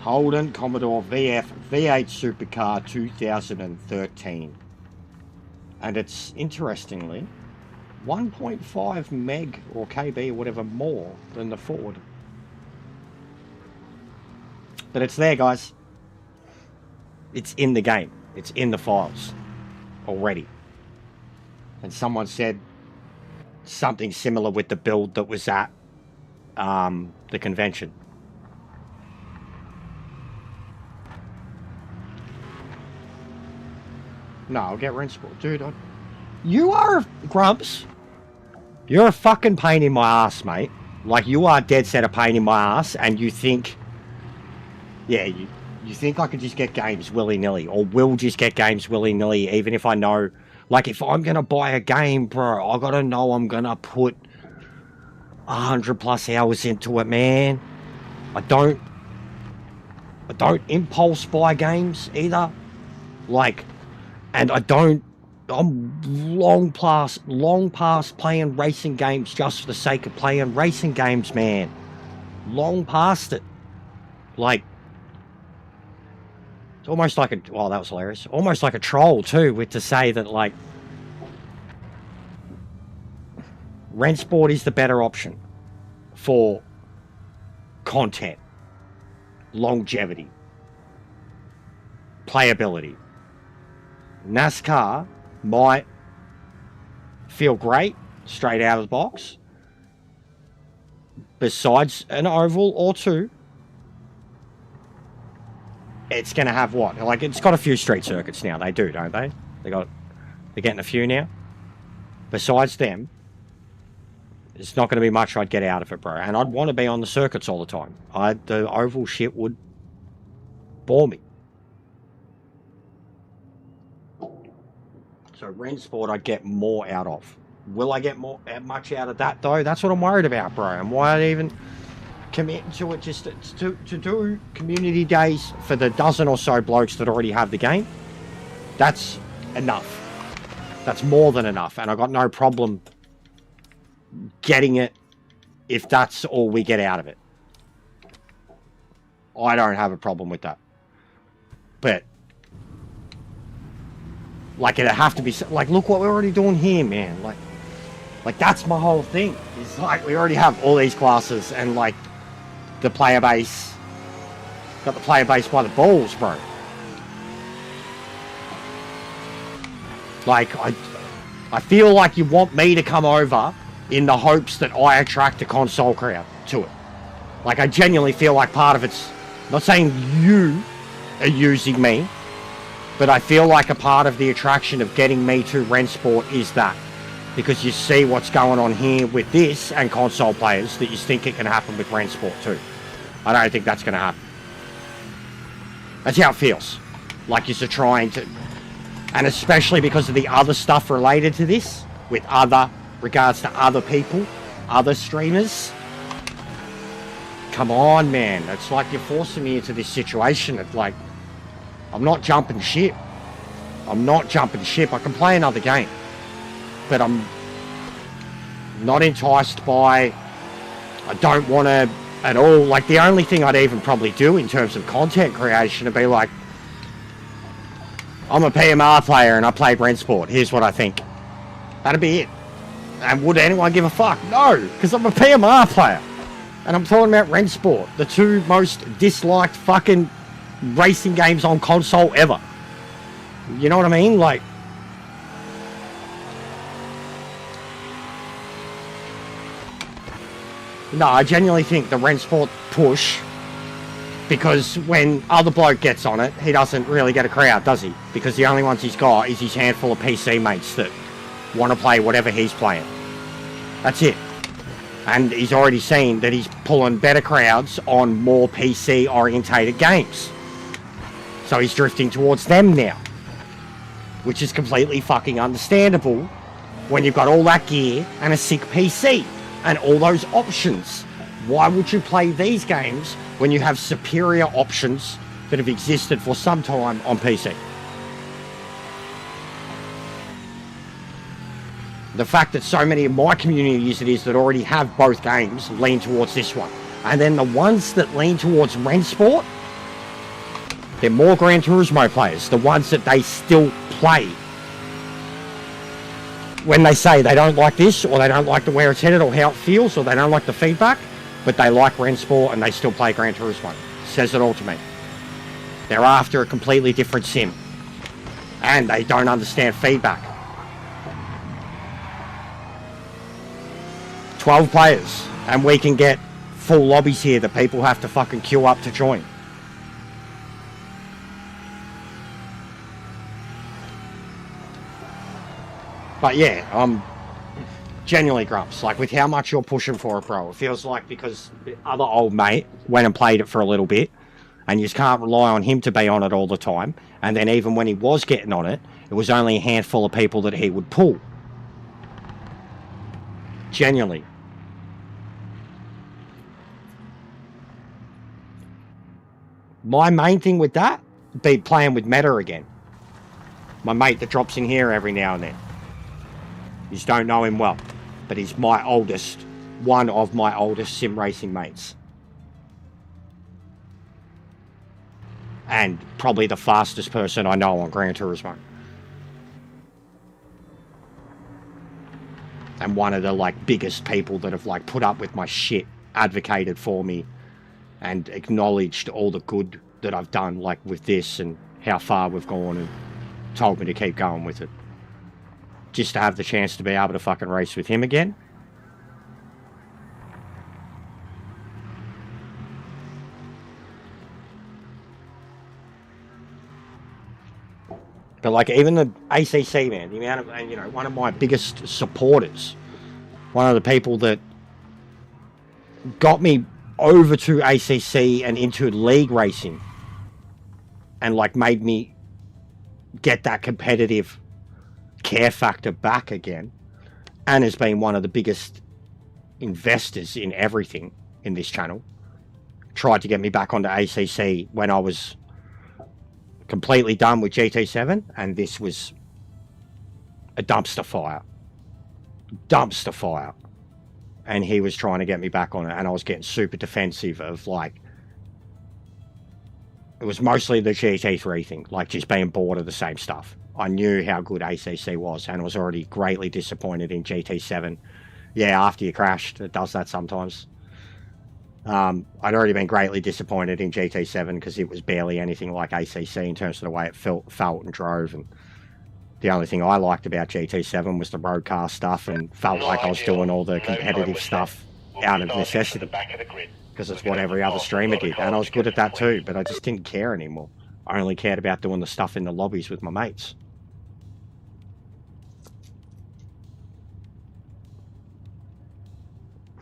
Holden Commodore VF V8 Supercar 2013. And it's, interestingly, 1.5 meg or KB or whatever more than the Ford. But it's there, guys. It's in the game. It's in the files already. And someone said something similar with the build that was at the convention. No, I'll get Rensport. Dude, you are Grumps. You're a fucking pain in my ass, mate. Like, you are dead set a pain in my ass, and you think... Yeah, you think I could just get games willy-nilly, or will just get games willy-nilly, even if I know... Like, if I'm going to buy a game, bro, I got to know I'm going to put 100+ hours into it, man. I don't impulse buy games, either. Like, and I'm long past playing racing games just for the sake of playing racing games, man. Long past it. Like, it's almost like a... Oh, that was hilarious. Almost like a troll, too, with to say that, like, Rensport is the better option for content, longevity, playability. NASCAR might feel great straight out of the box. Besides an oval or two, it's going to have what? Like, it's got a few street circuits now. They do, don't they? They're getting a few now. Besides them, it's not going to be much I'd get out of it, bro. And I'd want to be on the circuits all the time. The oval shit would bore me. So Rensport I'd get more out of. Will I get much out of that, though? That's what I'm worried about, bro. And why I'd even commit to it, just to do community days for the dozen or so blokes that already have the game. That's enough. That's more than enough. And I've got no problem getting it if that's all we get out of it. I don't have a problem with that. But like, it'd have to be like, look what we're already doing here, man. Like that's my whole thing. It's like we already have all these classes, and like the player base, got the player base by the balls, bro. Like, I feel like you want me to come over in the hopes that I attract a console crowd to it. Like, I genuinely feel like part of it's, not saying you are using me, but I feel like a part of the attraction of getting me to Rensport is that. Because you see what's going on here with this and console players, that you think it can happen with Rensport too. I don't think that's going to happen. That's how it feels. Like you're trying to... And especially because of the other stuff related to this, with regards to other people, other streamers. Come on, man. It's like you're forcing me into this situation. It's like, I'm not jumping ship. I'm not jumping ship. I can play another game. But I'm not enticed by... I don't want to at all. Like, the only thing I'd even probably do in terms of content creation would be like, I'm a PMR player and I play Rensport. Here's what I think. That'd be it. And would anyone give a fuck? No, because I'm a PMR player. And I'm talking about Rensport, the two most disliked fucking racing games on console ever. You know what I mean? Like, no, I genuinely think the Rensport push, because when other bloke gets on it, he doesn't really get a crowd, does he? Because the only ones he's got is his handful of PC mates that want to play whatever he's playing. That's it. And he's already seen that he's pulling better crowds on more PC orientated games. So he's drifting towards them now. Which is completely fucking understandable when you've got all that gear and a sick PC and all those options. Why would you play these games when you have superior options that have existed for some time on PC? The fact that so many of my community users that already have both games lean towards this one. And then the ones that lean towards Rensport, they're more Gran Turismo players. The ones that they still play. When they say they don't like this, or they don't like the where it's headed, or how it feels, or they don't like the feedback, but they like Rensport and they still play Gran Turismo. Says it all to me. They're after a completely different sim. And they don't understand feedback. 12 players, and we can get full lobbies here that people have to fucking queue up to join. But yeah, I'm genuinely grumps. Like, with how much you're pushing for it, bro, it feels like because the other old mate went and played it for a little bit, and you just can't rely on him to be on it all the time. And then even when he was getting on it, it was only a handful of people that he would pull. Genuinely. My main thing with that would be playing with Meta again. My mate that drops in here every now and then. You just don't know him well. But he's my oldest, one of my oldest sim racing mates. And probably the fastest person I know on Gran Turismo. And one of the like biggest people that have like put up with my shit, advocated for me, and acknowledged all the good that I've done, like with this and how far we've gone, and told me to keep going with it. Just to have the chance to be able to fucking race with him again. But like even the ACC, man, the amount of, and you know, one of my biggest supporters, one of the people that got me over to ACC and into league racing, and like made me get that competitive care factor back again, and has been one of the biggest investors in everything in this channel. Tried to get me back onto ACC when I was completely done with GT7, and this was a dumpster fire. Dumpster fire. And he was trying to get me back on it, and I was getting super defensive of like, it was mostly the GT3 thing, like just being bored of the same stuff. I knew how good ACC was, and I was already greatly disappointed in GT7. Yeah, after you crashed, it does that sometimes. I'd already been greatly disappointed in GT7 because it was barely anything like ACC in terms of the way it felt and drove. And the only thing I liked about GT7 was the broadcast stuff, and felt like I was doing all the competitive stuff out of necessity. Because it's what every other streamer did, and I was good at that too, but I just didn't care anymore. I only cared about doing the stuff in the lobbies with my mates.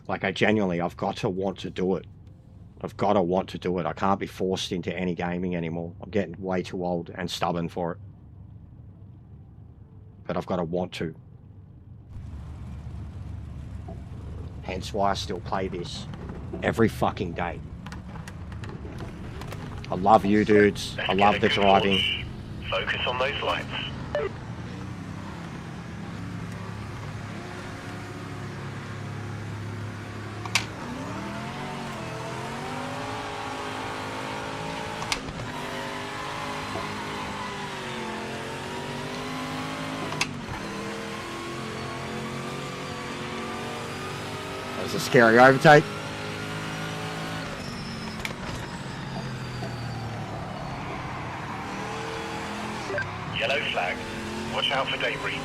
Like, I've got to want to do it. I've got to want to do it. I can't be forced into any gaming anymore. I'm getting way too old and stubborn for it. But I've got to want to. Hence why I still play this every fucking day. I love you dudes. I love the driving. Focus on those lights. That was a scary overtake. Yellow flag. Watch out for debris.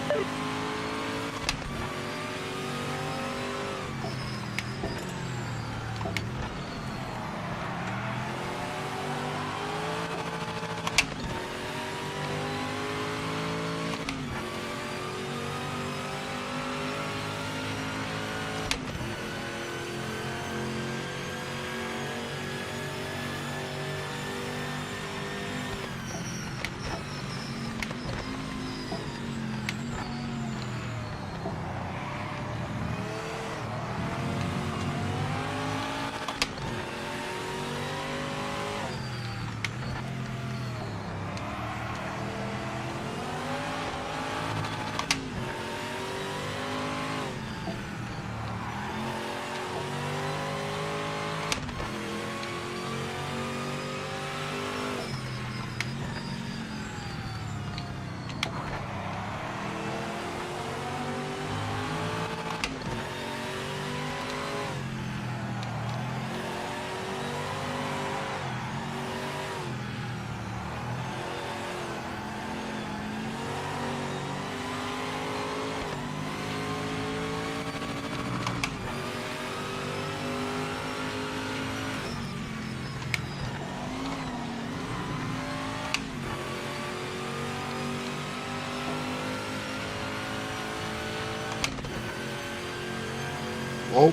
Whoa.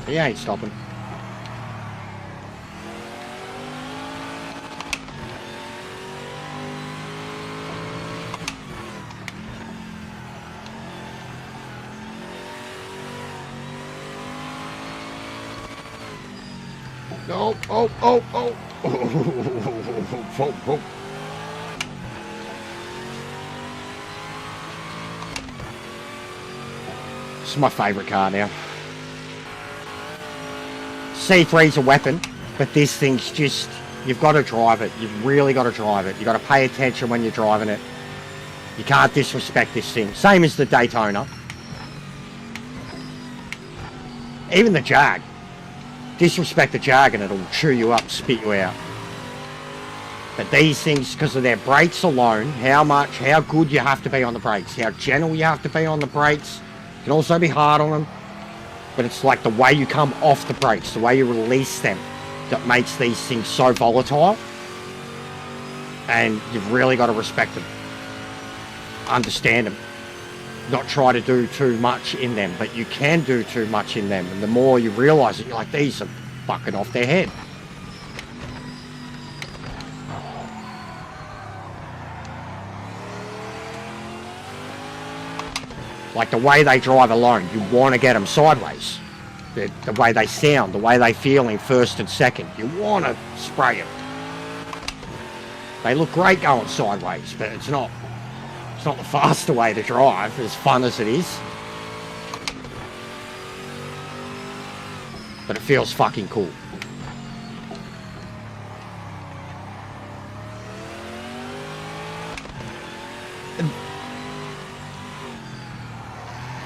He ain't stopping. No, oh, oh, oh. Oh, oh. This is my favourite car now. C3's a weapon, but this thing's just, you've got to drive it. You've really got to drive it. You've got to pay attention when you're driving it. You can't disrespect this thing. Same as the Daytona. Even the Jag. Disrespect the Jag and it'll chew you up, spit you out. But these things, because of their brakes alone, how good you have to be on the brakes, how gentle you have to be on the brakes. You can also be hard on them. But it's like the way you come off the brakes, the way you release them, that makes these things so volatile. And you've really got to respect them. Understand them. Not try to do too much in them, but you can do too much in them. And the more you realise it, you're like, these are fucking off their head. Like the way they drive alone, you want to get them sideways. The way they sound, the way they feel in first and second, you want to spray them. They look great going sideways, but it's not the faster way to drive, as fun as it is. But it feels fucking cool.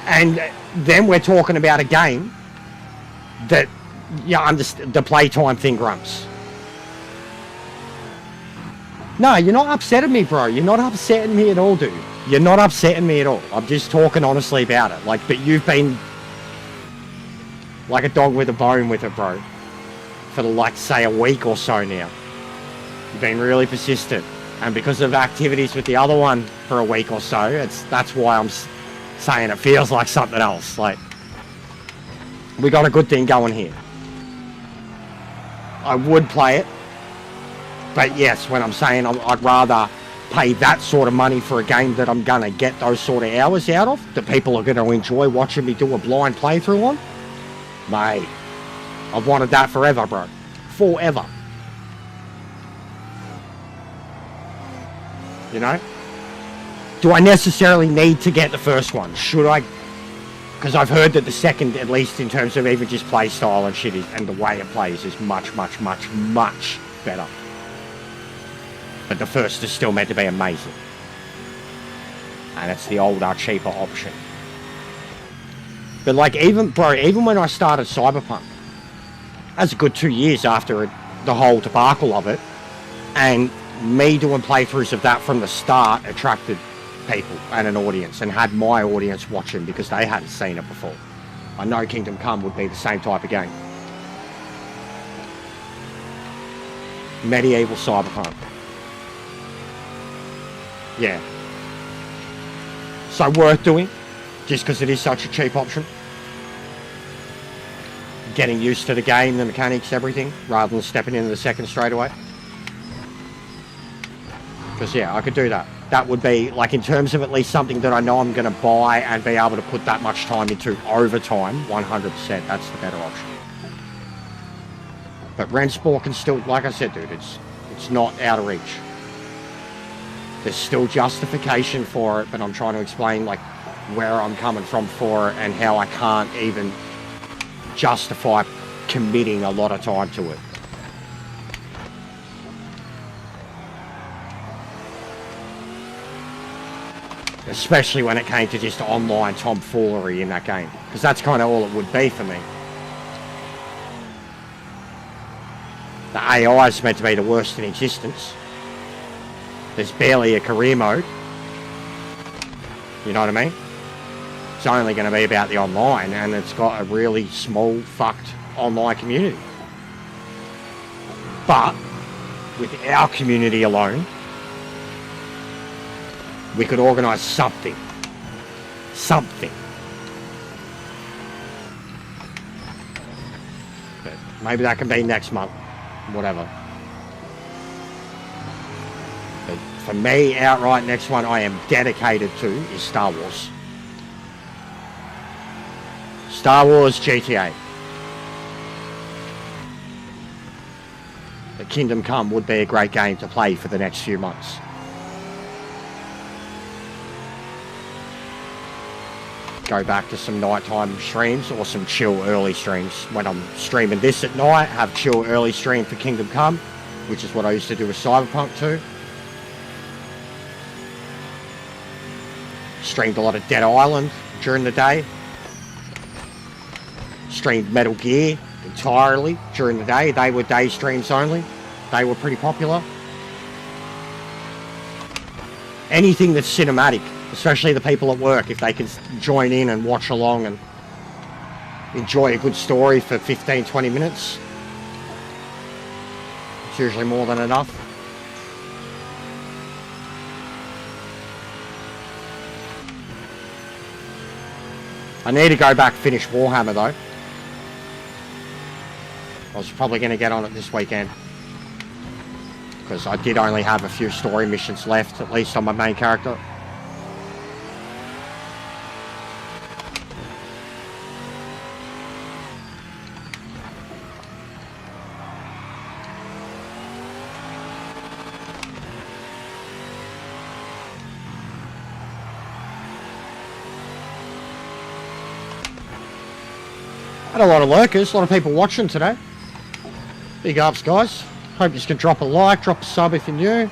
And then we're talking about a game that, you understand, the playtime thing, Grumps. No, you're not upsetting me, bro. You're not upsetting me at all, dude. You're not upsetting me at all. I'm just talking honestly about it. Like, but you've been like a dog with a bone with it, bro. For like, say, a week or so now. You've been really persistent. And because of activities with the other one for a week or so, that's why I'm saying it feels like something else. Like, we got a good thing going here. I would play it. But yes, when I'm saying I'd rather pay that sort of money for a game that I'm going to get those sort of hours out of, that people are going to enjoy watching me do a blind playthrough on, mate, I've wanted that forever, bro. Forever. You know? Do I necessarily need to get the first one? Should I? Because I've heard that the second, at least in terms of even just play style and shit, and the way it plays, is much, much, much, much better. But the first is still meant to be amazing. And it's the older, cheaper option. But like, even when I started Cyberpunk, that's a good 2 years after the whole debacle of it, and me doing playthroughs of that from the start attracted people and an audience, and had my audience watching because they hadn't seen it before. I know Kingdom Come would be the same type of game. Medieval Cyberpunk. Yeah. So worth doing, just because it is such a cheap option. Getting used to the game, the mechanics, everything, rather than stepping into the second straight away. Because yeah, I could do that. That would be, like, in terms of at least something that I know I'm going to buy and be able to put that much time into over time, 100%, that's the better option. But Rensport can still, like I said, dude, it's not out of reach. There's still justification for it, but I'm trying to explain, like, where I'm coming from for it and how I can't even justify committing a lot of time to it. Especially when it came to just online tomfoolery in that game, because that's kind of all it would be for me. The AI is meant to be the worst in existence. There's barely a career mode. You know what I mean? It's only going to be about the online, and it's got a really small, fucked online community. But with our community alone, we could organise something. Something. But maybe that can be next month. Whatever. But for me, outright, next one I am dedicated to is Star Wars. Star Wars GTA. The Kingdom Come would be a great game to play for the next few months. Go back to some nighttime streams or some chill early streams. When I'm streaming this at night, have chill early stream for Kingdom Come, which is what I used to do with Cyberpunk 2. Streamed a lot of Dead Island during the day. Streamed Metal Gear entirely during the day. They were day streams only. They were pretty popular. Anything that's cinematic, especially the people at work, if they can join in and watch along and enjoy a good story for 15-20 minutes, it's usually more than enough. I need to go back and finish Warhammer though. I was probably going to get on it this weekend, because I did only have a few story missions left, at least on my main character. Had a lot of lurkers, a lot of people watching today. Big ups, guys. Hope you can drop a like, drop a sub if you're new.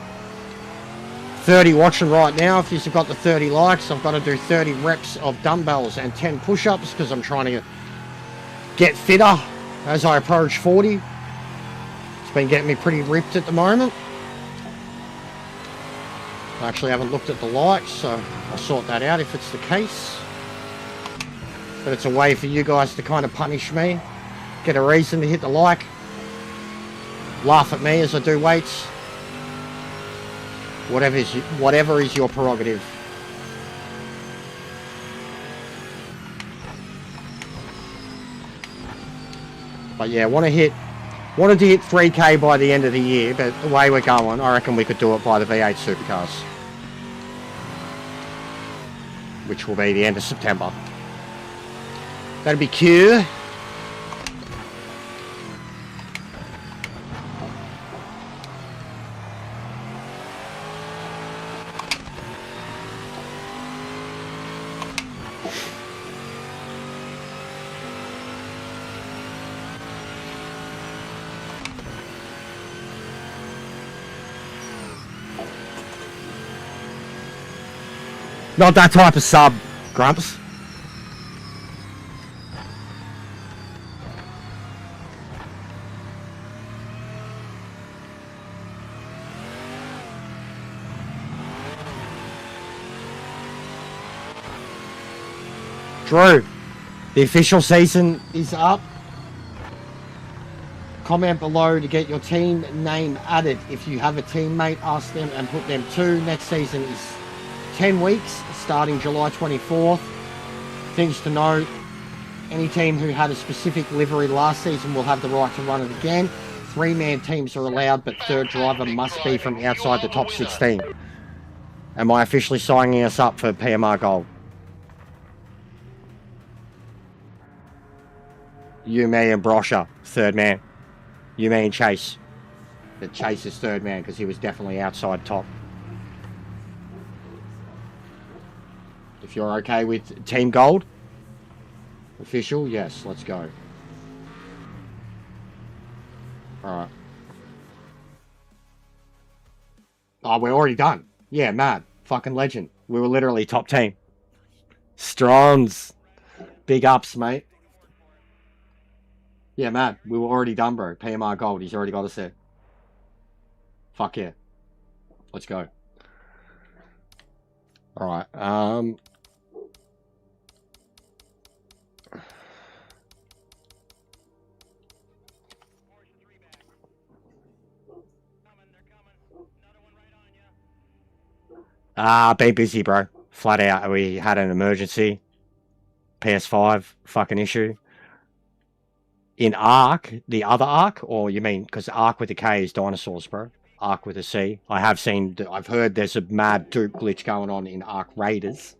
30 watching right now. If you've got the 30 likes, I've got to do 30 reps of dumbbells and 10 push-ups because I'm trying to get fitter as I approach 40. It's been getting me pretty ripped at the moment. I actually haven't looked at the likes, so I'll sort that out if it's the case. But it's a way for you guys to kind of punish me. Get a reason to hit the like. Laugh at me as I do weights. Whatever is your prerogative. But yeah, wanted to hit 3K by the end of the year, but the way we're going, I reckon we could do it by the V8 supercars, which will be the end of September. That'd be cute. Not that type of sub, Grumps. Drew, the official season is up. Comment below to get your team name added. If you have a teammate, ask them and put them too. Next season is 10 weeks, starting July 24th. Things to note, any team who had a specific livery last season will have the right to run it again. 3-man teams are allowed, but third driver must be from outside the top 16. Am I officially signing us up for PMR Gold? You, me, and Brosher, third man. You, me, and Chase. But Chase is third man because he was definitely outside top. If you're okay with Team Gold, official, yes, let's go. Alright. Oh, we're already done. Yeah, mad. Fucking legend. We were literally top team. Strongs. Big ups, mate. Yeah, mad. We were already done, bro. PMR Gold. He's already got us there. Fuck yeah. Let's go. Alright, been busy, bro. Flat out. We had an emergency. PS5 fucking issue. In Ark, the other Ark, or you mean, because Ark with a K is dinosaurs, bro. Ark with a C. I've heard there's a mad dupe glitch going on in Ark Raiders.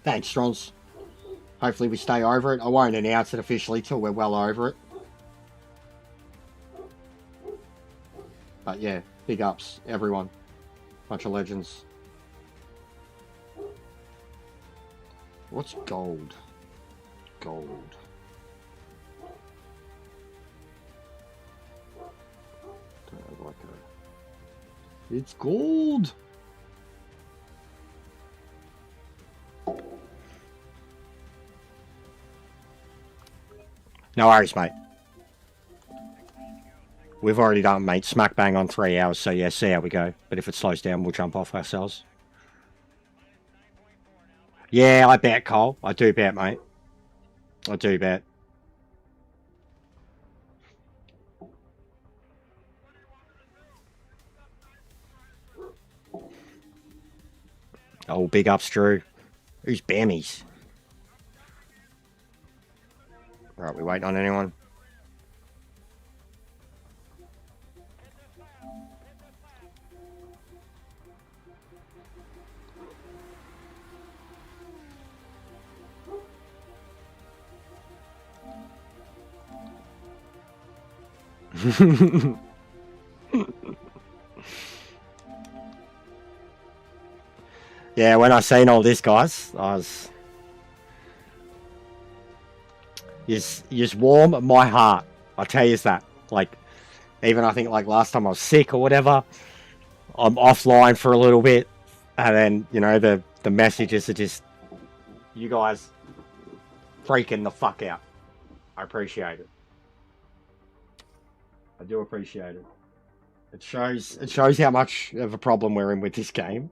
Thanks, Strons. Hopefully we stay over it. I won't announce it officially till we're well over it. But yeah, big ups, everyone. Bunch of legends. What's gold? Gold. It's gold! No worries, mate. We've already done, mate. Smack bang on 3 hours, so yeah, see how we go. But if it slows down, we'll jump off ourselves. Yeah, I bet, Cole. I do bet, mate. I do bet. Oh, big ups, Drew. Who's Bammies? Right, we waiting on anyone? Yeah, when I seen all this, guys, I was... You just warm my heart. I'll tell you that. Like, even I think like last time I was sick or whatever, I'm offline for a little bit, and then, you know, the messages are just, you guys freaking the fuck out. I appreciate it. I do appreciate it. It shows how much of a problem we're in with this game,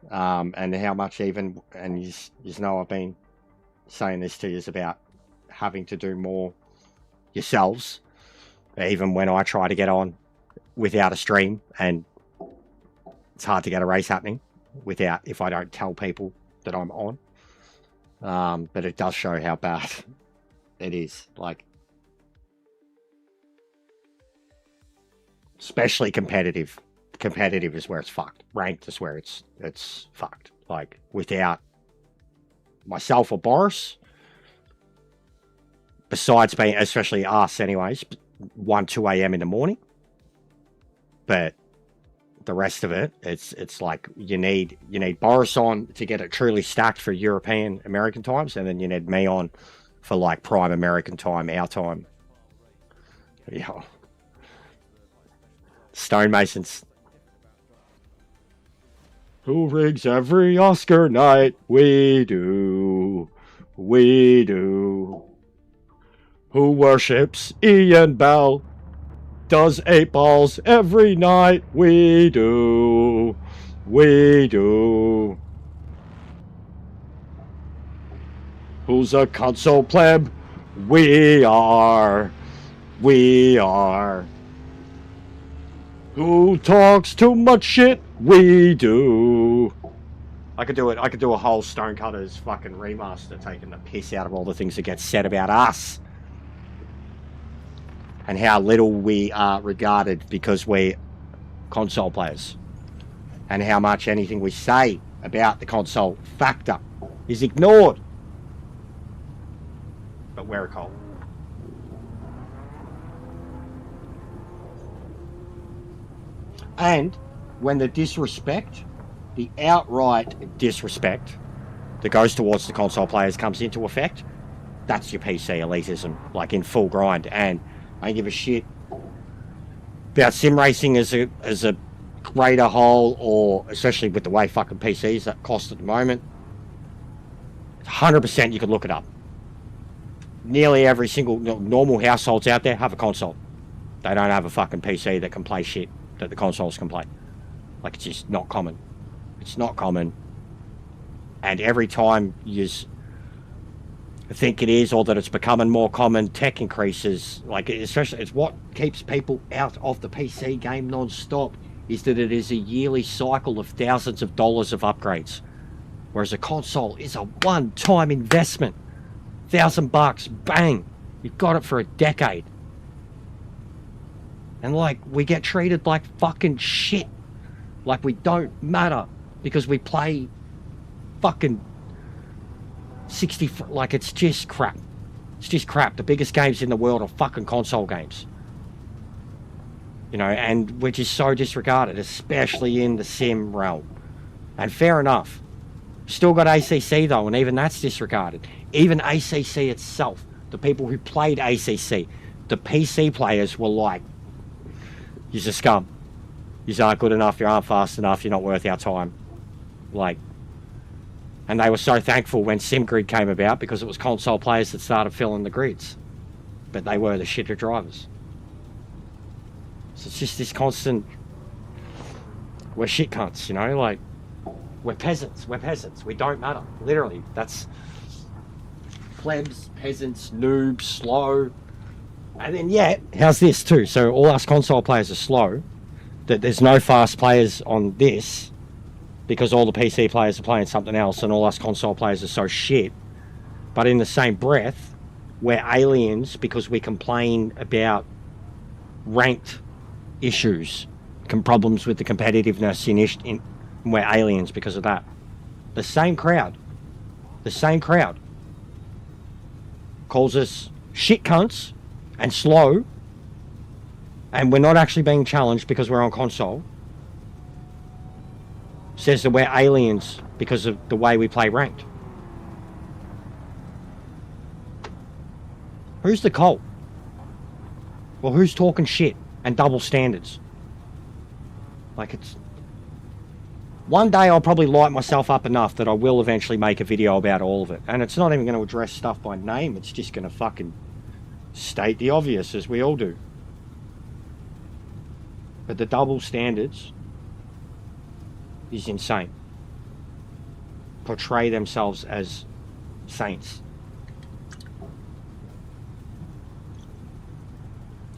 and how much even, and you know I've been saying this to you, is about having to do more yourselves, even when I try to get on without a stream, and it's hard to get a race happening without, if I don't tell people that I'm on. But it does show how bad it is. Like, Especially competitive. Competitive is where it's fucked. Ranked is where it's fucked. Like, without myself or Boris, besides being, especially us anyways, 1, 2 a.m. in the morning. But the rest of it, it's like you need Boris on to get it truly stacked for European American times, and then you need me on for like prime American time, our time. Yeah. Stonemasons. Who rigs every Oscar night? We do. We do. Who worships Ian Bell? Does 8 balls every night? We do. We do. Who's a console pleb? We are. We are. Who talks too much shit? We do. I could do it. I could do a whole Stonecutters fucking remaster taking the piss out of all the things that get said about us. And how little we are regarded because we're console players. And how much anything we say about the console factor is ignored. But we're a cult. And when the disrespect, the outright disrespect that goes towards the console players comes into effect, that's your PC elitism, like in full grind. And I don't give a shit about sim racing as a greater whole, or especially with the way fucking PCs that cost at the moment. 100% you could look it up. Nearly every single normal households out there have a console. They don't have a fucking PC that can play shit that the consoles can play. Like, it's just not common. It's not common. And every time you think it is, or that it's becoming more common, tech increases. Like, especially, it's what keeps people out of the PC game non-stop, is that it is a yearly cycle of thousands of dollars of upgrades. Whereas a console is a one-time investment. $1,000, bang, you've got it for a decade. And like, we get treated like fucking shit. Like we don't matter because we play fucking 60, like it's just crap. It's just crap. The biggest games in the world are fucking console games. You know, and we're just so disregarded, especially in the sim realm. And fair enough. Still got ACC though, and even that's disregarded. Even ACC itself, the people who played ACC, the PC players were like, you're a scum. You aren't good enough, you aren't fast enough, you're not worth our time. Like, and they were so thankful when SimGrid came about because it was console players that started filling the grids. But they were the shitter drivers. So it's just this constant, we're shit cunts, you know, like, we're peasants, we don't matter. Literally, that's plebs, peasants, noobs, slow. And then, yeah, how's this too? So all us console players are slow. That there's no fast players on this because all the PC players are playing something else and all us console players are so shit. But in the same breath, we're aliens because we complain about ranked issues, problems with the competitiveness in we're aliens because of that. The same crowd calls us shit cunts and slow, and we're not actually being challenged because we're on console. Says that we're aliens because of the way we play ranked. Who's the cult? Well, who's talking shit and double standards? Like, it's... One day I'll probably light myself up enough that I will eventually make a video about all of it. And it's not even going to address stuff by name. It's just going to fucking state the obvious, as we all do. But the double standards is insane. Portray themselves as saints.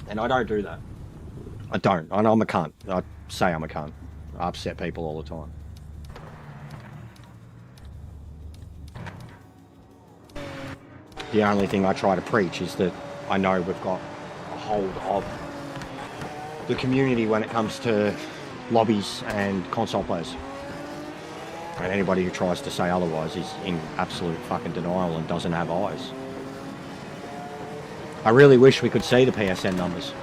And I don't do that. I don't. I'm a cunt. I say I'm a cunt. I upset people all the time. The only thing I try to preach is that I know we've got a hold of the community when it comes to lobbies and console players. And anybody who tries to say otherwise is in absolute fucking denial and doesn't have eyes. I really wish we could see the PSN numbers.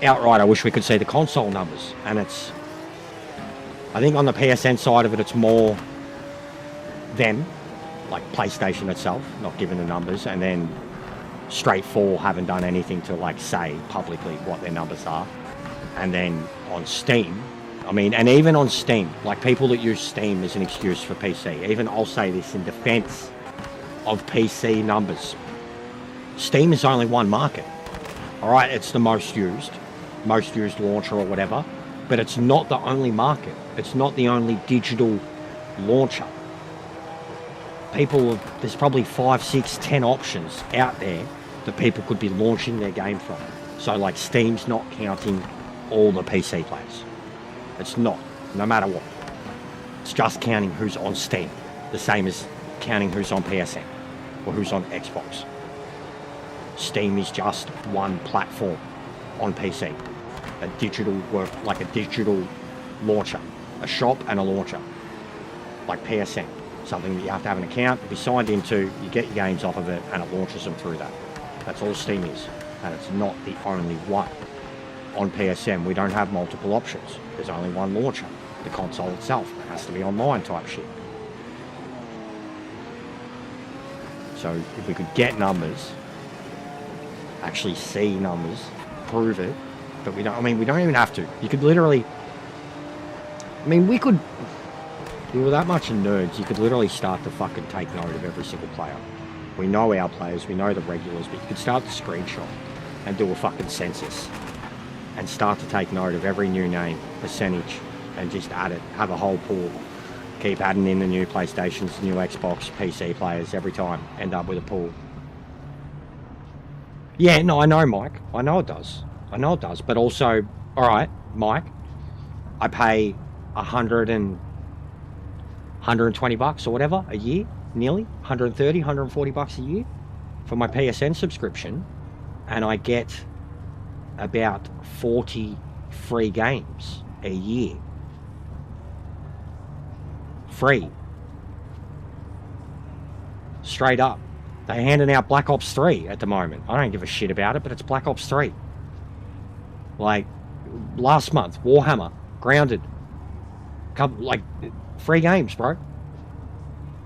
Outright, I wish we could see the console numbers. And it's... I think on the PSN side of it, it's more them, like PlayStation itself, not giving the numbers, and then Straight 4 haven't done anything to like say publicly what their numbers are. And then on Steam, I mean, and even on Steam, like people that use Steam as an excuse for PC, even I'll say this in defense of PC numbers. Steam is only one market. All right, it's the most used launcher or whatever, but it's not the only market. It's not the only digital launcher. There's probably 5, 6, 10 options out there that people could be launching their game from. So like Steam's not counting all the PC players. It's not, no matter what. It's just counting who's on Steam, the same as counting who's on PSN or who's on Xbox. Steam is just one platform on PC. A digital launcher. A shop and a launcher. Like PSN. Something that you have to have an account, be signed into, you get your games off of it, and it launches them through that. That's all Steam is. And it's not the only one. On PSN, we don't have multiple options. There's only one launcher. The console itself. It has to be online type shit. So if we could get numbers, actually see numbers, prove it, but we don't even have to. You could literally, we were that much nerds, you could literally start to fucking take note of every single player. We know our players, we know the regulars, but you could start to screenshot and do a fucking census and start to take note of every new name, percentage, and just add it, have a whole pool. Keep adding in the new PlayStations, new Xbox, PC players every time, end up with a pool. Yeah, no, I know, Mike. I know it does. But also, all right, Mike, I pay 120 bucks or whatever a year, nearly 130, 140 bucks a year for my PSN subscription, and I get about 40 free games a year. Free. Straight up. They're handing out Black Ops 3 at the moment. I don't give a shit about it, but it's Black Ops 3. Like, last month, Warhammer, Grounded. Like, free games, bro.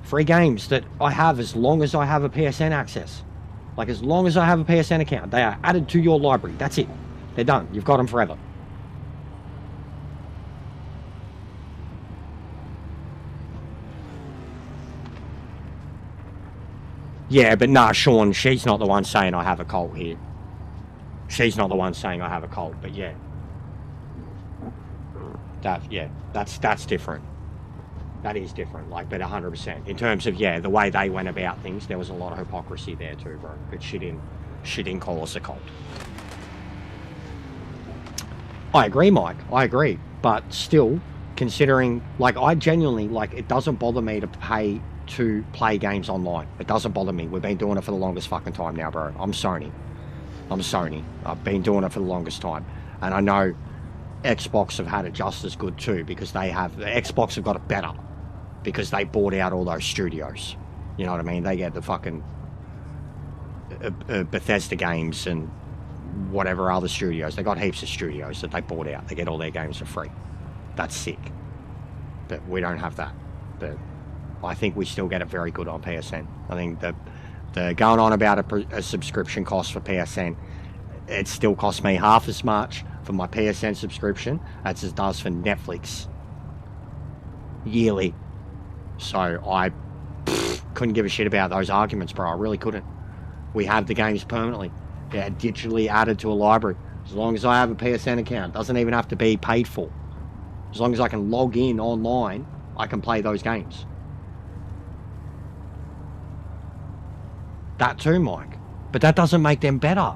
Free games that I have as long as I have a PSN access. Like, as long as I have a PSN account, they are added to your library. That's it. They're done. You've got them forever. Yeah, but nah, Sean, she's not the one saying I have a cult here. She's not the one saying I have a cult, but yeah. That's different. That is different, like, but 100%. In terms of, yeah, the way they went about things, there was a lot of hypocrisy there too, bro. But she didn't call us a cult. I agree, Mike. I agree. But still, considering, like, I genuinely, like, it doesn't bother me to pay to play games online. It doesn't bother me. We've been doing it for the longest fucking time now, bro. I'm Sony. I've been doing it for the longest time. And I know Xbox have had it just as good too, because the Xbox have got it better because they bought out all those studios. You know what I mean? They get the fucking Bethesda games and whatever other studios. They got heaps of studios that they bought out. They get all their games for free. That's sick. But we don't have that. But I think we still get it very good on PSN. I think the going on about a subscription cost for PSN, it still costs me half as much for my PSN subscription as it does for Netflix yearly. So I couldn't give a shit about those arguments, bro. I really couldn't. We have the games permanently. They're digitally added to a library. As long as I have a PSN account, doesn't even have to be paid for. As long as I can log in online, I can play those games. That too, Mike. But that doesn't make them better.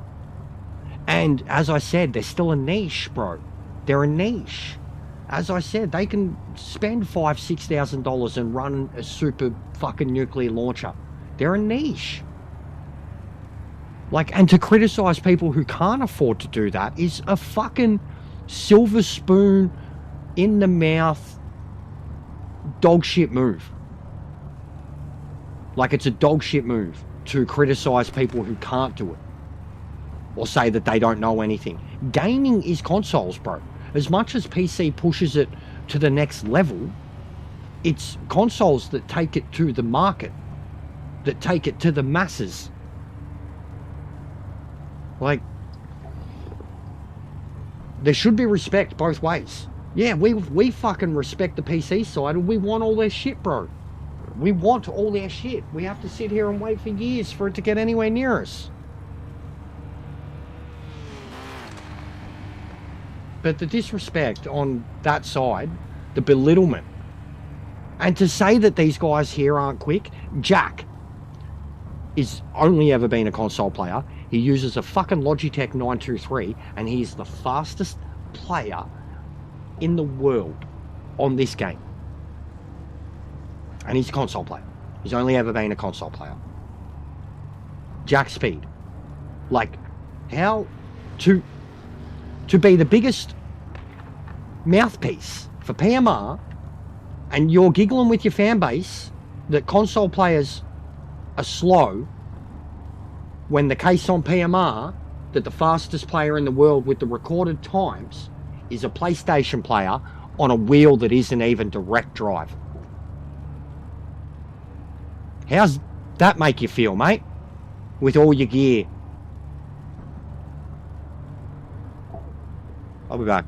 And as I said, they're still a niche, bro. They're a niche. As I said, they can spend $5,000, $6,000 and run a super fucking nuclear launcher. They're a niche. Like, and to criticize people who can't afford to do that is a fucking silver spoon in the mouth dog shit move. Like it's a dog shit move to criticize people who can't do it or say that they don't know anything. Gaming is consoles, bro. As much as PC pushes it to the next level, it's consoles that take it to the market, that take it to the masses. Like, there should be respect both ways. Yeah, we fucking respect the PC side and we want all their shit, bro. We want all their shit. We have to sit here and wait for years for it to get anywhere near us. But the disrespect on that side, the belittlement, and to say that these guys here aren't quick, Jack is only ever been a console player. He uses a fucking Logitech 923 and he's the fastest player in the world on this game. And he's a console player. He's only ever been a console player. Jack speed. Like, how to be the biggest mouthpiece for PMR, and you're giggling with your fan base that console players are slow, when the case on PMR that the fastest player in the world with the recorded times is a PlayStation player on a wheel that isn't even direct drive. How's that make you feel, mate? With all your gear. I'll be back.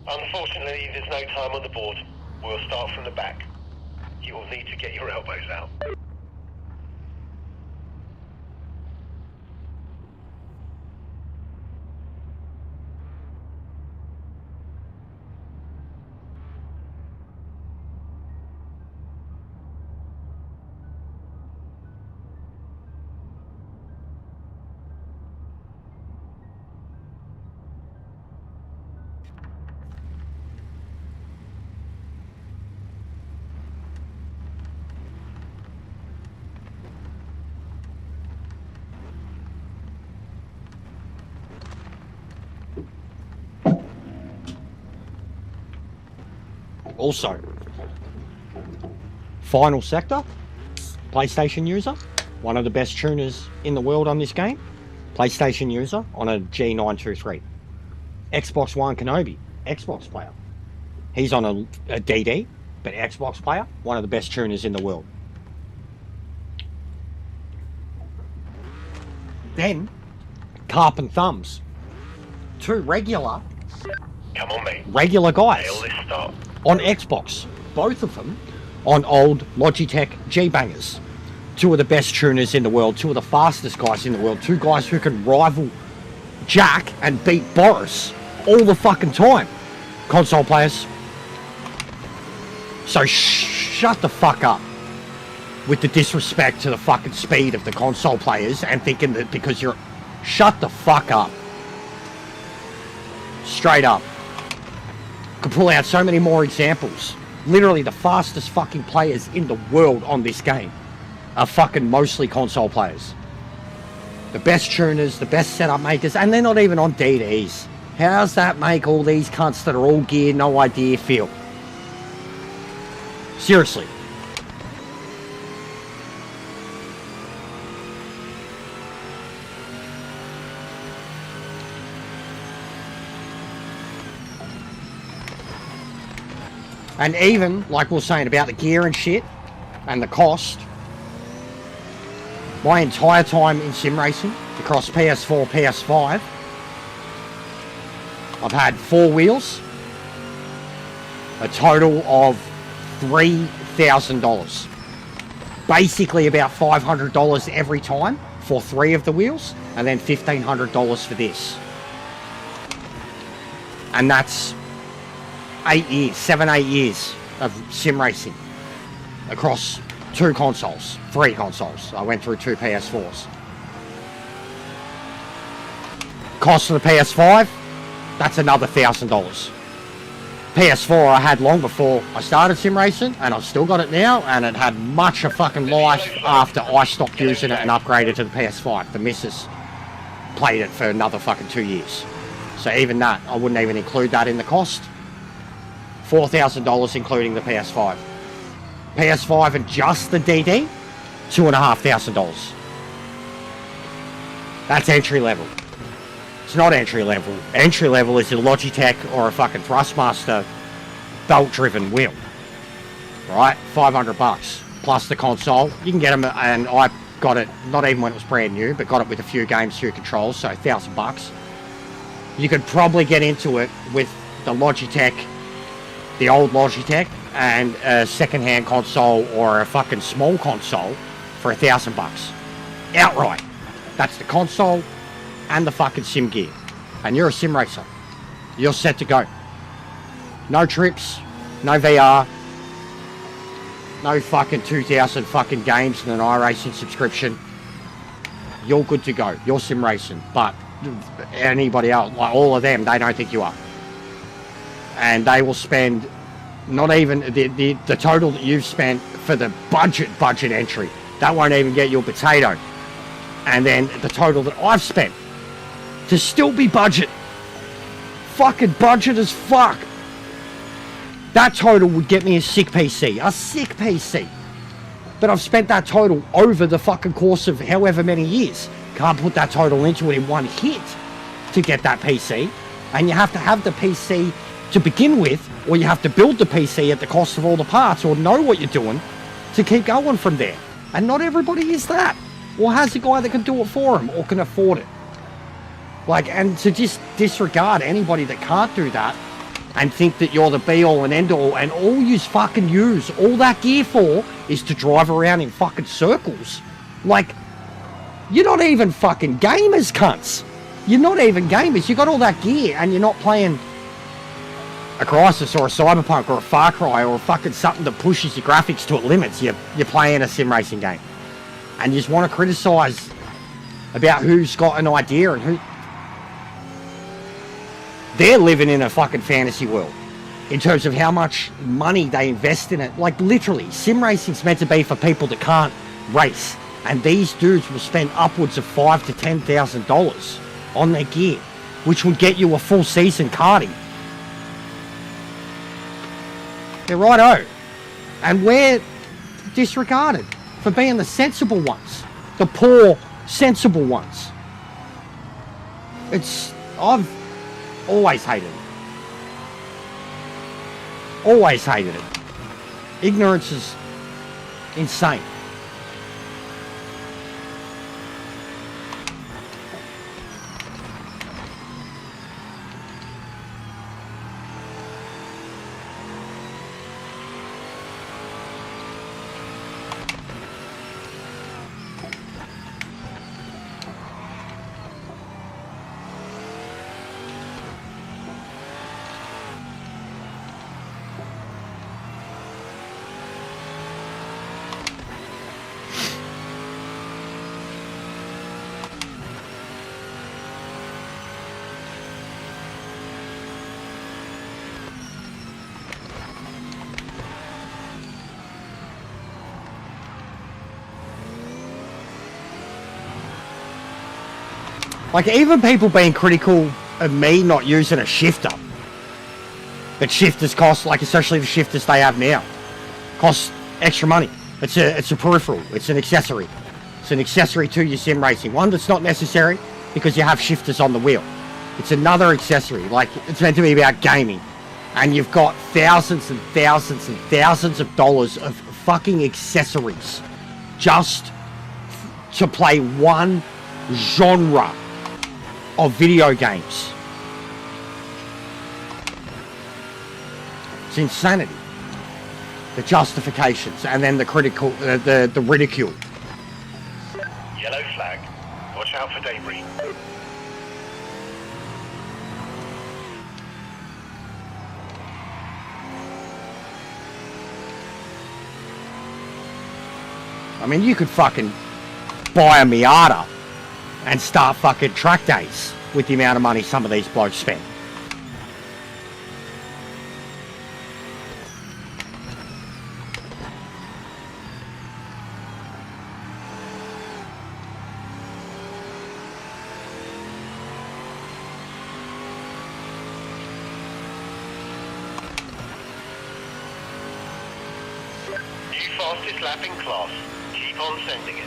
Unfortunately, there's no time on the board. We'll start from the back. You will need to get your elbows out. Also, final sector, PlayStation user, one of the best tuners in the world on this game, PlayStation user on a G923. Xbox One Kenobi, Xbox player. He's on a DD, but Xbox player, one of the best tuners in the world. Then, Carp and Thumbs, two regular Come on, mate. Regular guys Nail this start. on Xbox, both of them on old Logitech G-Bangers. Two of the best tuners in the world, two of the fastest guys in the world, two guys who can rival Jack and beat Boris all the fucking time. Console players. So shut the fuck up with the disrespect to the fucking speed of the console players and thinking that because you're... Shut the fuck up. Straight up. Could pull out so many more examples. Literally the fastest fucking players in the world on this game are fucking mostly console players. The best tuners, the best setup makers, and they're not even on DDs. How's that make all these cunts that are all gear, no idea feel? Seriously. And even, like we were saying about the gear and shit, and the cost, my entire time in sim racing, across PS4, PS5, I've had 4 wheels, a total of $3,000. Basically about $500 every time for 3 of the wheels, and then $1,500 for this. And that's 8 years, 7-8 years of sim racing across 2 consoles, 3 consoles. I went through 2 PS4s. Cost of the PS5, that's another $1,000. PS4 I had long before I started sim racing, and I've still got it now, and it had much of fucking life after I stopped using it and upgraded to the PS5. The missus played it for another fucking 2 years. So even that, I wouldn't even include that in the cost. $4,000 including the PS5. PS5 and just the DD, $2,500. That's entry level. It's not entry level. Entry level is a Logitech or a fucking Thrustmaster belt-driven wheel. Right? $500 plus the console. You can get them, and I got it not even when it was brand new, but got it with a few games, few controls, so $1,000. You could probably get into it with the Logitech, the old Logitech, and a second-hand console or a fucking small console for $1,000 outright. That's the console and the fucking sim gear, and you're a sim racer. You're set to go. No trips, no VR, no fucking 2,000 fucking games and an iRacing subscription. You're good to go. You're sim racing, but anybody else, like all of them, they don't think you are, and they will spend not even the total that you've spent for the budget entry. That won't even get you a potato, and then the total that I've spent to still be budget, fucking budget as fuck, that total would get me a sick PC, but I've spent that total over the fucking course of however many years. Can't put that total into it in one hit to get that PC, and you have to have the PC to begin with, or you have to build the PC at the cost of all the parts, or know what you're doing to keep going from there. And not everybody is that, or has a guy that can do it for him, or can afford it. Like, and to just disregard anybody that can't do that and think that you're the be-all and end-all, and all you fucking use all that gear for is to drive around in fucking circles. Like, you're not even fucking gamers, cunts. You're not even gamers. You got all that gear and you're not playing a Crisis or a Cyberpunk or a Far Cry or fucking something that pushes your graphics to its limits. You're playing a sim racing game. And you just want to criticize about who's got an idea and who... They're living in a fucking fantasy world in terms of how much money they invest in it. Like, literally, sim racing's meant to be for people that can't race. And these dudes will spend upwards of $5,000 to $10,000 on their gear, which would get you a full season karting. They're righto. And we're disregarded for being the sensible ones. The poor, sensible ones. I've always hated it. Always hated it. Ignorance is insane. Like, even people being critical of me not using a shifter. But shifters cost, like especially the shifters they have now, cost extra money. It's a peripheral. It's an accessory. It's an accessory to your sim racing. One that's not necessary because you have shifters on the wheel. It's another accessory. Like, it's meant to be about gaming. and you've got thousands and thousands and thousands of dollars of fucking accessories just to play one genre of video games. It's insanity. The justifications and then the critical, the ridicule. Yellow flag. Watch out for debris. I mean, you could fucking buy a Miata and start fucking track days with the amount of money some of these blokes spend. New fastest lap in class. Keep on sending it.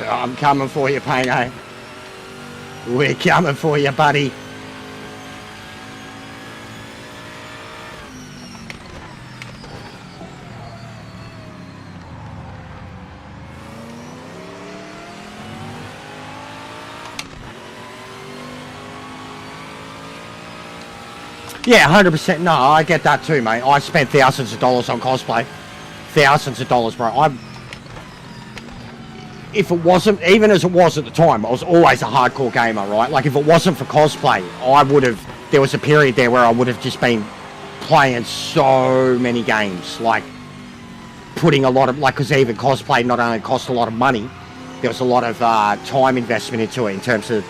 I'm coming for you, Payne. We're coming for you, buddy. Yeah, 100%. No, I get that too, mate. I spent thousands of dollars on cosplay. Thousands of dollars, bro. If it wasn't, even as it was at the time, I was always a hardcore gamer, right? Like, if it wasn't for cosplay, I would have, there was a period there where I would have just been playing so many games, like, putting a lot of, like, because even cosplay not only cost a lot of money, there was a lot of time investment into it in terms of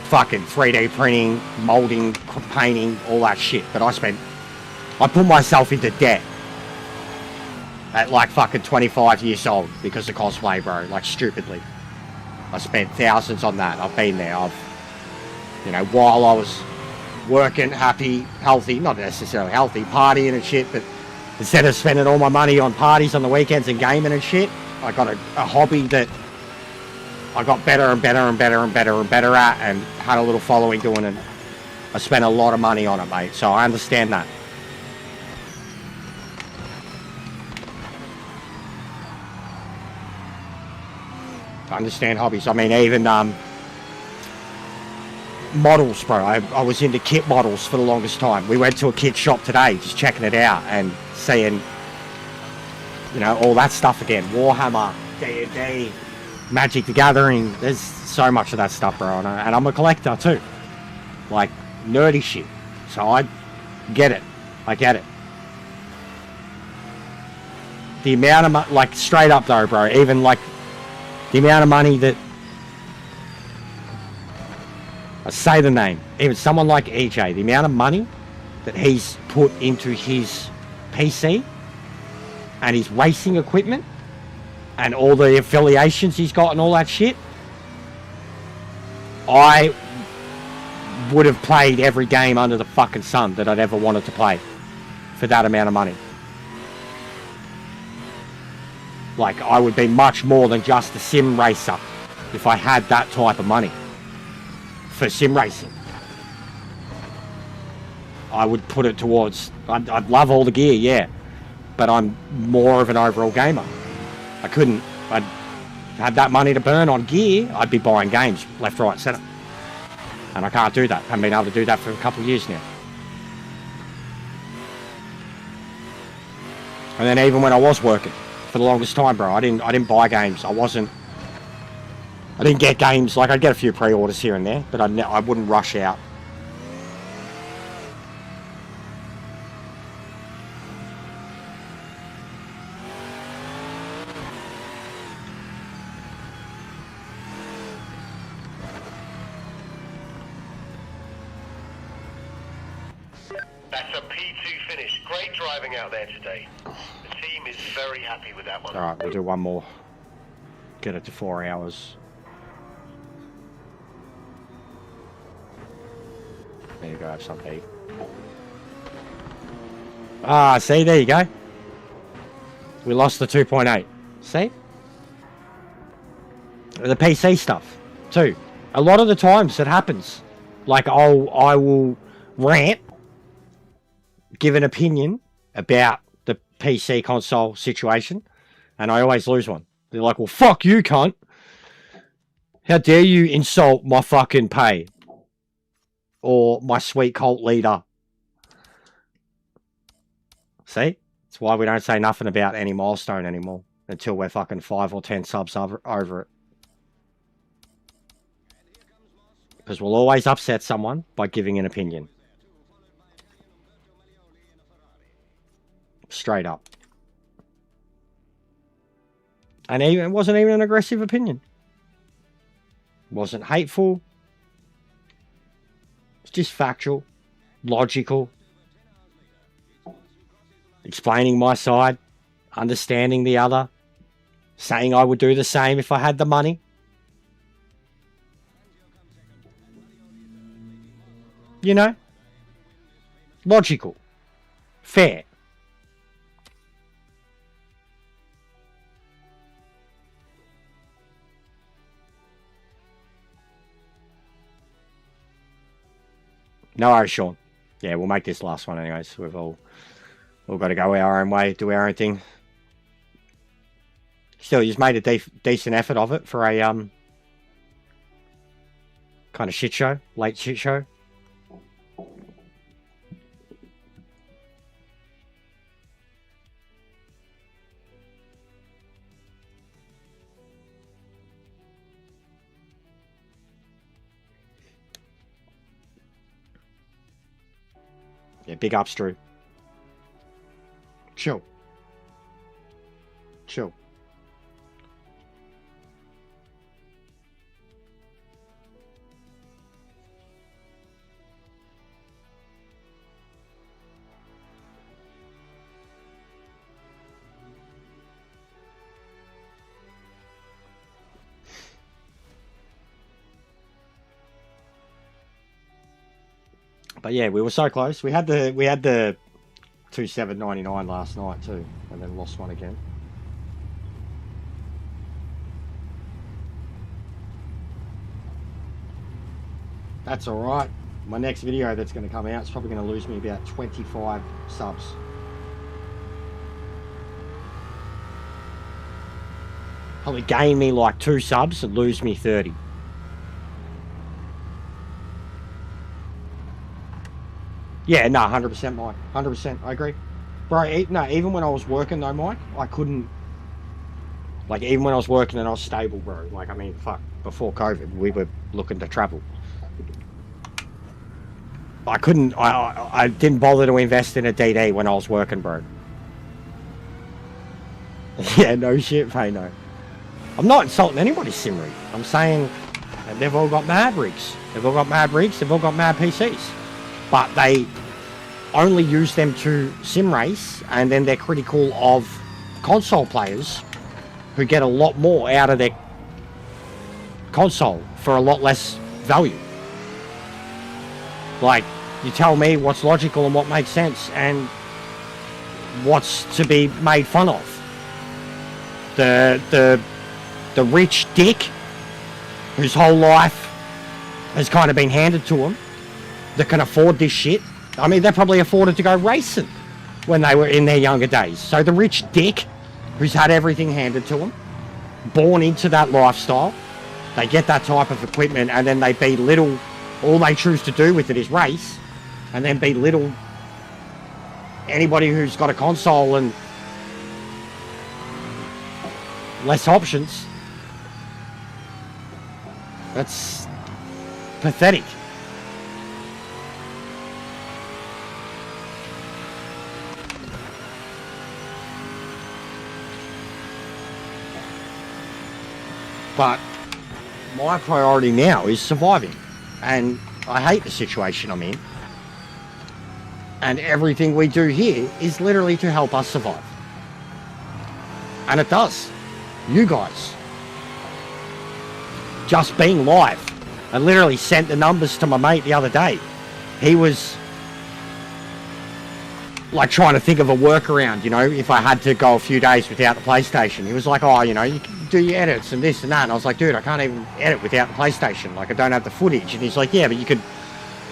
fucking 3D printing, molding, painting, all that shit. But I put myself into debt at like fucking 25 years old because of cosplay, bro. Like, stupidly. I spent thousands on that. I've been there. You know, while I was working, happy, healthy, not necessarily healthy, partying and shit, but instead of spending all my money on parties on the weekends and gaming and shit, I got a hobby that I got better and better and better and better and better at, and had a little following doing it. I spent a lot of money on it, mate, so I understand that. I understand hobbies. I mean, even models, bro. I was into kit models for the longest time. We went to a kit shop today, just checking it out and seeing, you know, all that stuff again. Warhammer, D&D, Magic the Gathering. There's so much of that stuff, bro. And I'm a collector too. Like, nerdy shit. So I get it. I get it. The amount of like, straight up though, bro, even like the amount of money that, I say the name, even someone like EJ, the amount of money that he's put into his PC and his racing equipment and all the affiliations he's got and all that shit, I would have played every game under the fucking sun that I'd ever wanted to play for that amount of money. Like, I would be much more than just a sim racer if I had that type of money for sim racing. I would put it towards, I'd love all the gear, yeah, but I'm more of an overall gamer. I'd have that money to burn on gear, I'd be buying games left, right, centre. And I can't do that. I haven't been able to do that for a couple of years now. And then even when I was working, for the longest time, bro, I didn't buy games. I didn't get games. Like, I'd get a few pre-orders here and there, but I wouldn't rush out. That's a P2 finish. Great driving out there today. The team is very happy with that one. Alright, we'll do one more. Get it to 4 hours. There you go, have some heat. Ah, see, there you go. We lost the 2.8. See? The PC stuff, too. A lot of the times it happens. Like, I will rant, give an opinion about the PC console situation, and I always lose one. They're like, well, fuck you, cunt. How dare you insult my fucking pay? Or my sweet cult leader. See? That's why we don't say nothing about any milestone anymore until we're fucking 5 or 10 subs over it. Because we'll always upset someone by giving an opinion. Straight up. And it wasn't even an aggressive opinion. It wasn't hateful. It's just factual, logical. Explaining my side, understanding the other, saying I would do the same if I had the money. You know? Logical. Fair. No worries, Sean. Yeah, we'll make this last one anyways. We've all got to go our own way, do our own thing. Still, you've made a decent effort of it for a kind of shit show, late shit show. Yeah, big ups, Drew. Chill. Chill. But yeah, we were so close. We had the 2799 last night too, and then lost one again. That's all right. My next video that's going to come out is probably going to lose me about 25 subs. Probably gain me like 2 subs and lose me 30. Yeah, no, 100% Mike. 100%, I agree. Bro, no, even when I was working though, Mike, I couldn't... Like, even when I was working and I was stable, bro. Like, I mean, fuck, before COVID, we were looking to travel. I couldn't... I didn't bother to invest in a DD when I was working, bro. Yeah, no shit, Pay, no. I'm not insulting anybody's sim rig. I'm saying that they've all got mad rigs. They've all got mad rigs, they've all got mad PCs. But they only use them to sim race, and then they're critical of console players who get a lot more out of their console for a lot less value. Like, you tell me what's logical and what makes sense and what's to be made fun of. The rich dick whose whole life has kind of been handed to him, that can afford this shit. I mean, they probably afforded to go racing when they were in their younger days. So the rich dick who's had everything handed to them, born into that lifestyle, they get that type of equipment and then they belittle, all they choose to do with it is race, and then belittle anybody who's got a console and less options. That's pathetic. But my priority now is surviving. And I hate the situation I'm in. And everything we do here is literally to help us survive. And it does. You guys. Just being live. I literally sent the numbers to my mate the other day. He was like trying to think of a workaround, you know, if I had to go a few days without the PlayStation. He was like, oh, you know, you can do your edits and this and that. And I was like, dude, I can't even edit without the PlayStation. Like, I don't have the footage. And he's like, yeah, but you could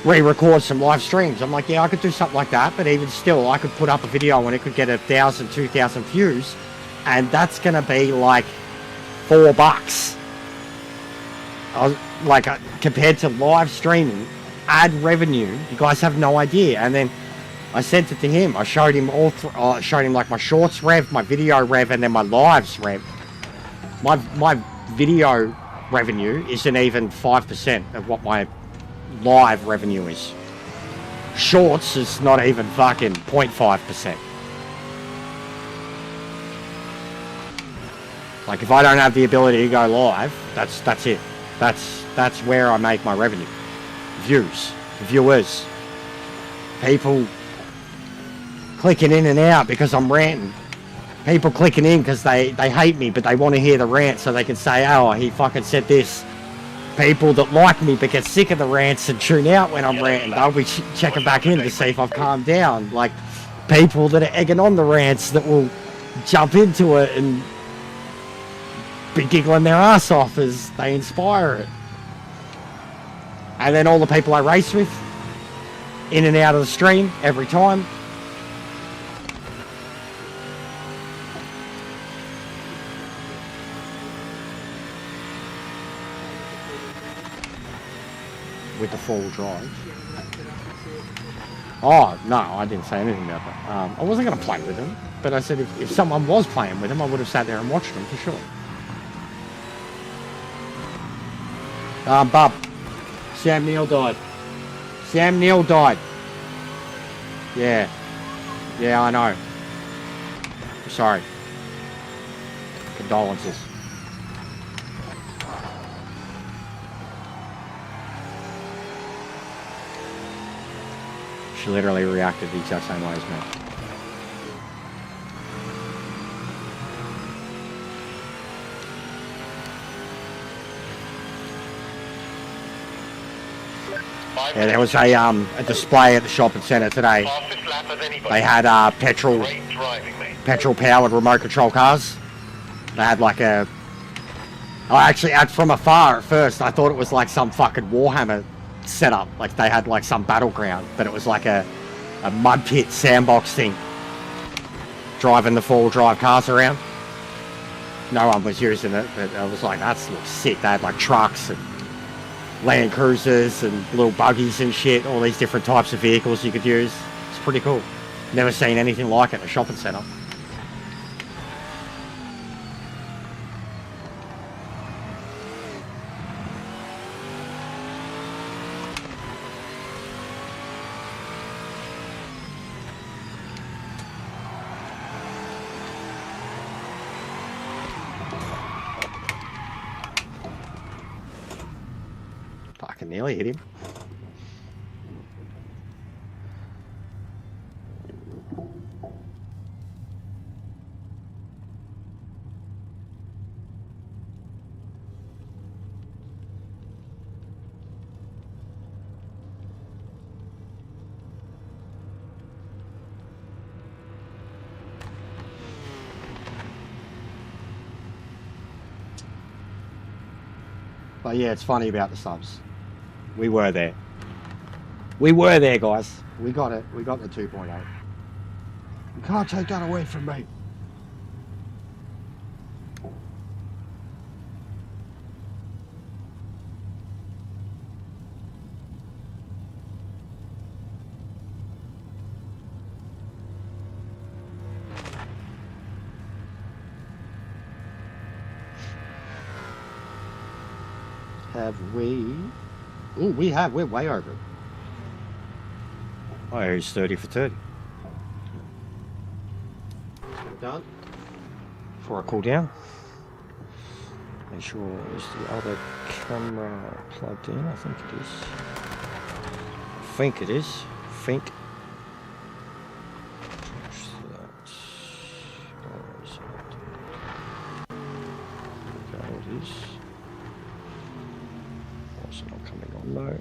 re-record some live streams. I'm like, yeah, I could do something like that. But even still, I could put up a video and it could get 1,000, 2,000 views. And that's going to be like $4. Like, compared to live streaming, ad revenue, you guys have no idea. And then I sent it to him. I showed him showed him like my shorts rev, my video rev, and then my lives rev. My video revenue isn't even 5% of what my live revenue is. Shorts is not even fucking 0.5%. Like, if I don't have the ability to go live, that's it. That's where I make my revenue. Views, viewers, people clicking in and out because I'm ranting. People clicking in because they hate me, but they want to hear the rant so they can say, oh, he fucking said this. People that like me but get sick of the rants and tune out when I'm ranting, they'll be checking back in to see if I've calmed down. Like, people that are egging on the rants that will jump into it and be giggling their ass off as they inspire it. And then all the people I race with, in and out of the stream every time. With the four-wheel drive. Oh, no, I didn't say anything about that. I wasn't going to play with him, but I said if someone was playing with him, I would have sat there and watched him for sure. Bub. Sam Neill died. Sam Neill died. Yeah. Yeah, I know. Sorry. Condolences. She literally reacted the exact same way as me. Yeah, there was a display at the shopping centre today. They had petrol powered remote control cars. They had like a... actually, from afar at first, I thought it was like some fucking Warhammer setup. Like they had like some battleground, but it was like a mud pit sandbox thing. Driving the four-wheel drive cars around. No one was using it, but I was like, that looks sick. They had like trucks and Land Cruisers and little buggies and shit, all these different types of vehicles you could use. It's pretty cool. Never seen anything like it in a shopping centre. Fucking nearly hit him. But yeah, it's funny about the subs. We were there. We were there, guys. We got it. We got the 2.8. You can't take that away from me. Have we... Ooh, we have. We're way over. Oh, he's 30 for 30. Done. Before I cool down. Make sure is the other camera plugged in. I think it is. I think it is. Think. Where is it? No.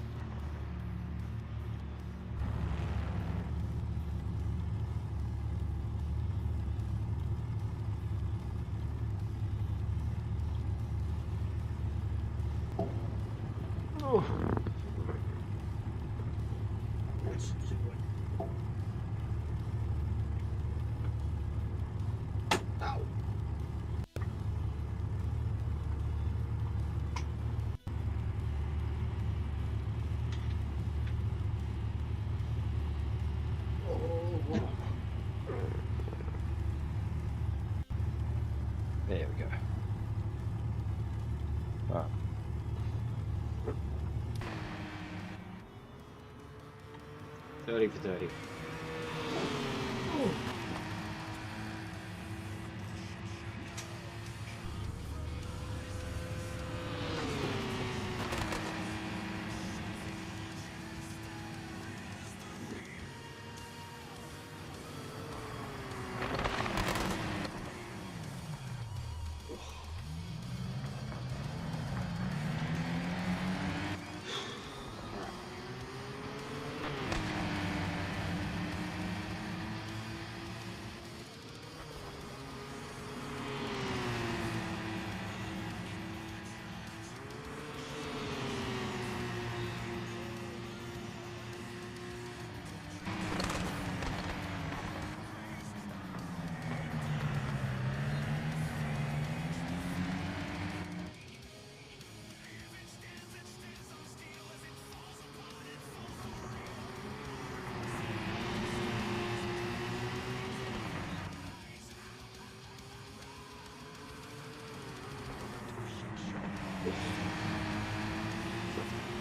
There we go. Right. $30 for $30.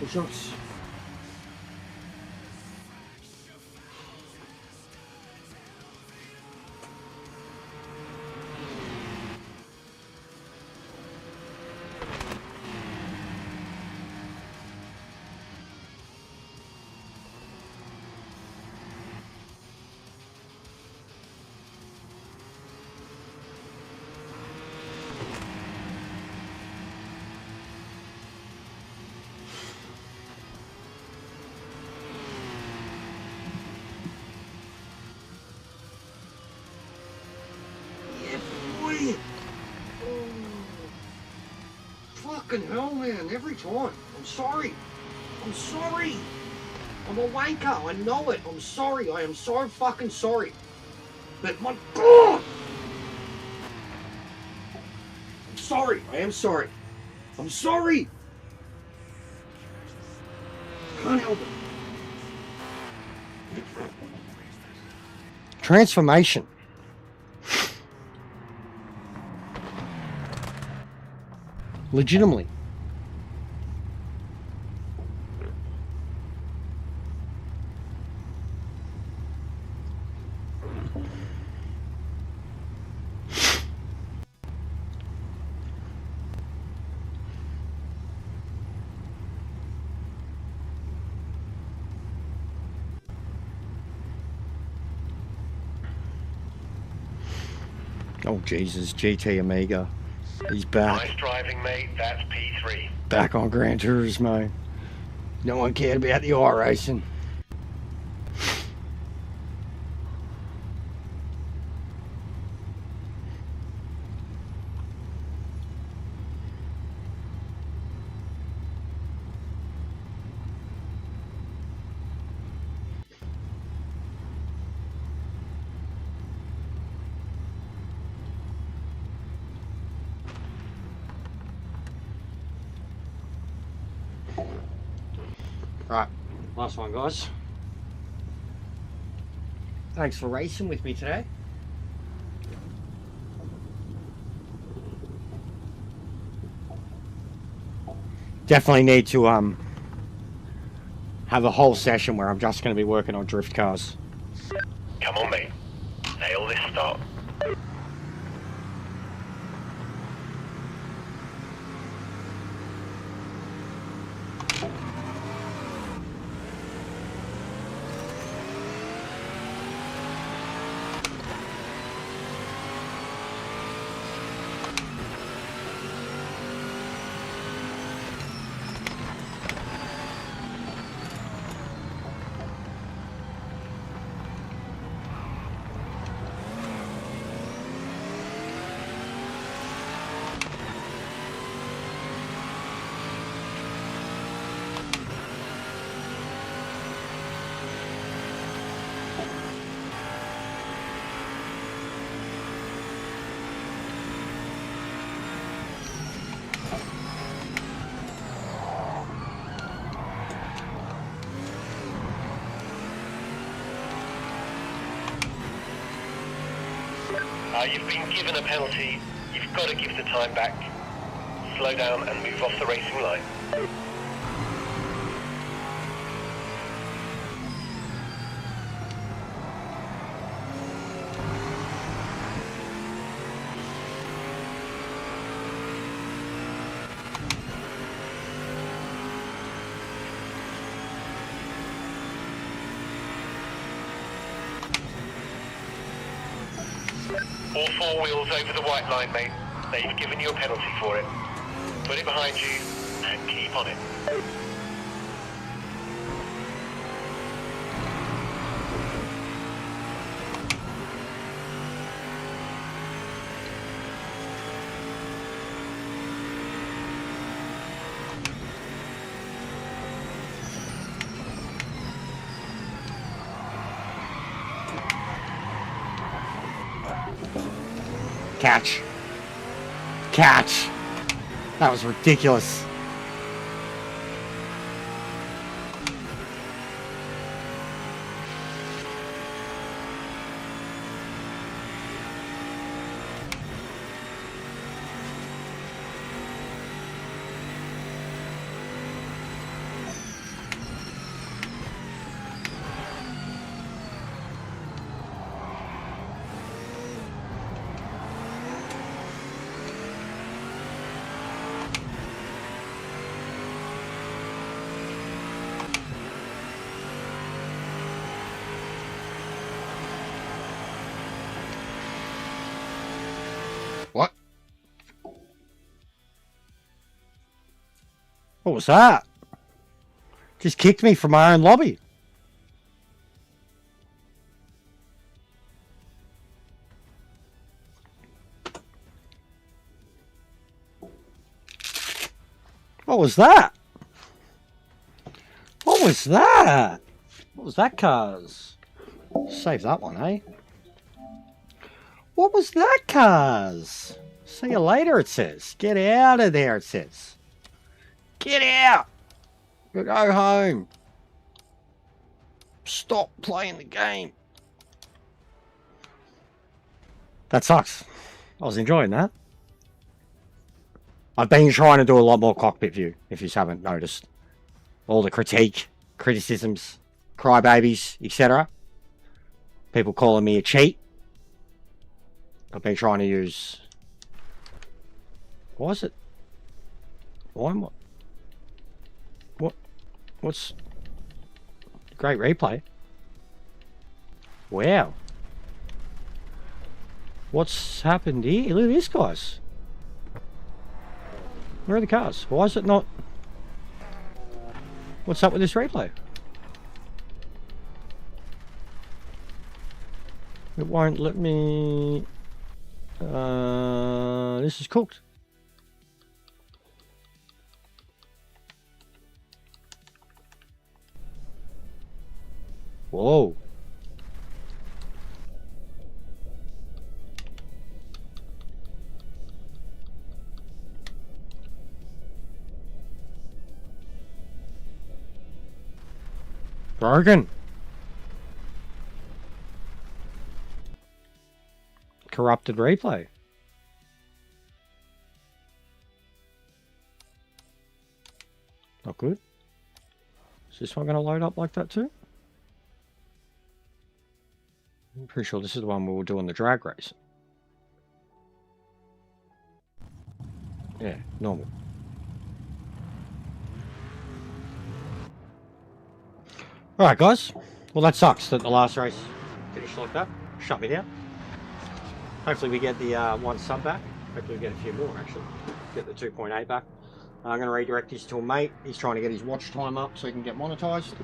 Push-ups. Fucking hell, man, every time. I'm sorry. I'm sorry. I'm a wanker, I know it. I'm sorry, I am so fucking sorry. But my God! I'm sorry, I am sorry. I'm sorry! Can't help it. Transformation. Legitimately. Oh Jesus, GT Amiga. He's back. Nice driving, mate. That's P3. Back on Gran Turismo. No one cared about the iRacing. Right, last one, guys. Thanks for racing with me today. Definitely need to have a whole session where I'm just going to be working on drift cars. Come on, mate. Nail this start. You've been given a penalty. You've got to give the time back. Slow down and move off the racing line. All four wheels over the white line, mate. They've given you a penalty for it. Put it behind you and keep on it. Catch. Catch. That was ridiculous. What? What was that? Just kicked me from my own lobby. What was that? What was that? What was that, cars? Save that one, eh? What was that, cars? See you later, it says. Get out of there, it says. Get out! Go home. Stop playing the game. That sucks. I was enjoying that. I've been trying to do a lot more cockpit view, if you haven't noticed. All the criticisms, crybabies, etc. People calling me a cheat. I've been trying to use... Why is it? Why am I... What's... Great replay. Wow. What's happened here? Look at this, guys. Where are the cars? Why is it not... What's up with this replay? It won't let me... this is cooked. Whoa. Broken. Corrupted replay. Not good. Is this one going to load up like that too? I'm pretty sure this is the one we were doing the drag race. Yeah, normal. Alright guys, well that sucks that the last race finished like that. Shut me down. Hopefully we get the 1 sub back. Hopefully we get a few more actually. Get the 2.8 back. I'm going to redirect this to a mate. He's trying to get his watch time up so he can get monetized.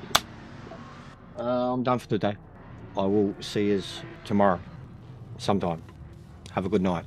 I'm done for the day. I will see you tomorrow sometime. Have a good night.